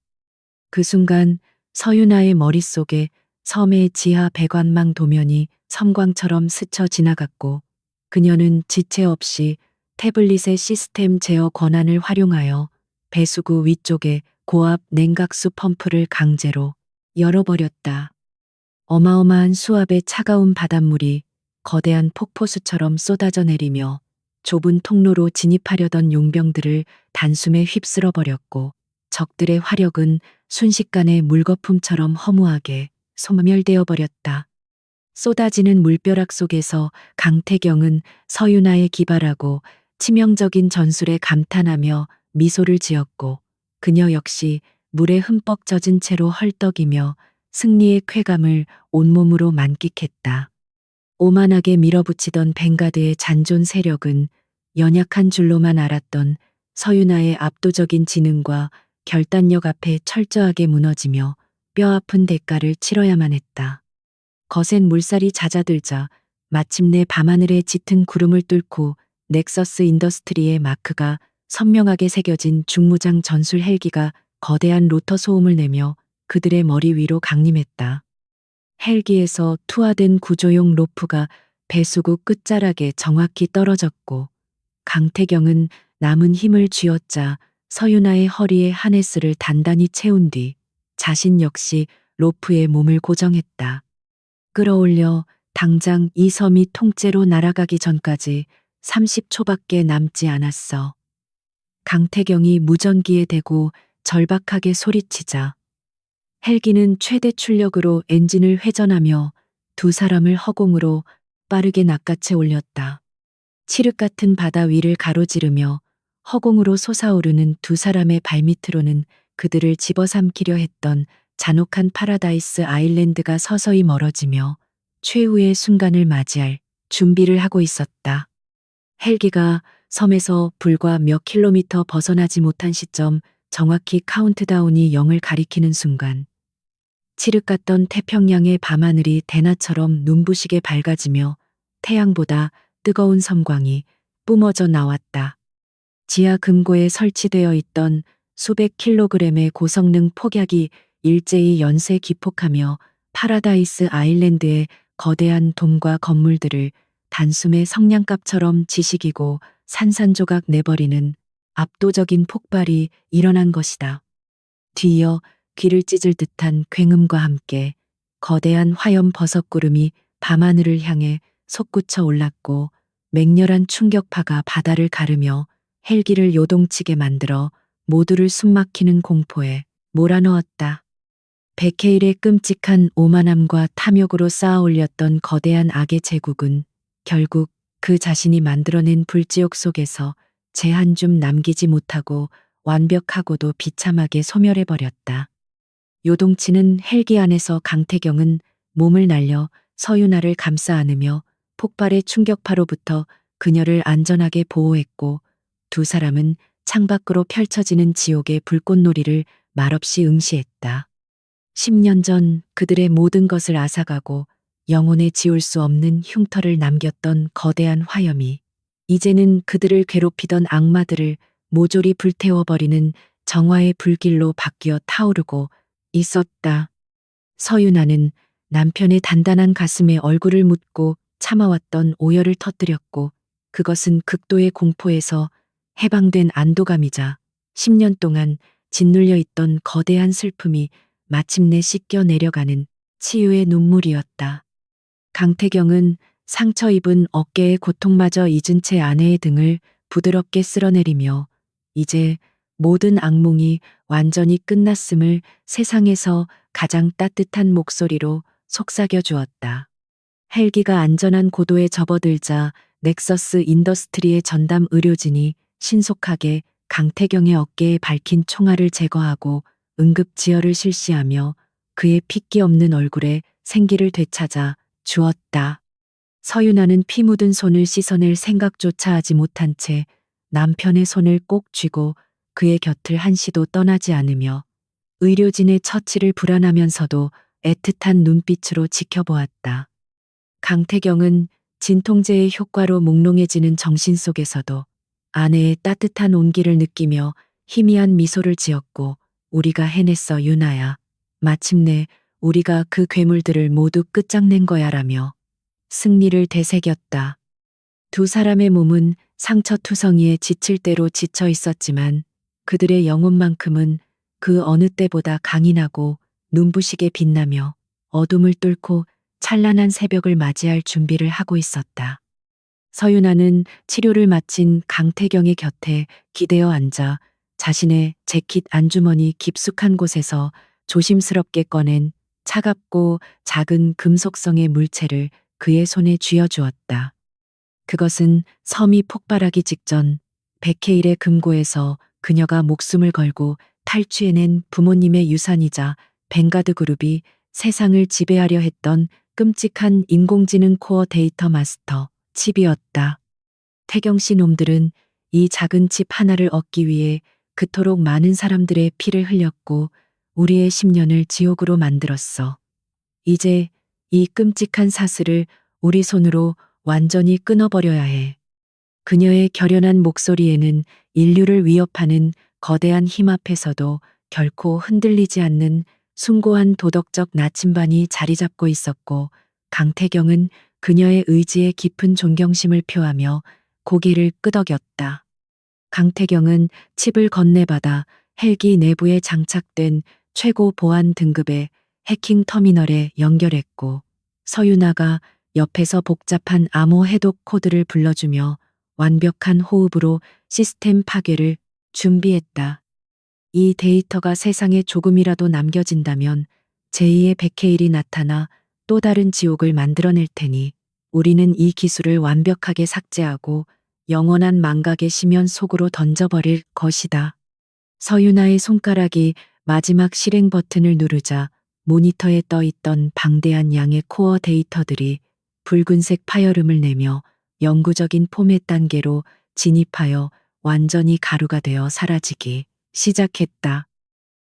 그 순간 서윤아의 머릿속에 섬의 지하 배관망 도면이 섬광처럼 스쳐 지나갔고, 그녀는 지체 없이 태블릿의 시스템 제어 권한을 활용하여 배수구 위쪽에 고압 냉각수 펌프를 강제로 열어버렸다. 어마어마한 수압의 차가운 바닷물이 거대한 폭포수처럼 쏟아져 내리며 좁은 통로로 진입하려던 용병들을 단숨에 휩쓸어 버렸고, 적들의 화력은 순식간에 물거품처럼 허무하게 소멸되어 버렸다. 쏟아지는 물벼락 속에서 강태경은 서윤아의 기발하고 치명적인 전술에 감탄하며 미소를 지었고, 그녀 역시 물에 흠뻑 젖은 채로 헐떡이며 승리의 쾌감을 온몸으로 만끽했다. 오만하게 밀어붙이던 벵가드의 잔존 세력은 연약한 줄로만 알았던 서윤아의 압도적인 지능과 결단력 앞에 철저하게 무너지며 뼈아픈 대가를 치러야만 했다. 거센 물살이 잦아들자 마침내 밤하늘의 짙은 구름을 뚫고 넥서스 인더스트리의 마크가 선명하게 새겨진 중무장 전술 헬기가 거대한 로터 소음을 내며 그들의 머리 위로 강림했다. 헬기에서 투하된 구조용 로프가 배수구 끝자락에 정확히 떨어졌고, 강태경은 남은 힘을 쥐어짜 서윤아의 허리에 하네스를 단단히 채운 뒤 자신 역시 로프에 몸을 고정했다. 끌어올려 당장 이 섬이 통째로 날아가기 전까지 30초밖에 남지 않았어. 강태경이 무전기에 대고 절박하게 소리치자 헬기는 최대 출력으로 엔진을 회전하며 두 사람을 허공으로 빠르게 낚아채 올렸다. 칠흑 같은 바다 위를 가로지르며 허공으로 솟아오르는 두 사람의 발밑으로는 그들을 집어삼키려 했던 잔혹한 파라다이스 아일랜드가 서서히 멀어지며 최후의 순간을 맞이할 준비를 하고 있었다. 헬기가 섬에서 불과 몇 킬로미터 벗어나지 못한 시점, 정확히 카운트다운이 0을 가리키는 순간, 칠흑 같던 태평양의 밤하늘이 대낮처럼 눈부시게 밝아지며 태양보다 뜨거운 섬광이 뿜어져 나왔다. 지하 금고에 설치되어 있던 수백 킬로그램의 고성능 폭약이 일제히 연쇄 기폭하며 파라다이스 아일랜드의 거대한 돔과 건물들을 단숨에 성냥갑처럼 지식이고 산산조각 내버리는 압도적인 폭발이 일어난 것이다. 뒤이어 귀를 찢을 듯한 굉음과 함께 거대한 화염 버섯구름이 밤하늘을 향해 솟구쳐 올랐고, 맹렬한 충격파가 바다를 가르며 헬기를 요동치게 만들어 모두를 숨막히는 공포에 몰아넣었다. 백해일의 끔찍한 오만함과 탐욕으로 쌓아 올렸던 거대한 악의 제국은 결국 그 자신이 만들어낸 불지옥 속에서 재 한 줌 남기지 못하고 완벽하고도 비참하게 소멸해버렸다. 요동치는 헬기 안에서 강태경은 몸을 날려 서윤아를 감싸 안으며 폭발의 충격파로부터 그녀를 안전하게 보호했고, 두 사람은 창밖으로 펼쳐지는 지옥의 불꽃놀이를 말없이 응시했다. 10년 전 그들의 모든 것을 앗아가고 영혼에 지울 수 없는 흉터를 남겼던 거대한 화염이 이제는 그들을 괴롭히던 악마들을 모조리 불태워버리는 정화의 불길로 바뀌어 타오르고 있었다. 서윤아는 남편의 단단한 가슴에 얼굴을 묻고 참아왔던 오열을 터뜨렸고 그것은 극도의 공포에서 해방된 안도감이자 10년 동안 짓눌려 있던 거대한 슬픔이 마침내 씻겨 내려가는 치유의 눈물이었다. 강태경은 상처 입은 어깨의 고통마저 잊은 채 아내의 등을 부드럽게 쓸어내리며 이제 모든 악몽이 완전히 끝났음을 세상에서 가장 따뜻한 목소리로 속삭여 주었다. 헬기가 안전한 고도에 접어들자 넥서스 인더스트리의 전담 의료진이 신속하게 강태경의 어깨에 밝힌 총알을 제거하고 응급지혈을 실시하며 그의 핏기 없는 얼굴에 생기를 되찾아 주었다. 서윤아는 피 묻은 손을 씻어낼 생각조차 하지 못한 채 남편의 손을 꼭 쥐고 그의 곁을 한시도 떠나지 않으며 의료진의 처치를 불안하면서도 애틋한 눈빛으로 지켜보았다. 강태경은 진통제의 효과로 몽롱해지는 정신 속에서도 아내의 따뜻한 온기를 느끼며 희미한 미소를 지었고 우리가 해냈어 유나야. 마침내 우리가 그 괴물들을 모두 끝장낸 거야라며 승리를 되새겼다. 두 사람의 몸은 상처투성이에 지칠 대로 지쳐 있었지만 그들의 영혼만큼은 그 어느 때보다 강인하고 눈부시게 빛나며 어둠을 뚫고 찬란한 새벽을 맞이할 준비를 하고 있었다. 서윤아는 치료를 마친 강태경의 곁에 기대어 앉아 자신의 재킷 안주머니 깊숙한 곳에서 조심스럽게 꺼낸 차갑고 작은 금속성의 물체를 그의 손에 쥐어주었다. 그것은 섬이 폭발하기 직전 백해일의 금고에서 그녀가 목숨을 걸고 탈취해낸 부모님의 유산이자 벵가드 그룹이 세상을 지배하려 했던 끔찍한 인공지능 코어 데이터 마스터 칩이었다. 태경 씨 놈들은 이 작은 칩 하나를 얻기 위해 그토록 많은 사람들의 피를 흘렸고 우리의 10년을 지옥으로 만들었어. 이제 이 끔찍한 사슬을 우리 손으로 완전히 끊어버려야 해. 그녀의 결연한 목소리에는 인류를 위협하는 거대한 힘 앞에서도 결코 흔들리지 않는 숭고한 도덕적 나침반이 자리 잡고 있었고 강태경은 그녀의 의지에 깊은 존경심을 표하며 고개를 끄덕였다. 강태경은 칩을 건네받아 헬기 내부에 장착된 최고 보안 등급의 해킹 터미널에 연결했고 서윤아가 옆에서 복잡한 암호 해독 코드를 불러주며 완벽한 호흡으로 시스템 파괴를 준비했다. 이 데이터가 세상에 조금이라도 남겨진다면 제2의 백해일이 나타나 또 다른 지옥을 만들어낼 테니 우리는 이 기술을 완벽하게 삭제하고 영원한 망각의 심연 속으로 던져버릴 것이다. 서윤아의 손가락이 마지막 실행 버튼을 누르자 모니터에 떠 있던 방대한 양의 코어 데이터들이 붉은색 파열음을 내며 영구적인 포맷 단계로 진입하여 완전히 가루가 되어 사라지기 시작했다.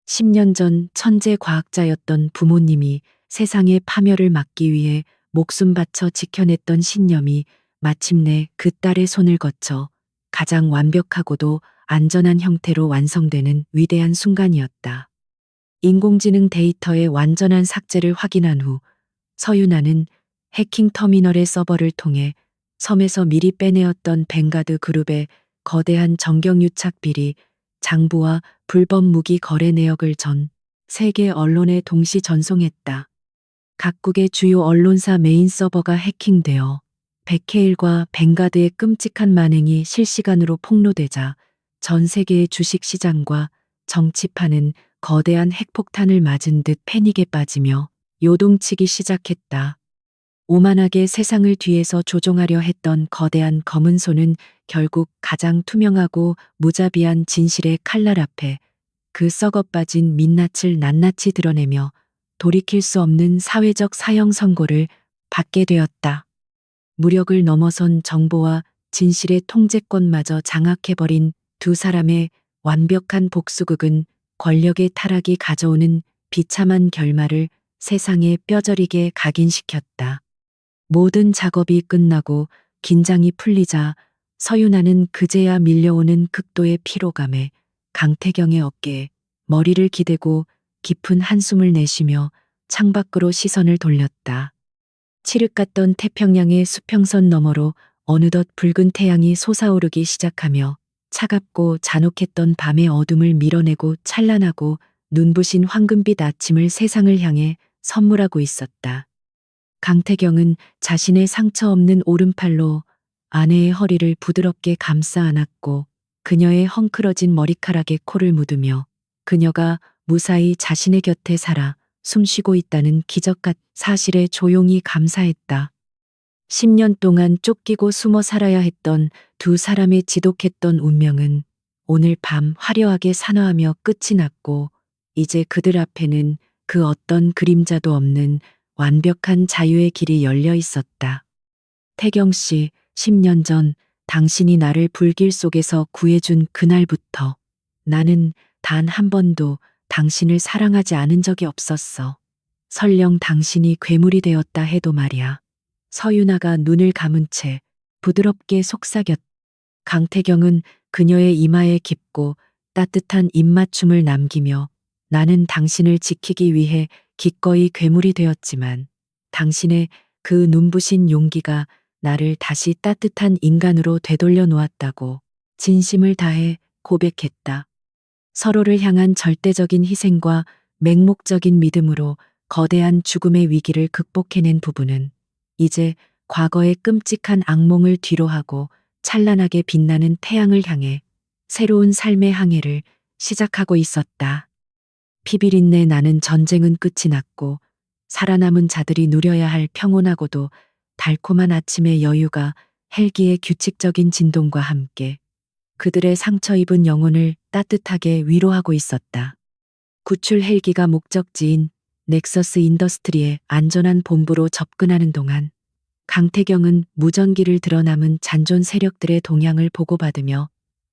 10년 전 천재 과학자였던 부모님이 세상의 파멸을 막기 위해 목숨 바쳐 지켜냈던 신념이 마침내 그 딸의 손을 거쳐 가장 완벽하고도 안전한 형태로 완성되는 위대한 순간이었다. 인공지능 데이터의 완전한 삭제를 확인한 후 서윤아는 해킹 터미널의 서버를 통해 섬에서 미리 빼내었던 벵가드 그룹의 거대한 정경유착 비리, 장부와 불법 무기 거래 내역을 전 세계 언론에 동시 전송했다. 각국의 주요 언론사 메인 서버가 해킹되어 백해일과 벵가드의 끔찍한 만행이 실시간으로 폭로되자 전 세계의 주식시장과 정치판은 거대한 핵폭탄을 맞은 듯 패닉에 빠지며 요동치기 시작했다. 오만하게 세상을 뒤에서 조종하려 했던 거대한 검은 손은 결국 가장 투명하고 무자비한 진실의 칼날 앞에 그 썩어빠진 민낯을 낱낱이 드러내며 돌이킬 수 없는 사회적 사형 선고를 받게 되었다. 무력을 넘어선 정보와 진실의 통제권마저 장악해버린 두 사람의 완벽한 복수극은 권력의 타락이 가져오는 비참한 결말을 세상에 뼈저리게 각인시켰다. 모든 작업이 끝나고 긴장이 풀리자 서윤아는 그제야 밀려오는 극도의 피로감에 강태경의 어깨에 머리를 기대고 깊은 한숨을 내쉬며 창밖으로 시선을 돌렸다. 칠흑 같던 태평양의 수평선 너머로 어느덧 붉은 태양이 솟아오르기 시작하며 차갑고 잔혹했던 밤의 어둠을 밀어내고 찬란하고 눈부신 황금빛 아침을 세상을 향해 선물하고 있었다. 강태경은 자신의 상처 없는 오른팔로 아내의 허리를 부드럽게 감싸 안았고 그녀의 헝클어진 머리카락에 코를 묻으며 그녀가 무사히 자신의 곁에 살아 숨쉬고 있다는 기적같 사실에 조용히 감사했다. 10년 동안 쫓기고 숨어 살아야 했던 두 사람의 지독했던 운명은 오늘 밤 화려하게 산화하며 끝이 났고 이제 그들 앞에는 그 어떤 그림자도 없는 완벽한 자유의 길이 열려 있었다. 태경 씨, 10년 전 당신이 나를 불길 속에서 구해준 그날부터 나는 단 한 번도 당신을 사랑하지 않은 적이 없었어. 설령 당신이 괴물이 되었다 해도 말이야. 서윤아가 눈을 감은 채 부드럽게 속삭였. 강태경은 그녀의 이마에 깊고 따뜻한 입맞춤을 남기며 나는 당신을 지키기 위해 기꺼이 괴물이 되었지만 당신의 그 눈부신 용기가 나를 다시 따뜻한 인간으로 되돌려 놓았다고 진심을 다해 고백했다. 서로를 향한 절대적인 희생과 맹목적인 믿음으로 거대한 죽음의 위기를 극복해낸 부부는 이제 과거의 끔찍한 악몽을 뒤로하고 찬란하게 빛나는 태양을 향해 새로운 삶의 항해를 시작하고 있었다. 피비린내 나는 전쟁은 끝이 났고 살아남은 자들이 누려야 할 평온하고도 달콤한 아침의 여유가 헬기의 규칙적인 진동과 함께 그들의 상처 입은 영혼을 따뜻하게 위로하고 있었다. 구출 헬기가 목적지인 넥서스 인더스트리의 안전한 본부로 접근하는 동안 강태경은 무전기를 들어 남은 잔존 세력들의 동향을 보고받으며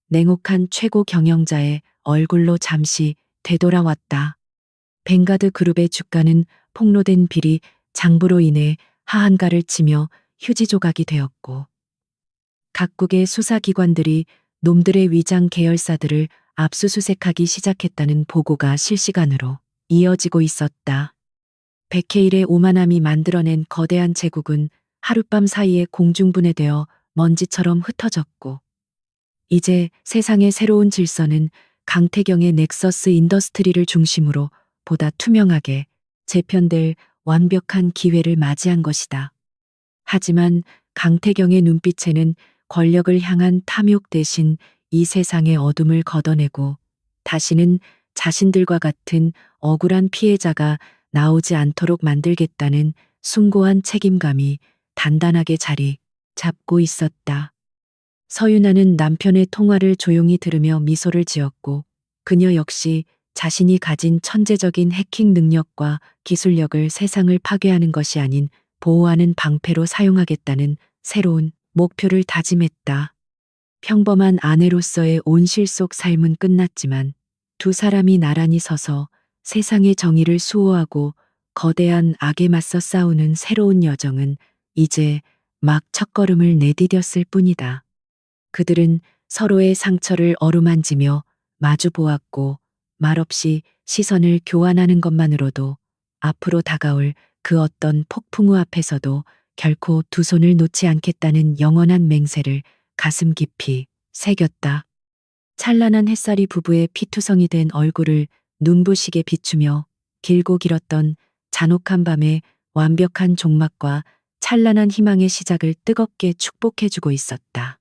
냉혹한 최고 경영자의 얼굴로 잠시 되돌아왔다. 벵가드 그룹의 주가는 폭로된 비리 장부로 인해 하한가를 치며 휴지 조각이 되었고 각국의 수사기관들이 놈들의 위장 계열사들을 압수수색하기 시작했다는 보고가 실시간으로 이어지고 있었다. 백해일의 오만함이 만들어낸 거대한 제국은 하룻밤 사이에 공중분해되어 먼지처럼 흩어졌고 이제 세상의 새로운 질서는 강태경의 넥서스 인더스트리를 중심으로 보다 투명하게 재편될 완벽한 기회를 맞이한 것이다. 하지만 강태경의 눈빛에는 권력을 향한 탐욕 대신 이 세상의 어둠을 걷어내고 다시는 자신들과 같은 억울한 피해자가 나오지 않도록 만들겠다는 숭고한 책임감이 단단하게 자리 잡고 있었다. 서윤아는 남편의 통화를 조용히 들으며 미소를 지었고 그녀 역시 자신이 가진 천재적인 해킹 능력과 기술력을 세상을 파괴하는 것이 아닌 보호하는 방패로 사용하겠다는 새로운 목표를 다짐했다. 평범한 아내로서의 온실 속 삶은 끝났지만 두 사람이 나란히 서서 세상의 정의를 수호하고 거대한 악에 맞서 싸우는 새로운 여정은 이제 막 첫걸음을 내디뎠을 뿐이다. 그들은 서로의 상처를 어루만지며 마주 보았고 말없이 시선을 교환하는 것만으로도 앞으로 다가올 그 어떤 폭풍우 앞에서도 결코 두 손을 놓지 않겠다는 영원한 맹세를 가슴 깊이 새겼다. 찬란한 햇살이 부부의 피투성이 된 얼굴을 눈부시게 비추며 길고 길었던 잔혹한 밤의 완벽한 종막과 찬란한 희망의 시작을 뜨겁게 축복해주고 있었다.